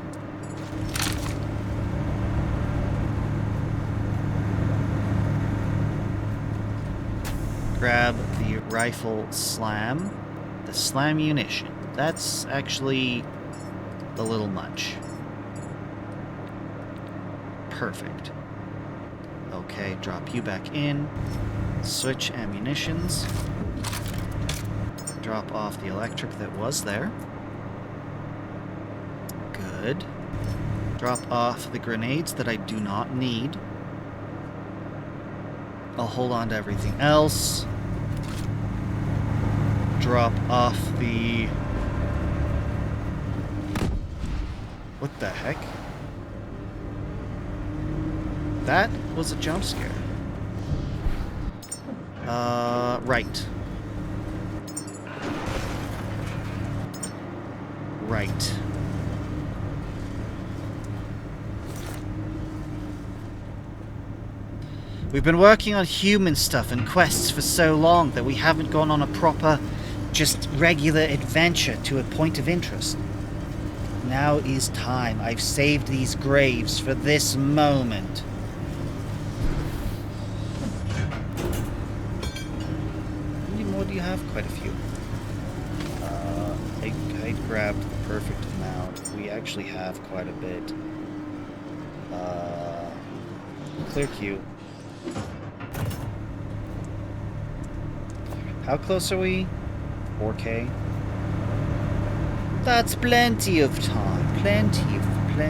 Grab the rifle slam. The slam munition. That's actually a little much. Perfect. Okay, drop you back in. Switch ammunitions. Drop off the electric that was there. Good. Drop off the grenades that I do not need. I'll hold on to everything else. Drop off the... What the heck? That was a jump scare. Right. Right. We've been working on human stuff and quests for so long that we haven't gone on a proper, just regular adventure to a point of interest. Now is time. I've saved these graves for this moment. How many more do you have? Quite a few. I grabbed the perfect amount. We actually have quite a bit. Clear queue. How close are we? 4K? That's plenty of time. Plenty of time.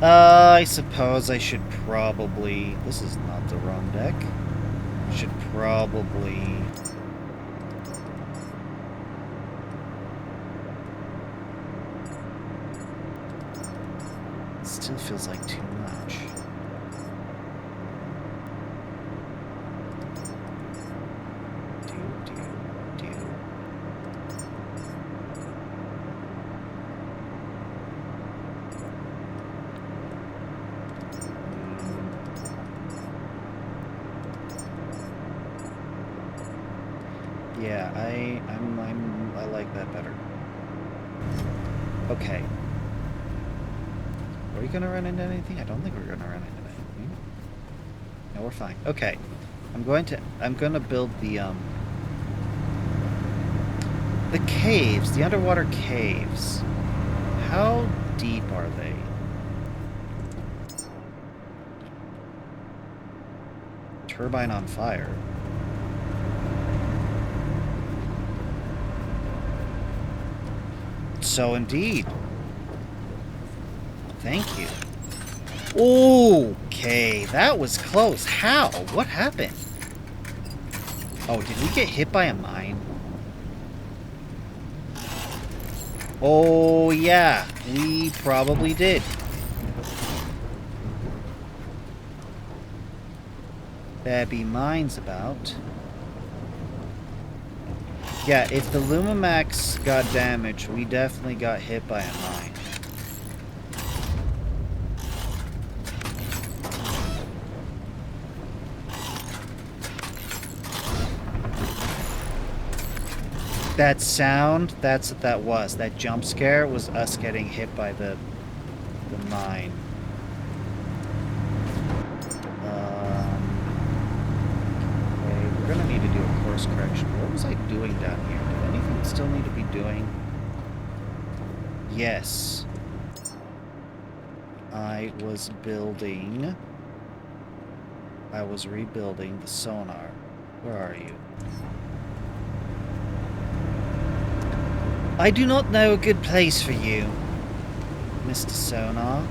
I suppose I should probably... This is not the wrong deck. Should probably... It still feels like too much. Yeah, I like that better. Okay. Are we gonna run into anything? I don't think we're gonna run into anything. No, we're fine. Okay. I'm gonna build the caves, the underwater caves. How deep are they? Turbine on fire. So indeed. Thank you. Okay, that was close. How? What happened? Oh, did we get hit by a mine? Oh, yeah. We probably did. There be mines about. Yeah, if the Lumamax got damaged, we definitely got hit by a mine. That sound, that's what that was. That jump scare was us getting hit by the mine. Okay, we're gonna need to do a course correction. What was I doing down here? Did anything still need to be doing? Yes. I was rebuilding the sonar. Where are you? I do not know a good place for you, Mr. Sonar.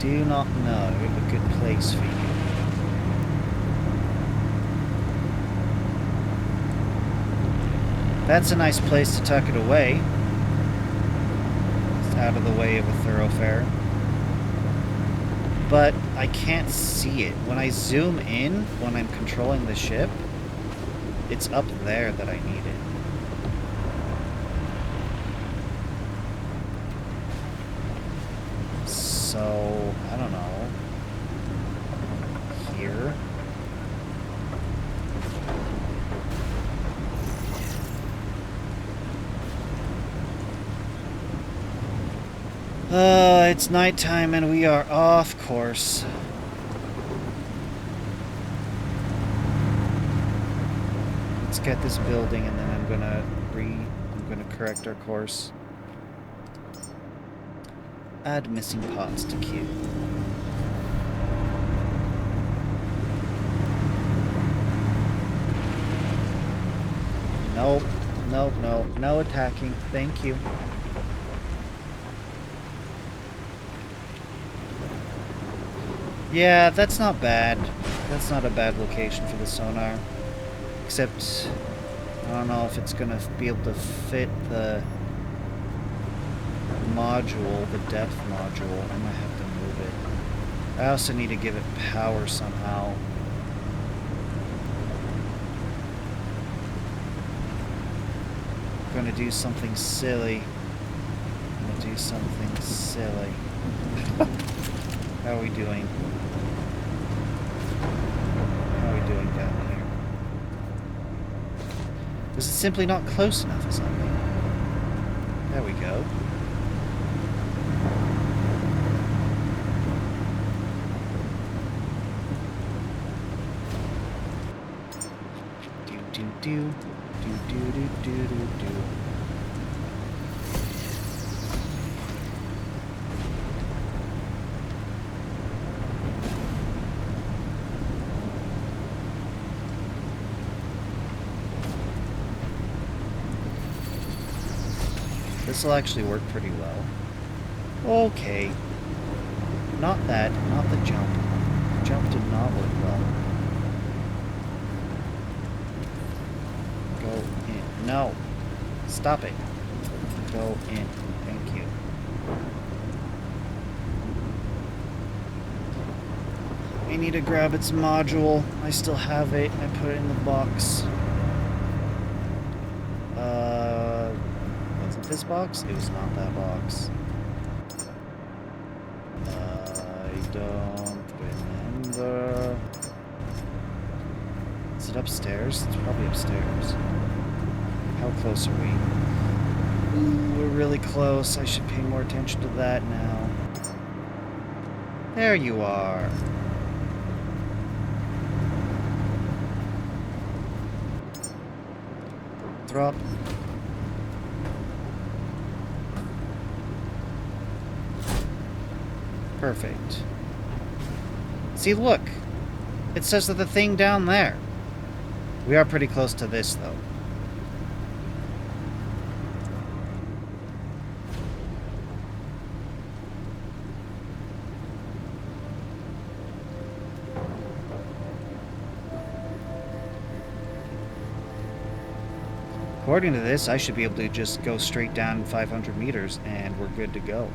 Do not know a good place for you. That's a nice place to tuck it away. It's out of the way of a thoroughfare. But I can't see it. When I zoom in, when I'm controlling the ship, it's up there that I need it. So, I don't know. Here. It's nighttime and we are off course. Let's get this building and then I'm gonna correct our course. Add missing parts to queue. Nope. Nope, no. No attacking. Thank you. Yeah, that's not bad. That's not a bad location for the sonar. Except, I don't know if it's gonna be able to fit the module, the depth module. I might have to move it. I also need to give it power somehow. I'm gonna do something silly. How are we doing? How are we doing down here? Was it simply not close enough or something? There we go. Do. This will actually work pretty well. Okay. Not that, not the jump. The jump did not work well. Go in. No. Stop it. Go in. Thank you. I need to grab its module. I still have it. I put it in the box. Was it this box? It was not that box. I don't remember. Is it upstairs? It's probably upstairs. How close are we? Ooh, we're really close. I should pay more attention to that now. There you are. Drop. Perfect. See, look. It says that the thing down there. We are pretty close to this, though. According to this, I should be able to just go straight down 500 meters and we're good to go.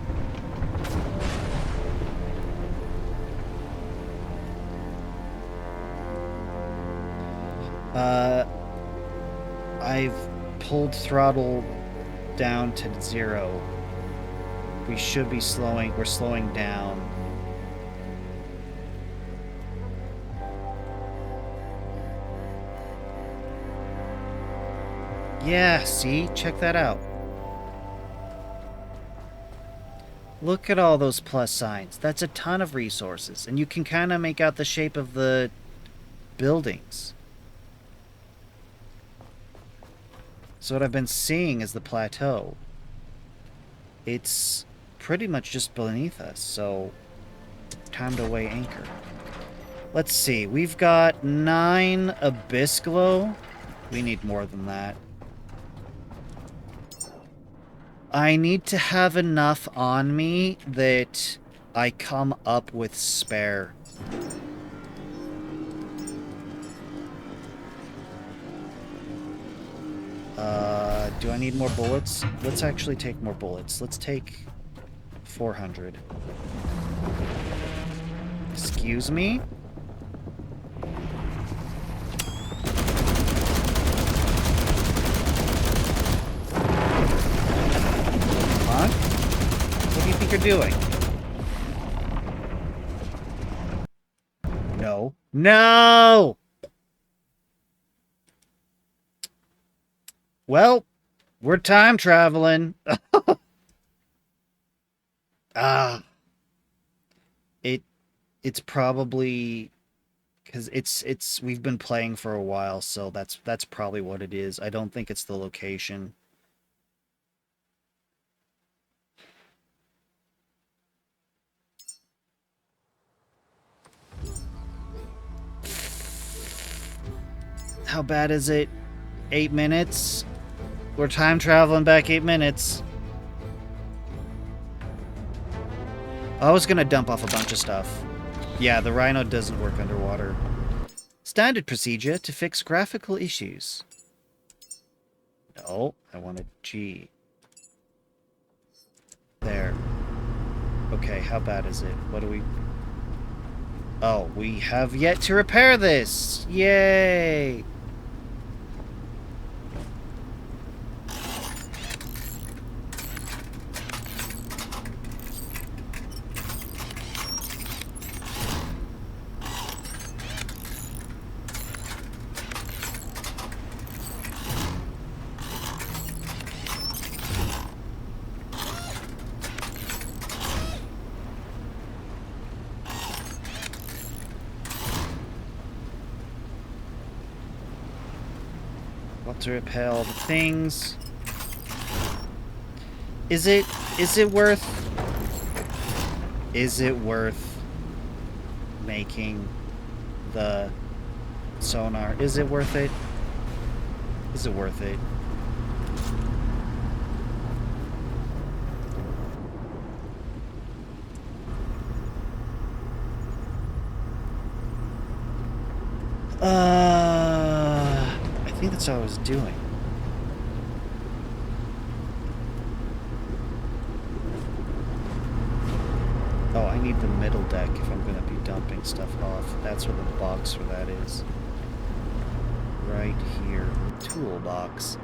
I've pulled throttle down to 0. We should be slowing. We're slowing down. Yeah, see? Check that out. Look at all those plus signs. That's a ton of resources. And you can kind of make out the shape of the buildings. So what I've been seeing is the plateau. It's pretty much just beneath us, so time to weigh anchor. Let's see, we've got 9 abyss glow. We need more than that. I need to have enough on me that I come up with spare. Do I need more bullets? Let's actually take more bullets. Let's take 400. Excuse me? Huh? What do you think you're doing? No. No! Well, we're time traveling. Ah. It's probably because we've been playing for a while, so that's probably what it is. I don't think it's the location. How bad is it? 8 minutes? We're time traveling back 8 minutes. I was gonna dump off a bunch of stuff. Yeah, the Rhino doesn't work underwater. Standard procedure to fix graphical issues. No, I wanted G. There. Okay, how bad is it? What do we... Oh, we have yet to repair this! Yay! To repair all the things. Is it worth making the sonar? Is it worth it? Is it worth it? I think that's what I was doing. Oh, I need the middle deck if I'm going to be dumping stuff off. That's where the box for that is. Right here. Toolbox.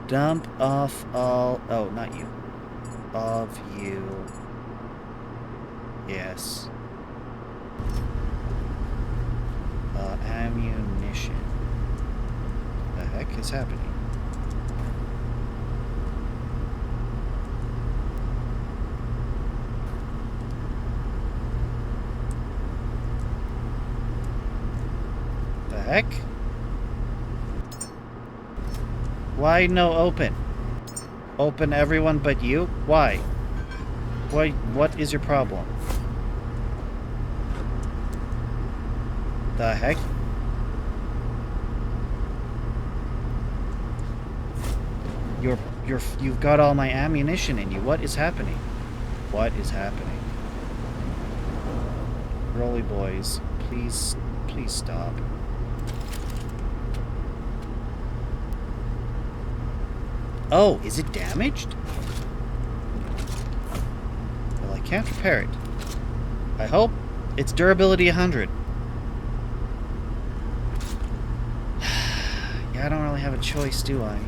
Dump off all... Oh, not you. Of you. Yes. Ammunition. The heck is happening? The heck? Why no open? Open everyone but you? Why? What is your problem? The heck? You've got all my ammunition in you. What is happening? What is happening? Rolly boys, please stop. Oh, is it damaged? Well, I can't repair it. I hope it's durability 100. Yeah, I don't really have a choice, do I?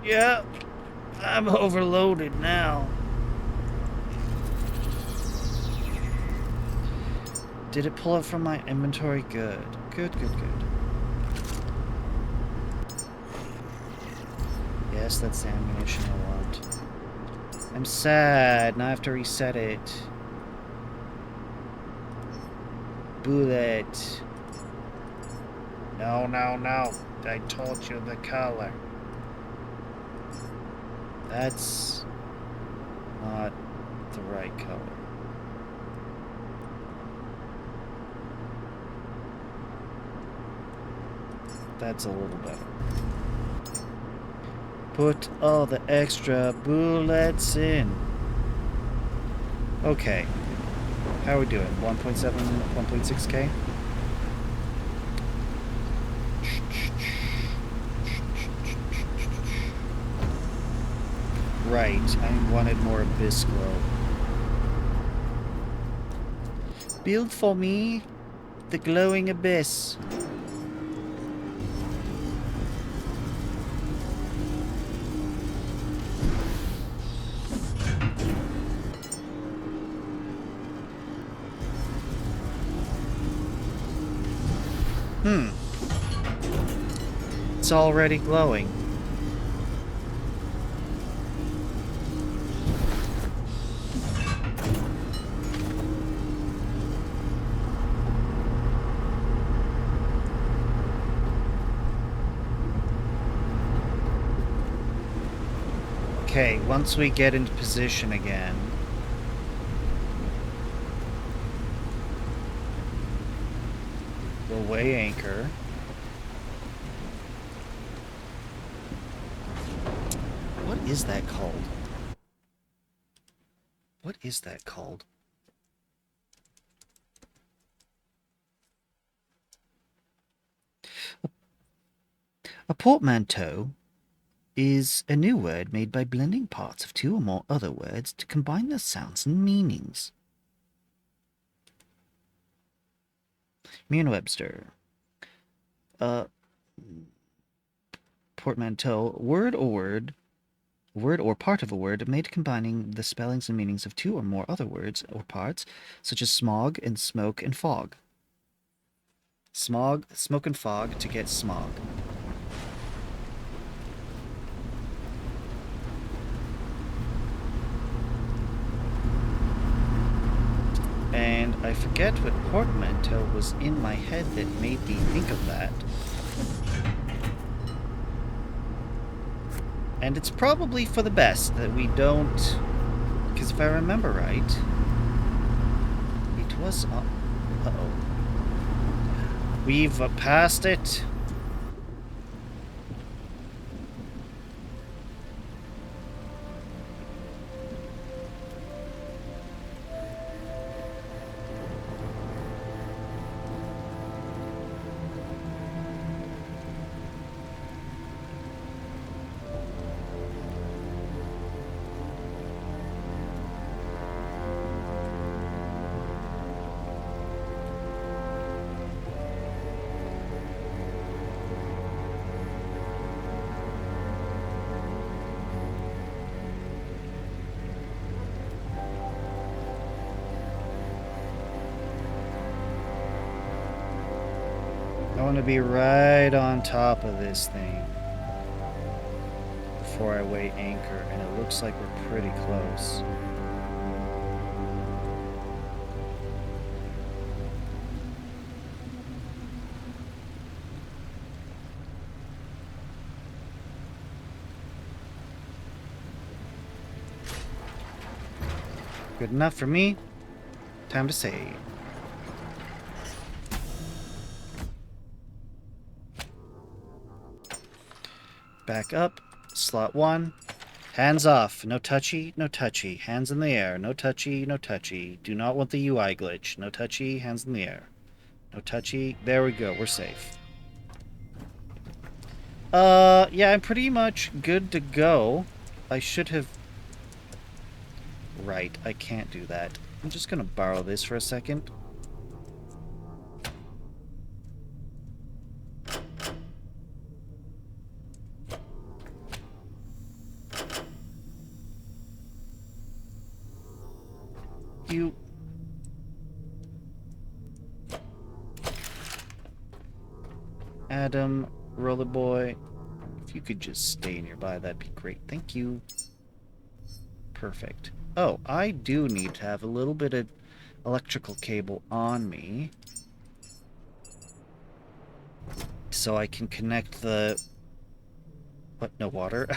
Yeah, I'm overloaded now. Did it pull it from my inventory? Good. Good, good, good. Yes, that's the ammunition I want. I'm sad. Now I have to reset it. Bullet. No, no, no. I told you the color. That's not the right color. That's a little better. Put all the extra bullets in. Okay. How are we doing? 1.7, 1.6k? Right, I wanted more abyss glow. Build for me the glowing abyss. It's already glowing. Okay, once we get into position again, we'll weigh anchor. What is that called? What is that called? A portmanteau is a new word made by blending parts of two or more other words to combine their sounds and meanings. Merriam-Webster. Portmanteau, word or part of a word made combining the spellings and meanings of two or more other words or parts, such as smog and smoke and fog. Smog, smoke and fog to get smog. And I forget what portmanteau was in my head that made me think of that. And it's probably for the best that we don't... Because if I remember right, it was... Uh-oh. We've passed it. I want to be right on top of this thing before I weigh anchor, and it looks like we're pretty close. Good enough for me. Time to save. Back up. Slot 1. Hands off. No touchy, no touchy. Hands in the air. No touchy, no touchy. Do not want the UI glitch. No touchy, hands in the air. No touchy. There we go. We're safe. Yeah, I'm pretty much good to go. I should have... Right, I can't do that. I'm just gonna borrow this for a second. You... Adam, Roller Boy, if you could just stay nearby, that'd be great. Thank you. Perfect. Oh, I do need to have a little bit of electrical cable on me so I can connect the... What? No water?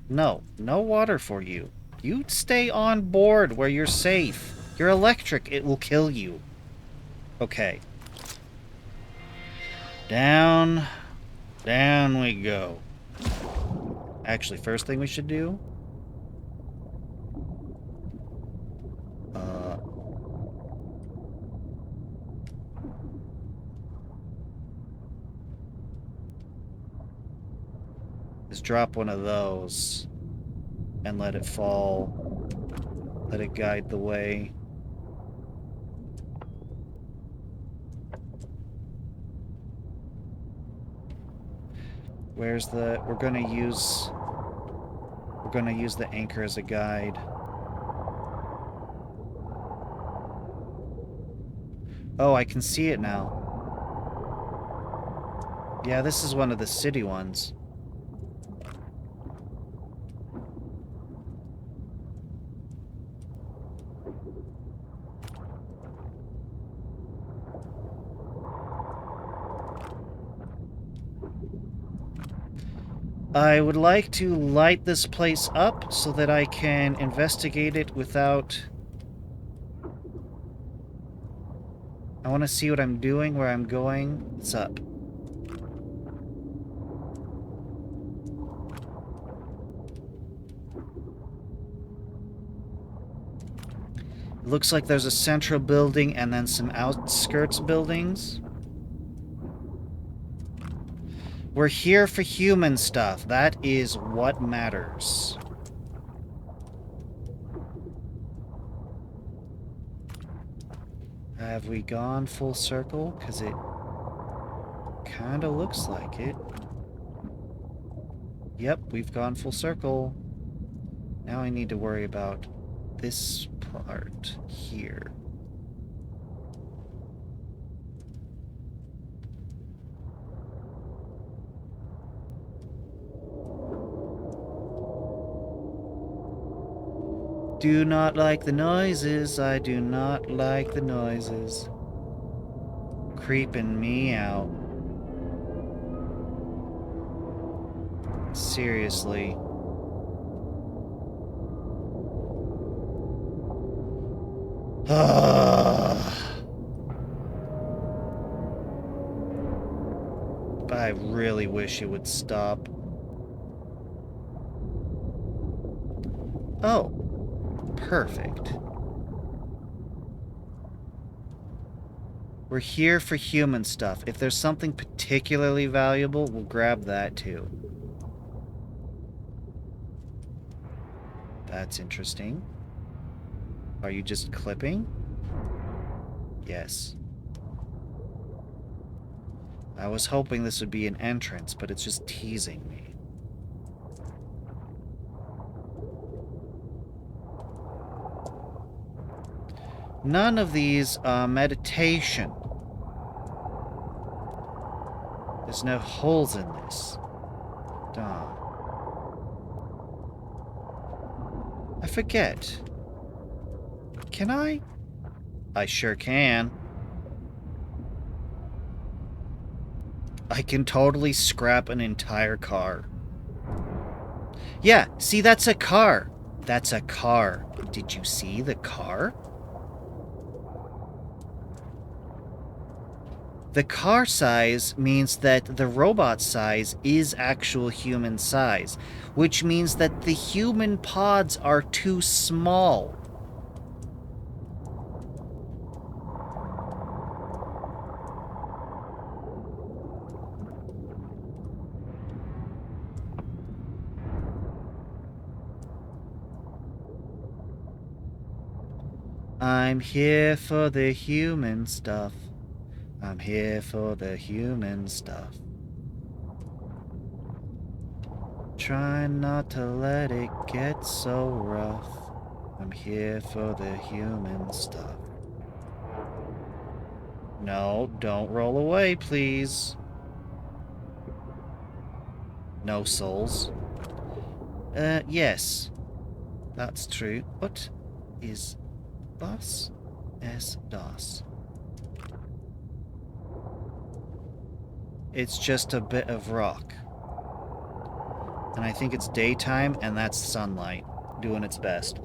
No. No water for you. You stay on board where you're safe. You're electric. It will kill you. Okay. Down. Down we go. Actually, first thing we should do... is drop one of those and let it fall. Let it guide the way. Where's the... We're gonna use the anchor as a guide. Oh, I can see it now. Yeah, this is one of the city ones. I would like to light this place up so that I can investigate it without... I want to see what I'm doing, where I'm going. It's up. It looks like there's a central building and then some outskirts buildings. We're here for human stuff. That is what matters. Have we gone full circle? Because it kind of looks like it. Yep, we've gone full circle. Now I need to worry about this part here. Do not like the noises. I do not like the noises. Creeping me out. Seriously. I really wish it would stop. Oh. Perfect. We're here for human stuff. If there's something particularly valuable, we'll grab that too. That's interesting. Are you just clipping? Yes. I was hoping this would be an entrance, but it's just teasing me. None of these are meditation. There's no holes in this. Darn. I forget. Can I? I sure can. I can totally scrap an entire car. Yeah, see, that's a car. That's a car. Did you see the car? The car size means that the robot size is actual human size, which means that the human pods are too small. I'm here for the human stuff. I'm here for the human stuff. Trying not to let it get so rough. I'm here for the human stuff. No, don't roll away, please. No souls. Yes. That's true. What is das? Es das? It's just a bit of rock. And I think it's daytime, and that's sunlight doing its best.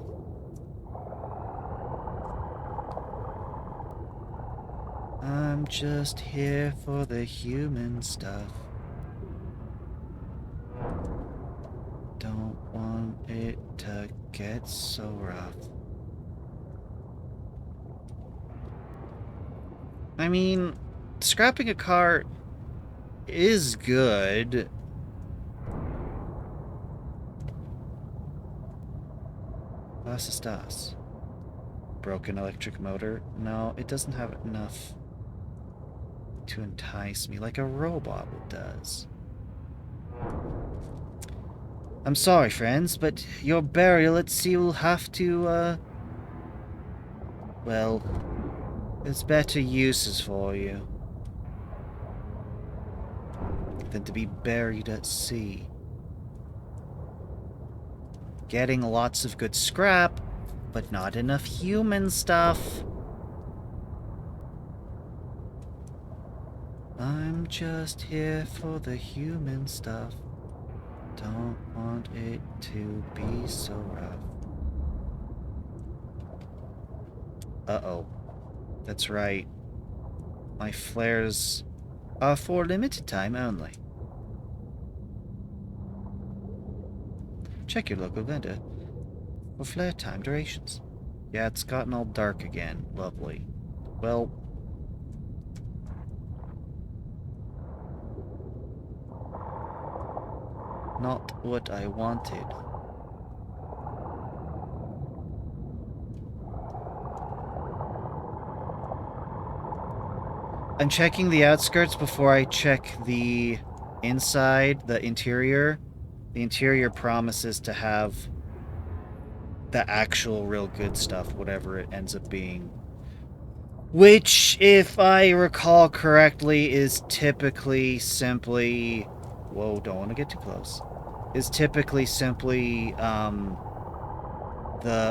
I'm just here for the human stuff. Don't want it to get so rough. I mean, scrapping a car is good. Was ist das? Broken electric motor? No, it doesn't have enough to entice me like a robot does. I'm sorry, friends, but your burial at sea will have to, well, there's better uses for you than to be buried at sea. Getting lots of good scrap, but not enough human stuff. I'm just here for the human stuff. Don't want it to be so rough. Uh-oh. That's right. My flares are for limited time only. Check your local vendor for flare time durations. Yeah, it's gotten all dark again. Lovely. Well... not what I wanted. I'm checking the outskirts before I check the inside, the interior. The interior promises to have the actual real good stuff, whatever it ends up being. Which, if I recall correctly, is typically simply... Whoa, don't want to get too close. Is typically simply, the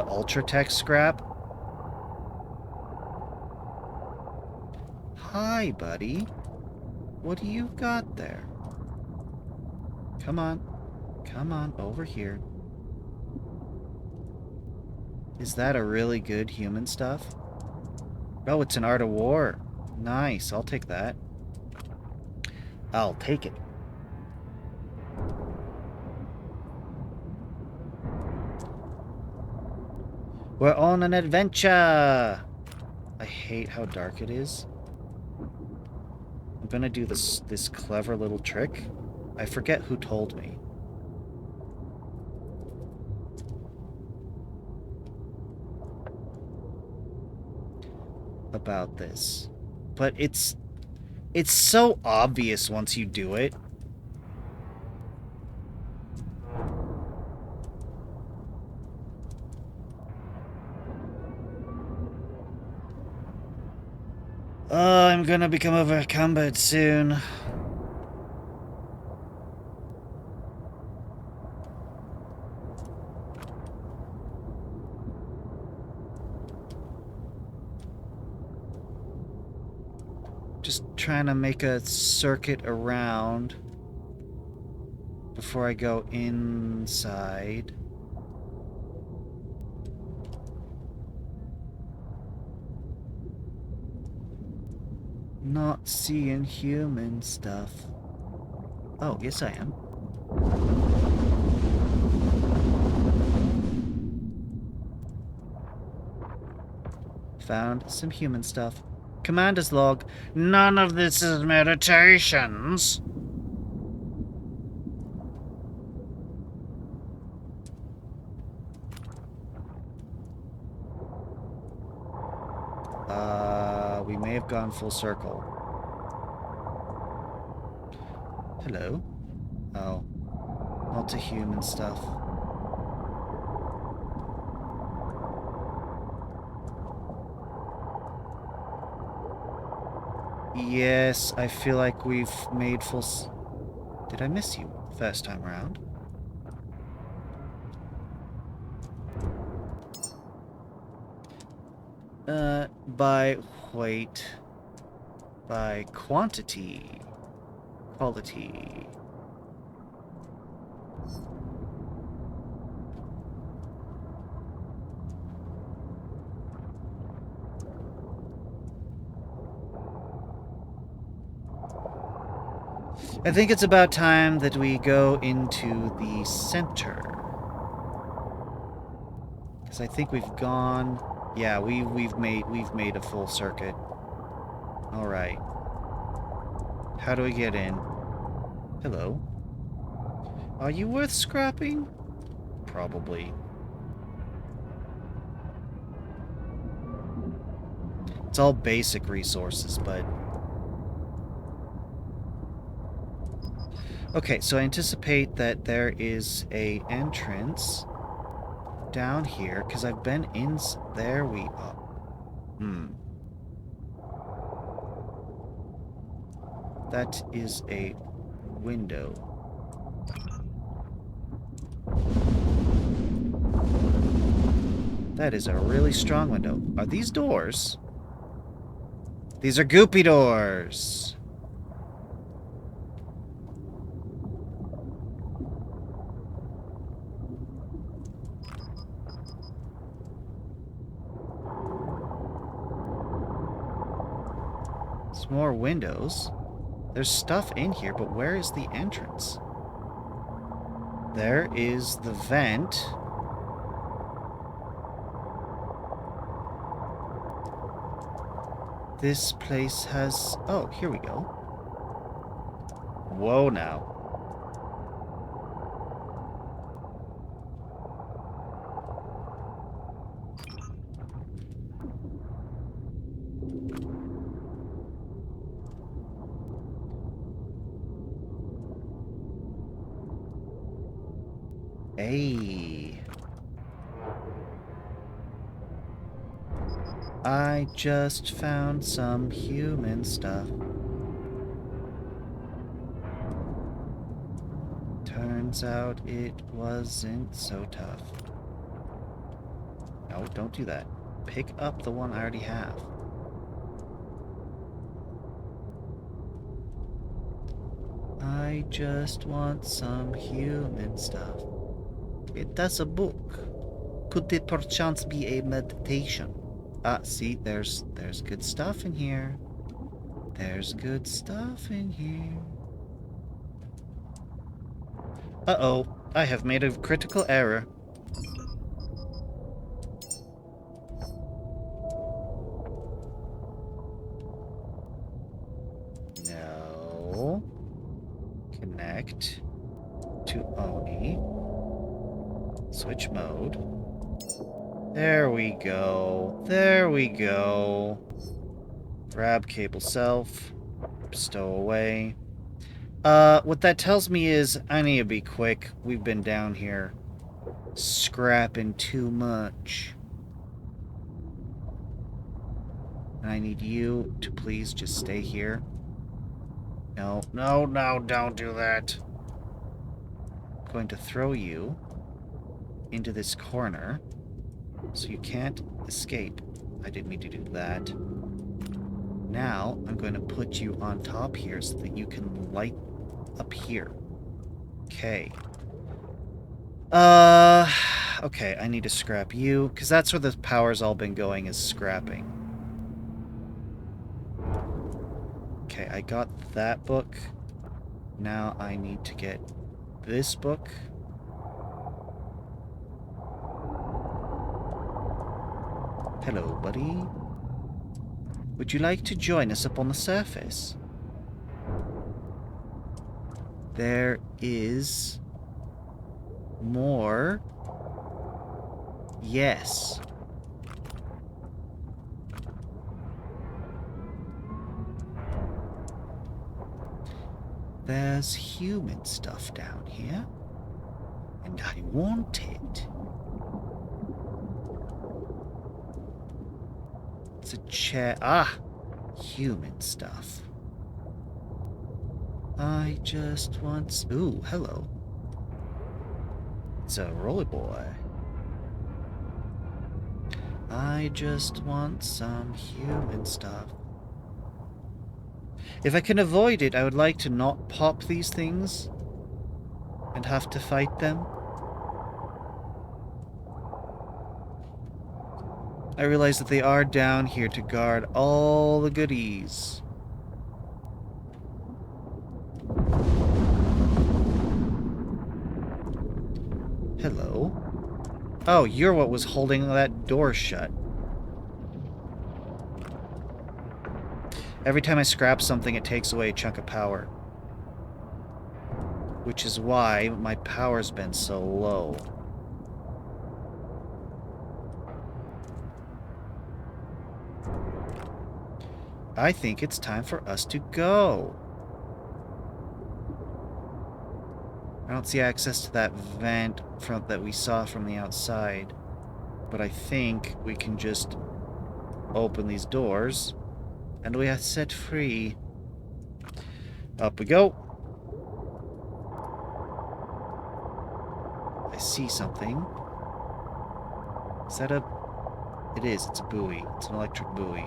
Ultratech scrap. Hi, buddy. What do you got there? Come on. Come on, over here. Is that a really good human stuff? Oh, it's an Art of War. Nice, I'll take that. I'll take it. We're on an adventure! I hate how dark it is. I'm gonna do this clever little trick. I forget who told me. About this. But it's so obvious once you do it. Oh, I'm gonna become overcumbered soon. Just trying to make a circuit around before I go inside. Not seeing human stuff. Oh, yes I am. Found some human stuff. Commander's log. None of this is meditations. We may have gone full circle. Hello? Oh. Multi-human stuff. Yes, I feel like we've made Did I miss you first time around? By weight. By quantity. Quality. I think it's about time that we go into the center. Because I think we've gone... Yeah, we've made a full circuit. Alright. How do we get in? Hello. Are you worth scrapping? Probably. It's all basic resources, but... Okay, so I anticipate that there is a entrance down here, because I've been in... There we are. That is a window. That is a really strong window. Are these doors? These are goopy doors! There's more windows. There's stuff in here, but where is the entrance? There is the vent. This place has... Oh, here we go. Whoa, now. Hey. I just found some human stuff. Turns out it wasn't so tough. No, don't do that. Pick up the one I already have. I just want some human stuff. It does a book. Could it perchance be a meditation? Ah, see, there's good stuff in here. There's good stuff in here. Uh-oh, I have made a critical error. No. Connect to Oni. Switch mode. There we go. There we go. Grab cable self. Stow away. What that tells me is I need to be quick. We've been down here scrapping too much. And I need you to please just stay here. No, no, no, don't do that. I'm going to throw you into this corner so you can't escape. I didn't mean to do that. Now, I'm going to put you on top here so that you can light up here. Okay. Okay, I need to scrap you, because that's where the power's all been going, is scrapping. Okay, I got that book. Now I need to get this book. Hello, buddy. Would you like to join us up on the surface? There is more. Yes. There's human stuff down here, and I want it. It's a chair. Ah! Human stuff. I just want... Ooh, hello. It's a roly boy. I just want some human stuff. If I can avoid it, I would like to not pop these things and have to fight them. I realize that they are down here to guard all the goodies. Hello. Oh, you're what was holding that door shut. Every time I scrap something, it takes away a chunk of power. Which is why my power's been so low. I think it's time for us to go. I don't see access to that vent that we saw from the outside. But I think we can just open these doors. And we are set free. Up we go. I see something. Is that a... It is. It's a buoy. It's an electric buoy.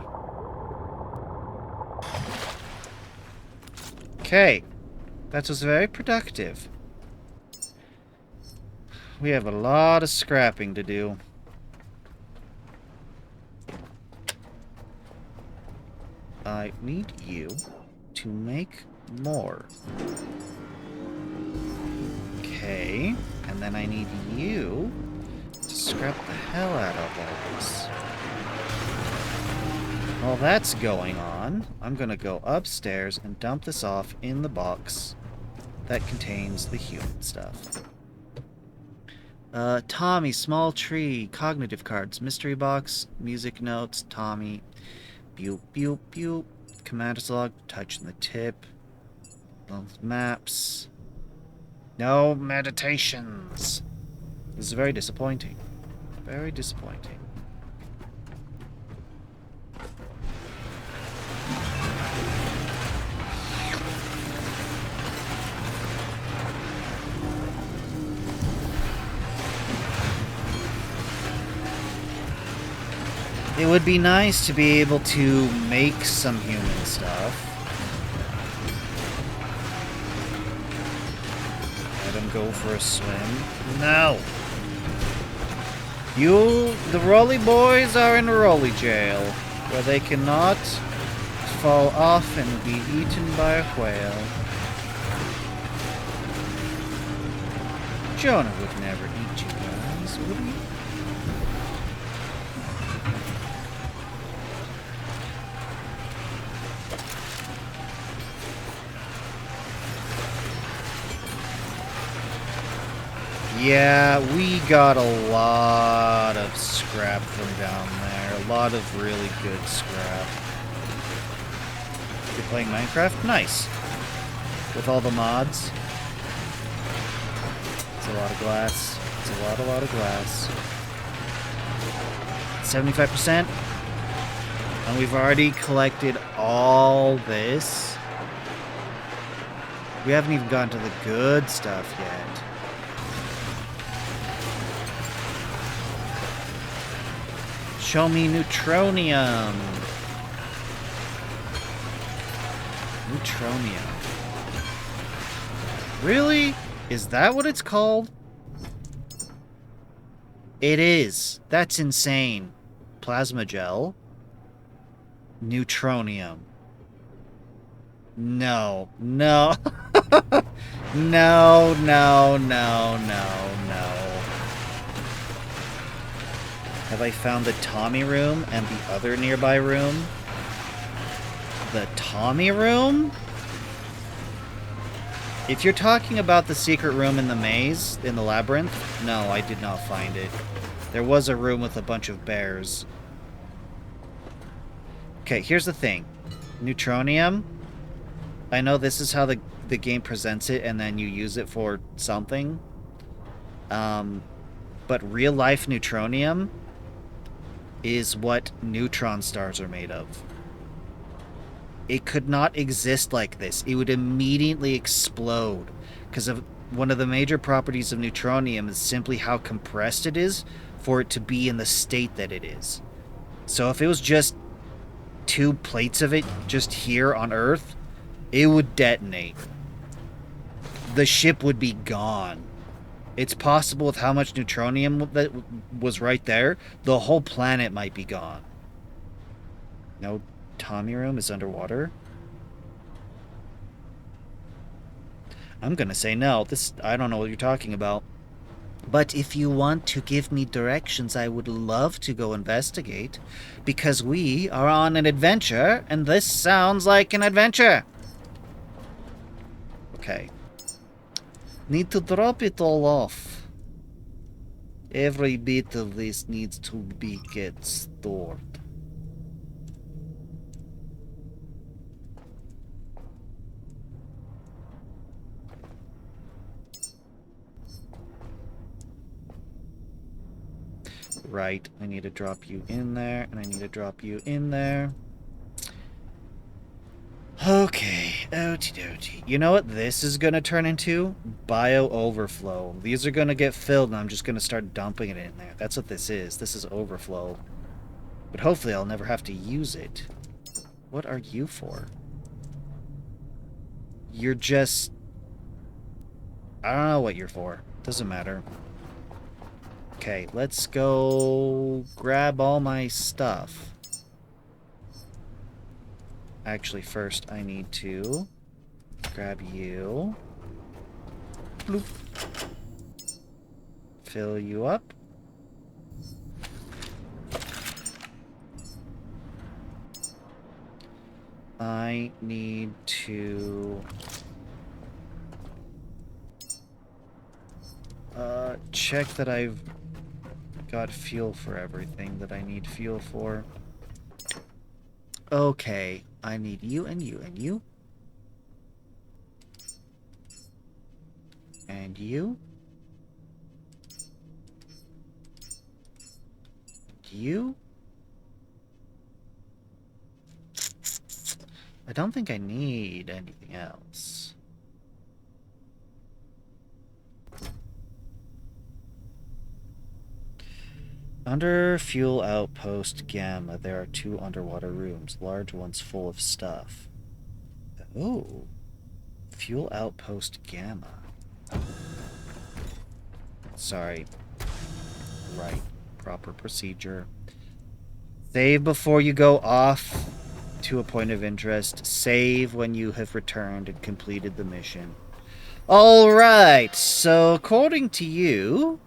Okay. That was very productive. We have a lot of scrapping to do. I need you to make more. Okay. And then I need you to scrap the hell out of all this. While that's going on, I'm going to go upstairs and dump this off in the box that contains the human stuff. Tommy, small tree, cognitive cards, mystery box, music notes, Tommy, pew, pew, pew, commander's log, touching the tip, maps. No meditations. This is very disappointing. Very disappointing. It would be nice to be able to make some human stuff. Let him go for a swim. No! The Rolly Boys are in Rolly Jail, where they cannot fall off and be eaten by a whale. Jonah would never eat you guys, would he? Yeah, we got a lot of scrap from down there. A lot of really good scrap. You're playing Minecraft? Nice. With all the mods. It's a lot of glass. It's a lot of glass. 75%. And we've already collected all this. We haven't even gotten to the good stuff yet. Show me neutronium. Neutronium. Really? Is that what it's called? It is. That's insane. Plasma gel. Neutronium. No. No. No, no, no, no, no. Have I found the Tommy room and the other nearby room? The Tommy room? If you're talking about the secret room in the maze, in the labyrinth, no, I did not find it. There was a room with a bunch of bears. Okay, here's the thing. Neutronium. I know this is how the game presents it, and then you use it for something. But real-life neutronium is what neutron stars are made of. It could not exist like this. It would immediately explode because of one of the major properties of neutronium is simply how compressed it is for it to be in the state that it is. So if it was just 2 plates of it just here on Earth, it would detonate. The ship would be gone. It's possible with how much neutronium that was right there, the whole planet might be gone. No, Tommy room is underwater. I'm gonna say no. I don't know what you're talking about. But if you want to give me directions, I would love to go investigate. Because we are on an adventure, and this sounds like an adventure. Okay. Need to drop it all off. Every bit of this needs to get stored. Right, I need to drop you in there, and I need to drop you in there. Okay, okie-dokie. You know what this is going to turn into? Bio-overflow. These are going to get filled, and I'm just going to start dumping it in there. That's what this is. This is overflow. But hopefully I'll never have to use it. What are you for? You're just... I don't know what you're for. Doesn't matter. Okay, let's go grab all my stuff. Actually, first I need to grab you. Bloop. Fill you up. I need to check that I've got fuel for everything that I need fuel for. Okay, I need you and you and you. And you. And you. I don't think I need anything else. Under Fuel Outpost Gamma, there are 2 underwater rooms, large ones full of stuff. Oh. Fuel Outpost Gamma. Sorry. Right. Proper procedure. Save before you go off to a point of interest. Save when you have returned and completed the mission. Alright, so according to you...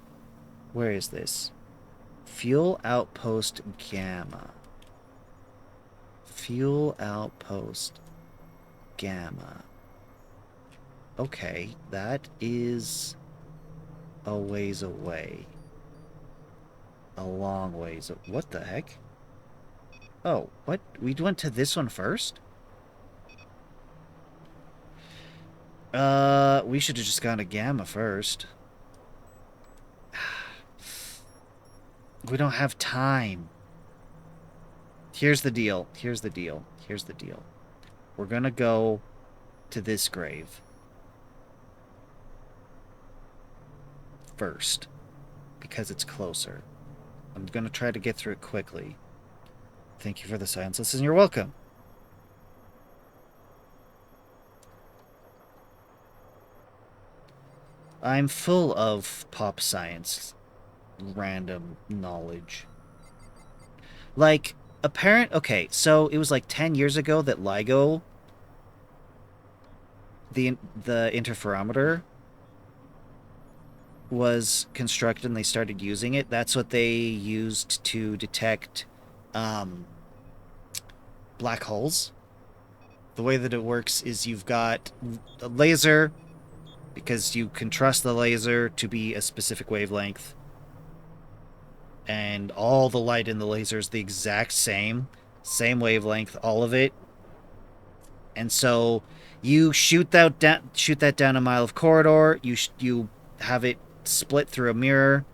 Where is this? Fuel Outpost Gamma. Fuel Outpost Gamma. Okay, that is a ways away. A long ways. What the heck? Oh, what? We went to this one first? We should have just gone to Gamma first. We don't have time. Here's the deal. Here's the deal. Here's the deal. We're gonna go to this grave first because it's closer. I'm gonna try to get through it quickly. Thank you for the science lesson. You're welcome. I'm full of pop science random knowledge. Like, okay, so it was like 10 years ago that LIGO, the interferometer, was constructed and they started using it. That's what they used to detect black holes. The way that it works is you've got a laser, because you can trust the laser to be a specific wavelength, and all the light in the laser is the exact same wavelength, all of it. And so you shoot that down a mile of corridor. You have it split through a mirror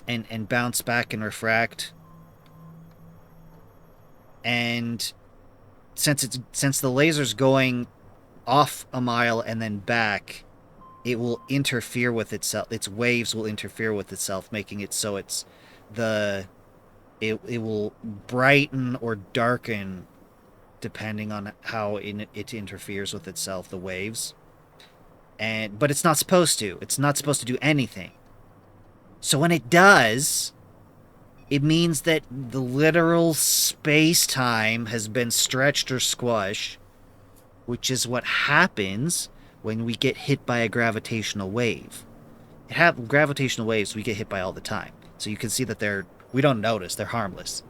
and bounce back and refract. And since the laser's going off a mile and then back, it will interfere with itself. Its waves will interfere with itself, making it so it will brighten or darken depending on how it interferes with itself, the waves. But it's not supposed to. It's not supposed to do anything. So when it does, it means that the literal space-time has been stretched or squashed, which is what happens when we get hit by a gravitational wave. Gravitational waves we get hit by all the time. So you can see that we don't notice, they're harmless.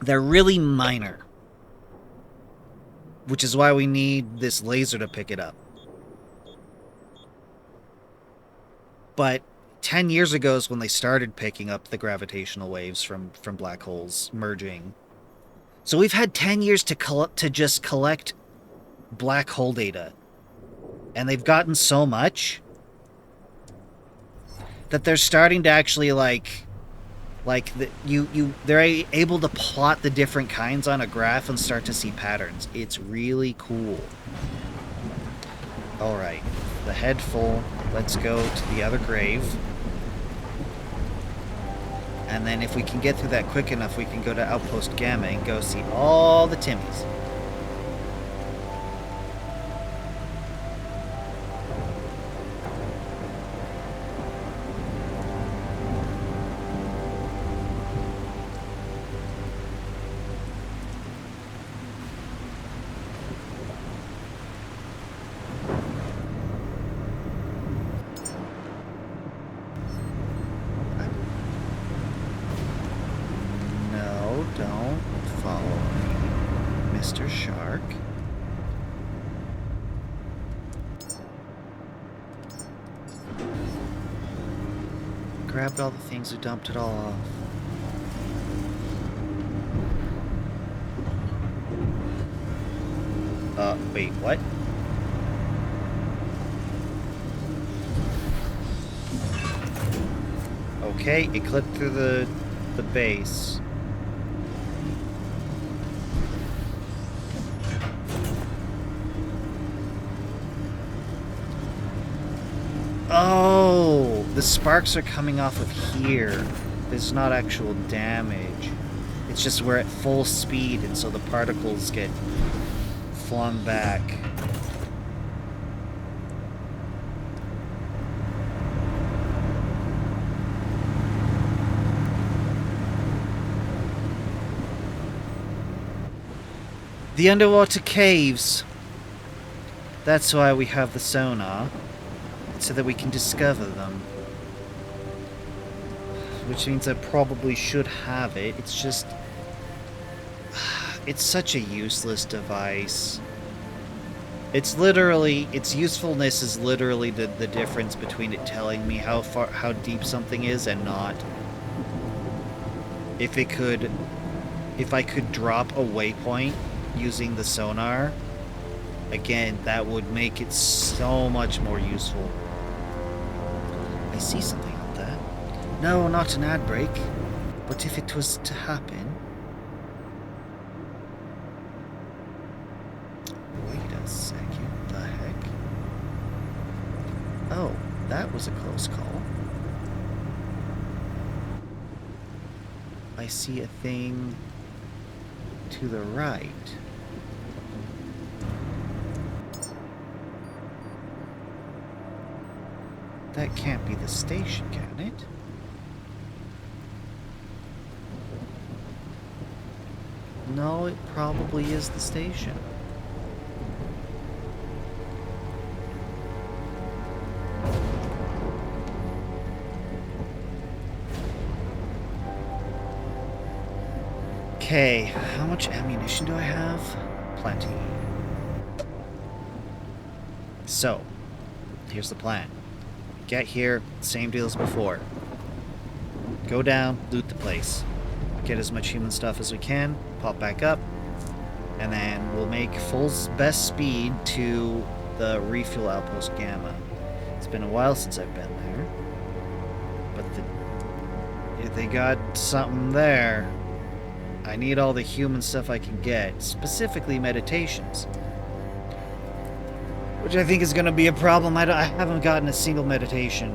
They're really minor, which is why we need this laser to pick it up. But 10 years ago is when they started picking up the gravitational waves from black holes merging. So we've had 10 years to just collect black hole data. And they've gotten so much that they're starting to actually they're able to plot the different kinds on a graph and start to see patterns. It's really cool. All right, the head full. Let's go to the other grave. And then if we can get through that quick enough, we can go to Outpost Gamma and go see all the Timmies. Don't follow me, Mr. Shark. Grabbed all the things and dumped it all off. Wait, what? Okay, it clipped through the base. Oh, the sparks are coming off of here. There's not actual damage. It's just we're at full speed, and so the particles get flung back. The underwater caves. That's why we have the sonar. So that we can discover them. Which means I probably should have it. It's just... It's such a useless device. Its usefulness is literally the difference between it telling me how deep something is and not. If I could drop a waypoint using the sonar, again, that would make it so much more useful. I see something on that. No, not an ad break. But if it was to happen... Wait a second. The heck? Oh, that was a close call. I see a thing to the right. That can't be the station, can it? No, it probably is the station. Okay, how much ammunition do I have? Plenty. So, here's the plan. Get here, same deal as before. Go down, loot the place. Get as much human stuff as we can, pop back up, and then we'll make full best speed to the refuel outpost Gamma. It's been a while since I've been there, but if they got something there, I need all the human stuff I can get, specifically meditations. Which I think is going to be a problem. I haven't gotten a single meditation.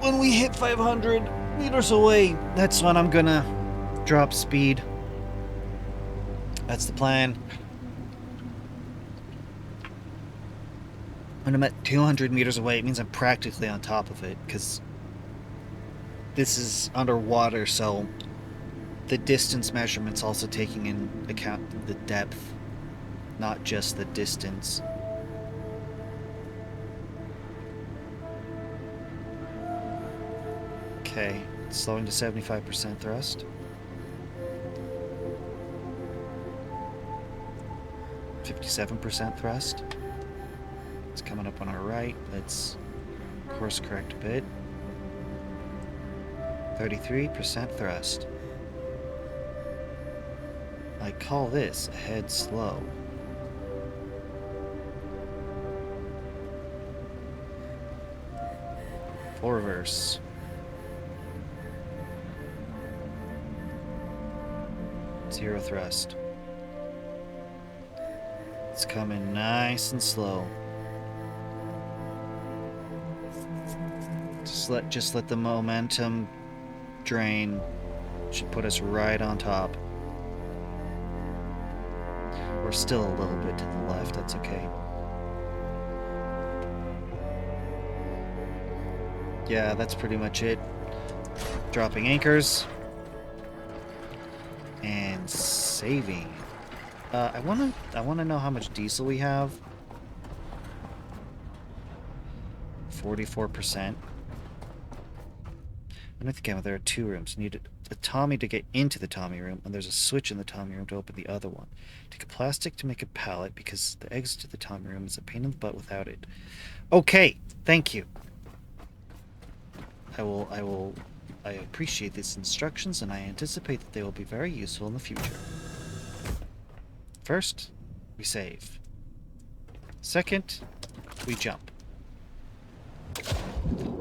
When we hit 500 meters away, that's when I'm gonna drop speed. That's the plan. When I'm at 200 meters away, it means I'm practically on top of it, because this is underwater, so the distance measurement's also taking in account the depth, not just the distance. Okay, slowing to 75% thrust. 57% thrust. It's coming up on our right. Let's course correct a bit. 33% thrust. I call this ahead slow. Full reverse. Zero thrust. It's coming nice and slow. Just let the momentum drain. Should put us right on top. We're still a little bit to the left, that's okay. Yeah, that's pretty much it. Dropping anchors. And saving. I wanna know how much diesel we have. 44%. And I think there are two rooms. You need a Tommy to get into the Tommy room, and there's a switch in the Tommy room to open the other one. Take a plastic to make a pallet, because the exit to the Tommy room is a pain in the butt without it. Okay, thank you. I appreciate these instructions, and I anticipate that they will be very useful in the future. First, we save. Second, we jump.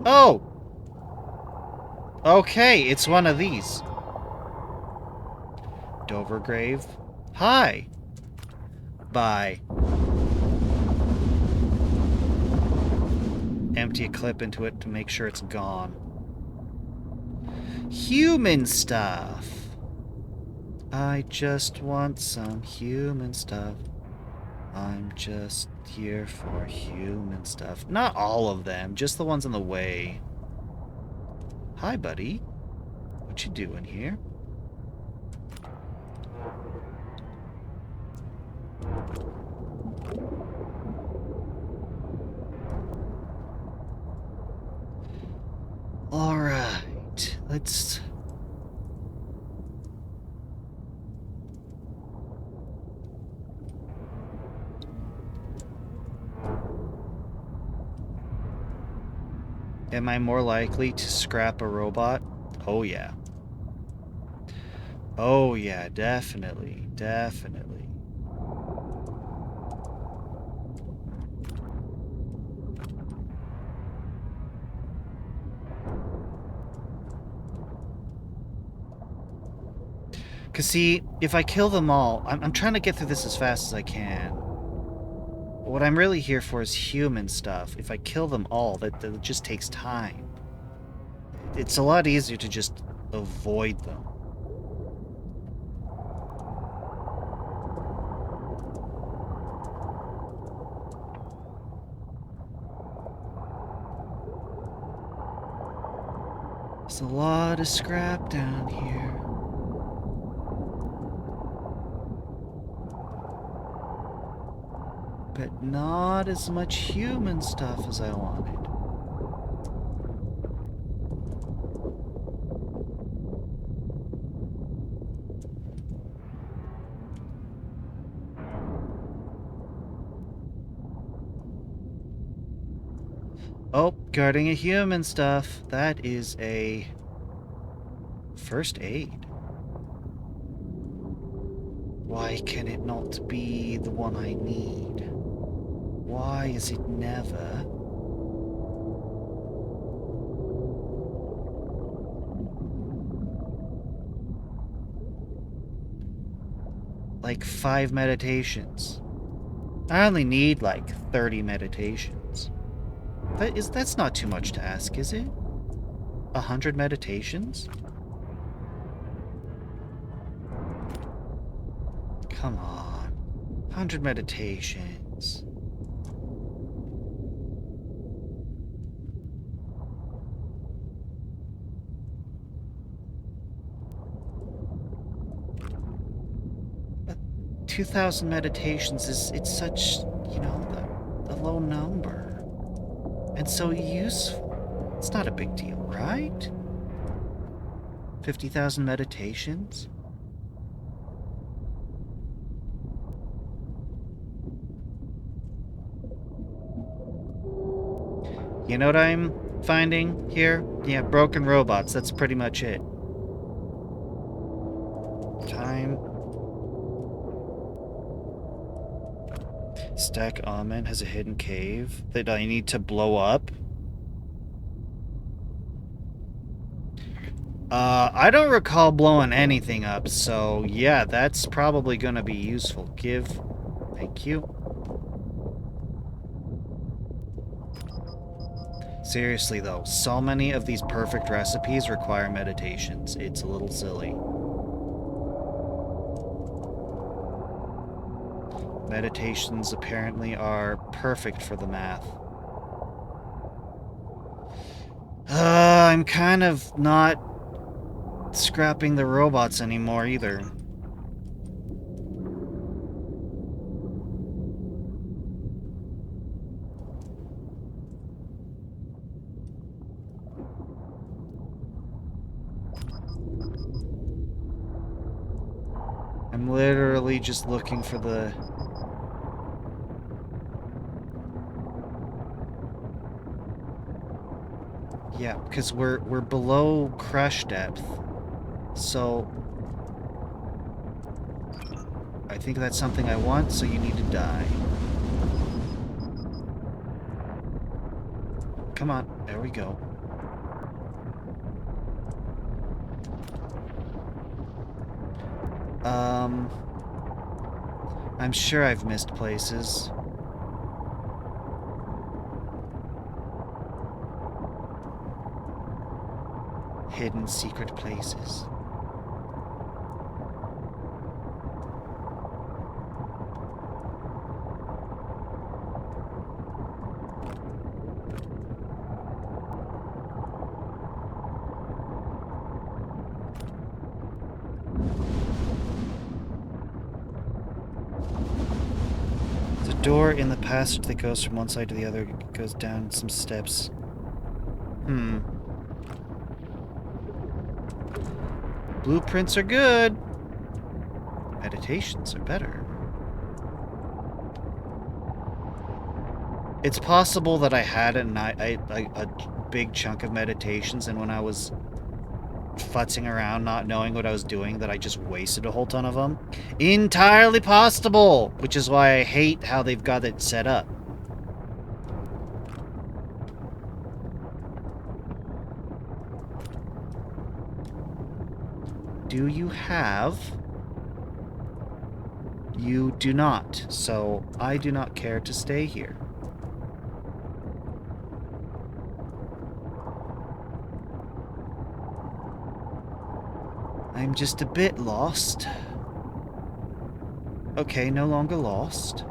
Oh! Okay, it's one of these. Dovergrave. Hi! Bye. Empty a clip into it to make sure it's gone. Human stuff. I just want some human stuff. I'm just here for human stuff. Not all of them, just the ones in the way. Hi, buddy. What you doing here? All right, let's... Am I more likely to scrap a robot? Oh, yeah. Oh, yeah, definitely. Definitely. Because, see, if I kill them all, I'm trying to get through this as fast as I can. What I'm really here for is human stuff. If I kill them all, that just takes time. It's a lot easier to just avoid them. There's a lot of scrap down here. But not as much human stuff as I wanted. Oh, guarding a human stuff. That is a first aid. Why can it not be the one I need? Why is it never? like 5 meditations. I only need like 30 meditations. That's not too much to ask, is it? 100 meditations? Come on. 100 meditations. But 2,000 meditations it's such, you know, the low number. And so useful. It's not a big deal, right? 50,000 meditations? You know what I'm finding here? Yeah, broken robots. That's pretty much it. Time. Stack Almond has a hidden cave that I need to blow up. I don't recall blowing anything up, so yeah, that's probably gonna be useful. Give. Thank you. Seriously though, so many of these perfect recipes require meditations. It's a little silly. Meditations apparently are perfect for the math. I'm kind of not scrapping the robots anymore either. I'm literally just looking for the... Yeah, because we're below crush depth. So I think that's something I want, so you need to die. Come on, there we go. I'm sure I've missed places. Hidden secret places. There's a door in the passage that goes from one side to the other. It goes down some steps. Blueprints are good. Meditations are better. It's possible that I had a big chunk of meditations, and when I was futzing around, not knowing what I was doing, that I just wasted a whole ton of them. Entirely possible! Which is why I hate how they've got it set up. Do you have? You do not, so I do not care to stay here. I'm just a bit lost. Okay, no longer lost.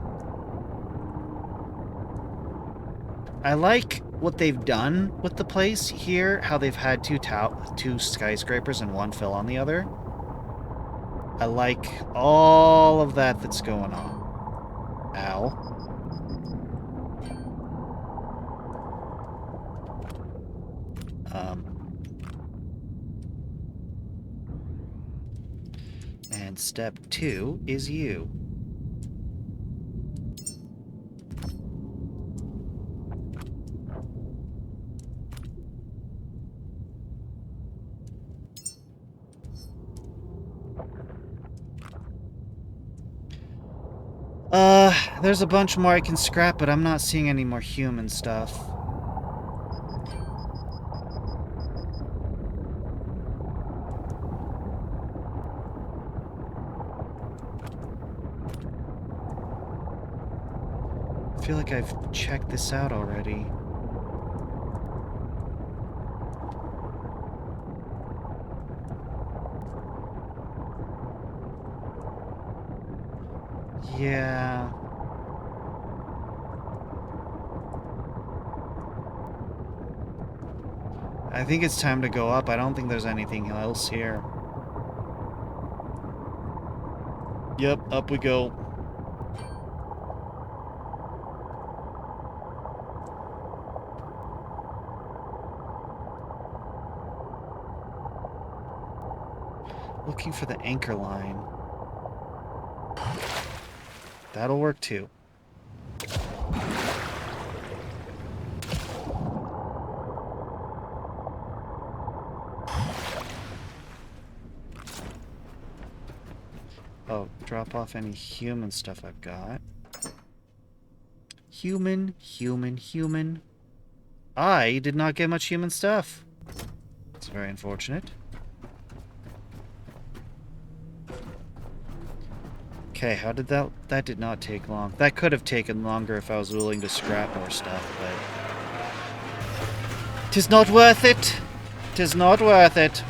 I like what they've done with the place here, how they've had two skyscrapers and one fell on the other. I like all of that that's going on. Ow. And step 2 is you. There's a bunch more I can scrap, but I'm not seeing any more human stuff. feel like I've checked this out already. Yeah. I think it's time to go up. I don't think there's anything else here. Yep, up we go. Looking for the anchor line. That'll work too. Oh, drop off any human stuff I've got. Human, human, human. I did not get much human stuff. It's very unfortunate. Okay, how did that... That did not take long. That could have taken longer if I was willing to scrap more stuff, but... 'Tis not worth it! 'Tis not worth it!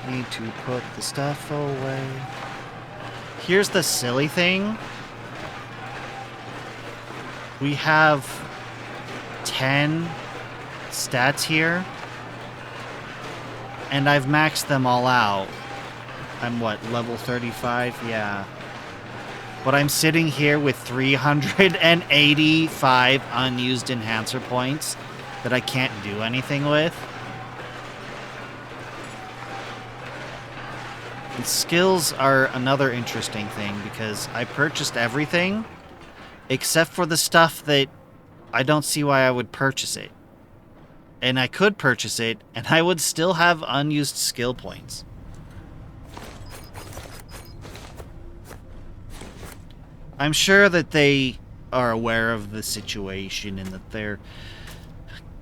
Need to put the stuff away. Here's the silly thing. We have 10 stats here. And I've maxed them all out. I'm what, level 35? Yeah. But I'm sitting here with 385 unused enhancer points that I can't do anything with. And skills are another interesting thing because I purchased everything except for the stuff that I don't see why I would purchase it. And I could purchase it and I would still have unused skill points. I'm sure that they are aware of the situation and that they're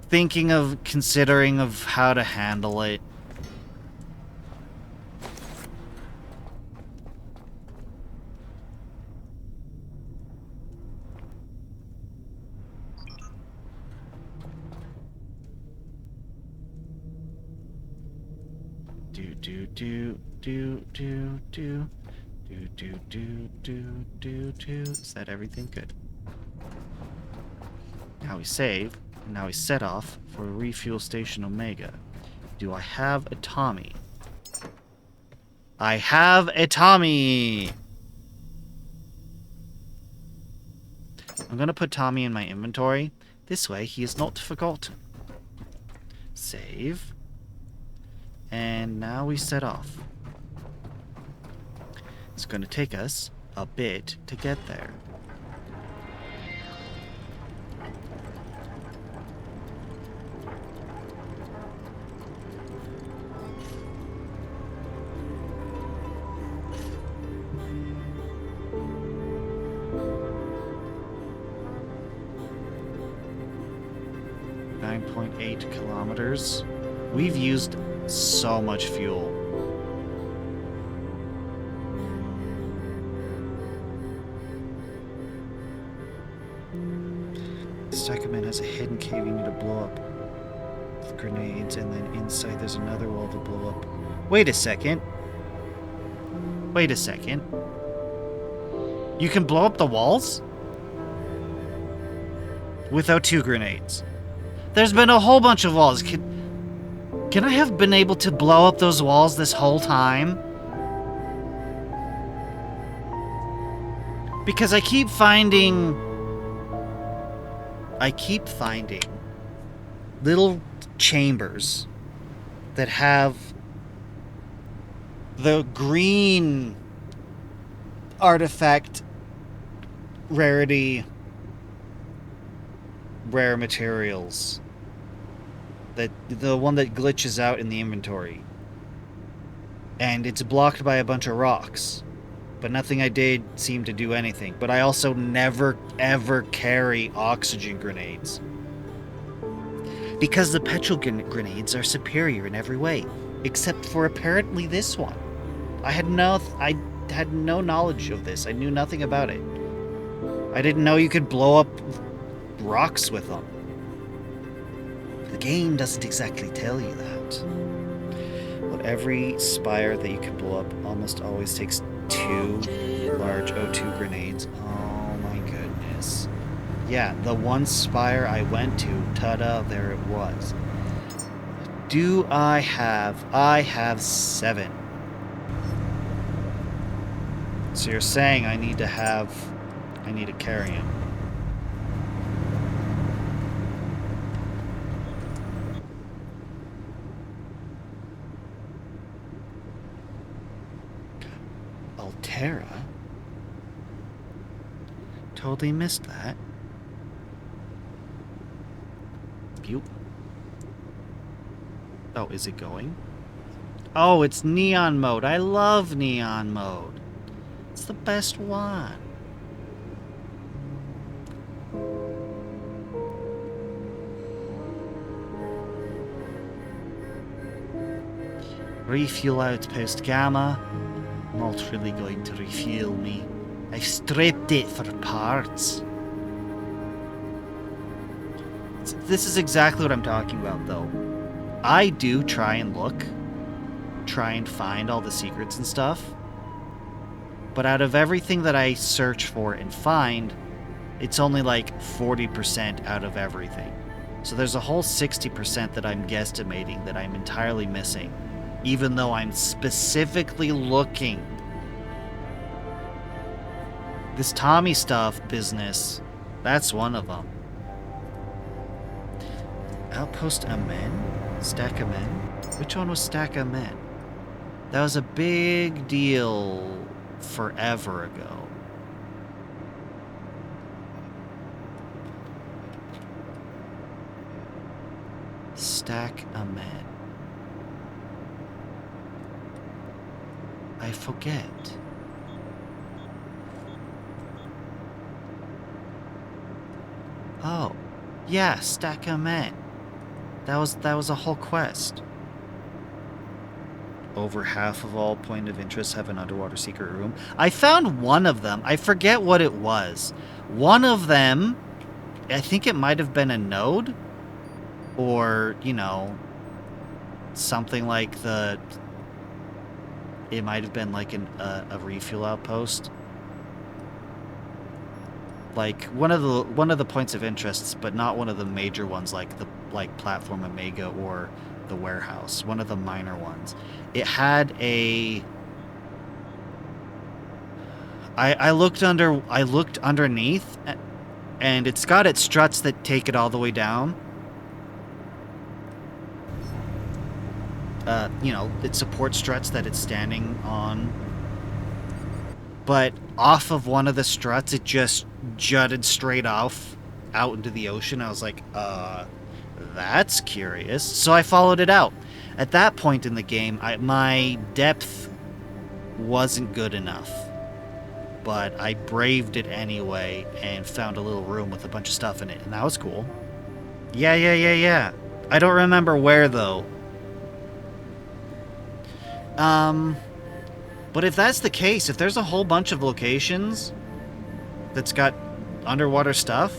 thinking of considering of how to handle it. Is that everything? Good. Now we save. And now we set off for Refuel Station Omega. Do I have a Tommy? I have a Tommy! I'm gonna put Tommy in my inventory. This way he is not forgotten. Save. And now we set off. It's going to take us a bit to get there. .8 kilometers. We've used so much fuel. Stackerman has a hidden cave you need to blow up with grenades, and then inside there's another wall to blow up. Wait a second. Wait a second. You can blow up the walls? Without 2 grenades. There's been a whole bunch of walls. Can I have been able to blow up those walls this whole time? Because I keep finding little chambers that have the green artifact rarity rare materials. The one that glitches out in the inventory. And it's blocked by a bunch of rocks. But nothing I did seemed to do anything. But I also never, ever carry oxygen grenades. Because the petrol grenades are superior in every way. Except for apparently this one. I had no knowledge of this. I knew nothing about it. I didn't know you could blow up rocks with them. The game doesn't exactly tell you that. But every spire that you can blow up almost always takes 2 large O2 grenades. Oh my goodness. Yeah, the one spire I went to, ta-da, there it was. Do I have? I have 7. So you're saying I need to carry him. Altera? Totally missed that. Pew. Oh, is it going? Oh, it's neon mode. I love neon mode. It's the best one. Refuel outpost Gamma. Not really going to refuel me. I've stripped it for parts. This is exactly what I'm talking about, though. I do try and look. Try and find all the secrets and stuff. But out of everything that I search for and find, it's only like 40% out of everything. So there's a whole 60% that I'm guesstimating that I'm entirely missing, even though I'm specifically looking. This Tommy stuff business, that's one of them. Outpost Amen? Stack Amen? Which one was Stack Amen? That was a big deal forever ago. Stack Amen. I forget. Oh, yeah, Stack Amen. That was a whole quest. Over half of all point of interest have an underwater secret room. I found one of them. I forget what it was. One of them, I think it might have been a node, or, you know, something like the. It might have been like a refuel outpost. Like one of the points of interests, but not one of the major ones, like Platform Omega or the warehouse. One of the minor ones. It had a. I looked underneath, and it's got its struts that take it all the way down. You know, it supports struts that it's standing on. But off of one of the struts, it just jutted straight off out into the ocean. I was like, that's curious. So I followed it out. At that point in the game, my depth wasn't good enough. But I braved it anyway and found a little room with a bunch of stuff in it. And that was cool. Yeah. I don't remember where, though. But if that's the case, if there's a whole bunch of locations that's got underwater stuff,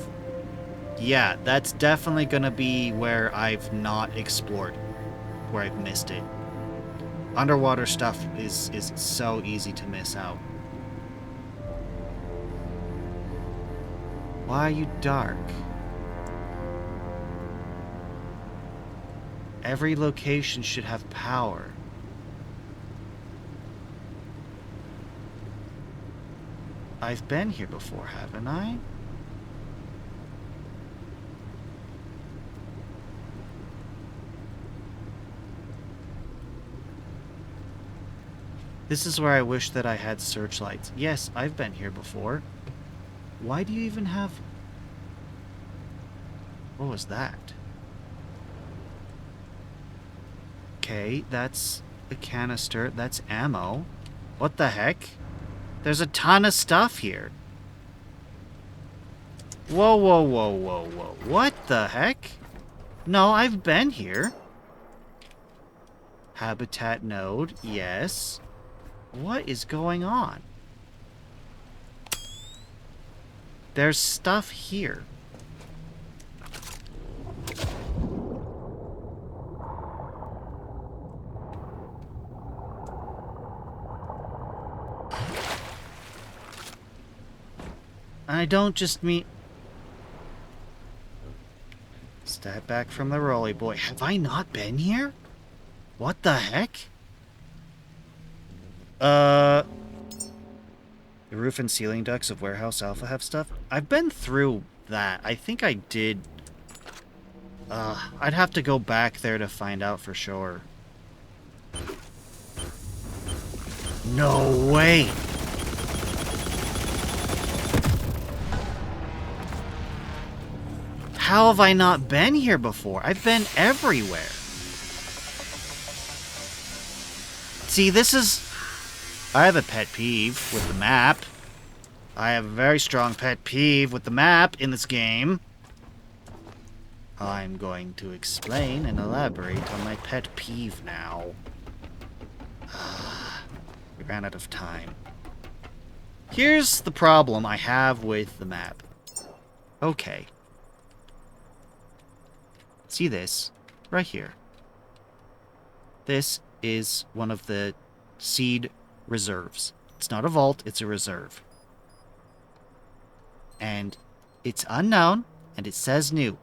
yeah, that's definitely gonna be where I've not explored, where I've missed it. Underwater stuff is so easy to miss out. Why are you dark? Every location should have power. I've been here before, haven't I? This is where I wish that I had searchlights. Yes, I've been here before. Why do you even have... What was that? Okay, that's a canister. That's ammo. What the heck? There's a ton of stuff here. Whoa, whoa, whoa, whoa, whoa. What the heck? No, I've been here. Habitat node, yes. What is going on? There's stuff here. I don't just mean... Step back from the rolly boy. Have I not been here? What the heck? The roof and ceiling ducts of Warehouse Alpha have stuff? I've been through that. I think I did. I'd have to go back there to find out for sure. No way! How have I not been here before? I've been everywhere. See, this is... I have a pet peeve with the map. I have a very strong pet peeve with the map in this game. I'm going to explain and elaborate on my pet peeve now. We ran out of time. Here's the problem I have with the map. Okay. See this? Right here. This is one of the seed reserves. It's not a vault, it's a reserve. And it's unknown, and it says new.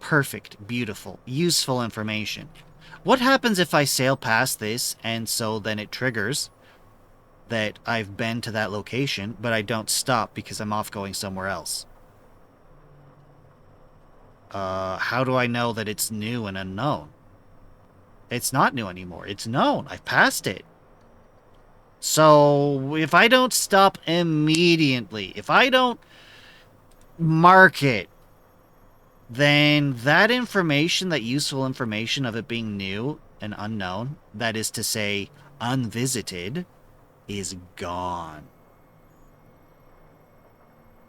Perfect, beautiful, useful information. What happens if I sail past this, and so then it triggers that I've been to that location, but I don't stop because I'm off going somewhere else? How do I know that it's new and unknown? It's not new anymore. It's known. I've passed it. So, if I don't stop immediately, if I don't mark it, then that information, that useful information of it being new and unknown, that is to say, unvisited, is gone.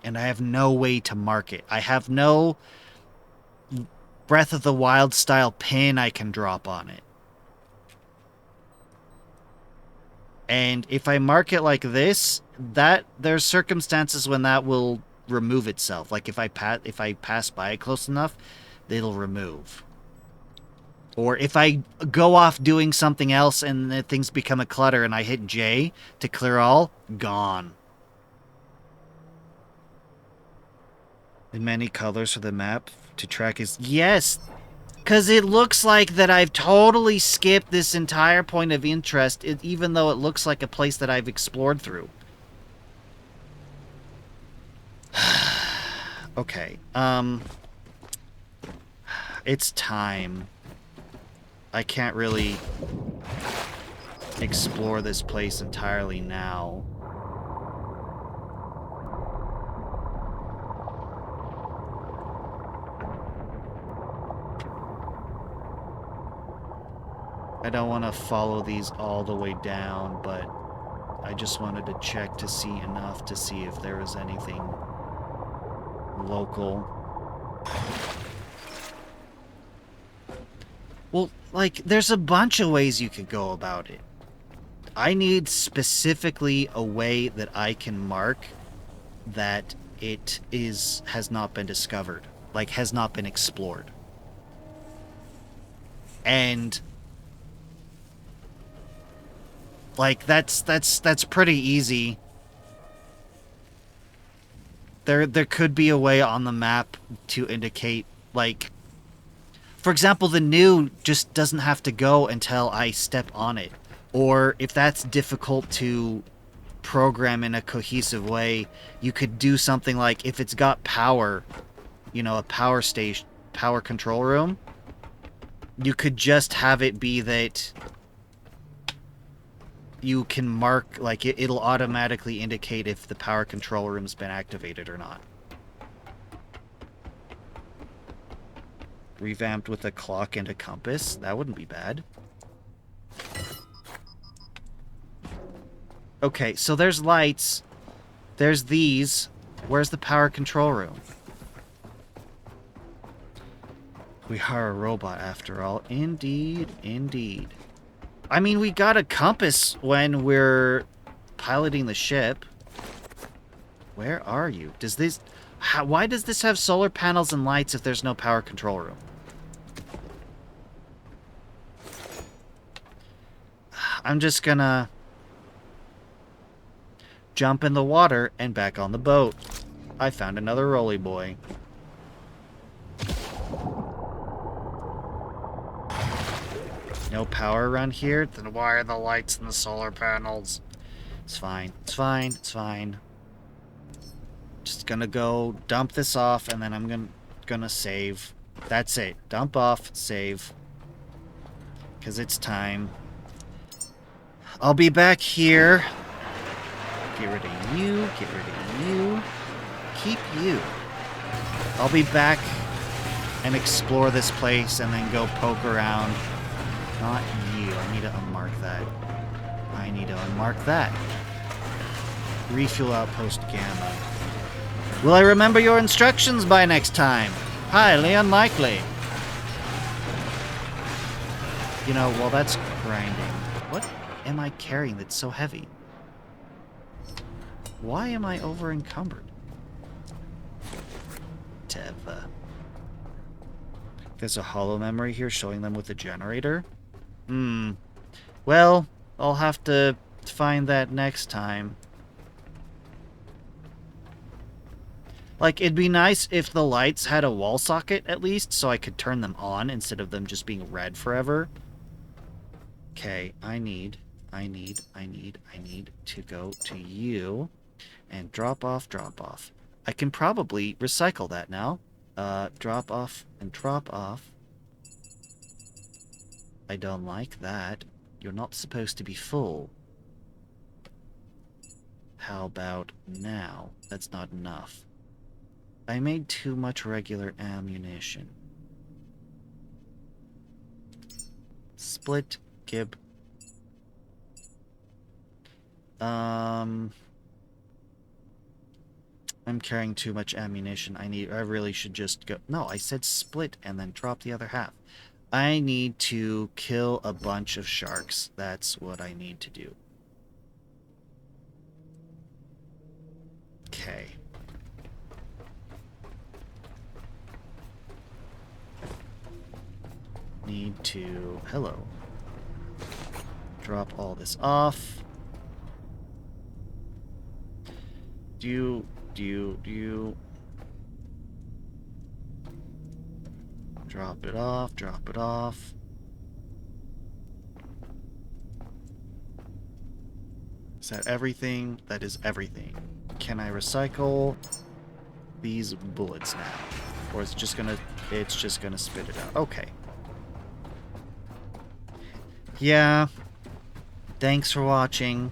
And I have no way to mark it. I have no Breath of the Wild style pin I can drop on it. And if I mark it like this, that there's circumstances when that will remove itself. Like if I pass by it close enough, it'll remove. Or if I go off doing something else and things become a clutter and I hit J to clear all, gone. In many colors for the map to track is... Yes! Because it looks like that I've totally skipped this entire point of interest, even though it looks like a place that I've explored through. Okay, it's time. I can't really explore this place entirely now. I don't want to follow these all the way down, but I just wanted to check to see enough to see if there was anything local. Well, like, there's a bunch of ways you could go about it. I need specifically a way that I can mark that it has not been discovered, like, has not been explored. And like, that's pretty easy. There could be a way on the map to indicate, like, for example, the new just doesn't have to go until I step on it. Or if that's difficult to program in a cohesive way, you could do something like, if it's got power, you know, a power station, power control room, you could just have it be that you can mark, like, it'll automatically indicate if the power control room's been activated or not. Revamped with a clock and a compass. That wouldn't be bad. Okay, so there's lights. There's these. Where's the power control room? We are a robot after all. Indeed, indeed. I mean, we got a compass when we're piloting the ship. Where are you? Does this... why does this have solar panels and lights if there's no power control room? I'm just gonna jump in the water and back on the boat. I found another roly boy. No power around here? Then why are the lights and the solar panels? It's fine. It's fine. It's fine. Just gonna go dump this off, and then I'm gonna save. That's it. Dump off, save. Because it's time. I'll be back here. Get rid of you. Get rid of you. Keep you. I'll be back and explore this place and then go poke around. Not you. I need to unmark that. I need to unmark that. Refuel outpost Gamma. Will I remember your instructions by next time? Highly unlikely. You know, while that's grinding, what am I carrying that's so heavy? Why am I over encumbered? Teva. There's a hollow memory here showing them with the generator. Well, I'll have to find that next time. Like, it'd be nice if the lights had a wall socket, at least, so I could turn them on instead of them just being red forever. Okay, I need to go to you and drop off. I can probably recycle that now. Drop off and drop off. I don't like that. You're not supposed to be full. How about now? That's not enough. I made too much regular ammunition. Split, Gib. I'm carrying too much ammunition. I really should just go... No, I said split and then drop the other half. I need to kill a bunch of sharks. That's what I need to do. Okay. Need to... Hello. Drop all this off. Do you... Drop it off. Is that everything? That is everything. Can I recycle these bullets now? Or is it just gonna... It's just gonna spit it out. Okay. Yeah. Thanks for watching.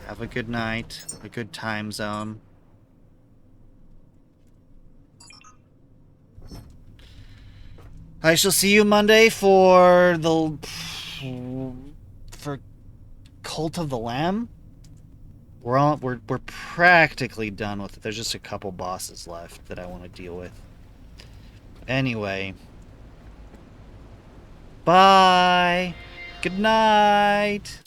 Have a good night. A good time zone. I shall see you Monday for Cult of the Lamb. We're practically done with it. There's just a couple bosses left that I want to deal with. Anyway. Bye. Good night.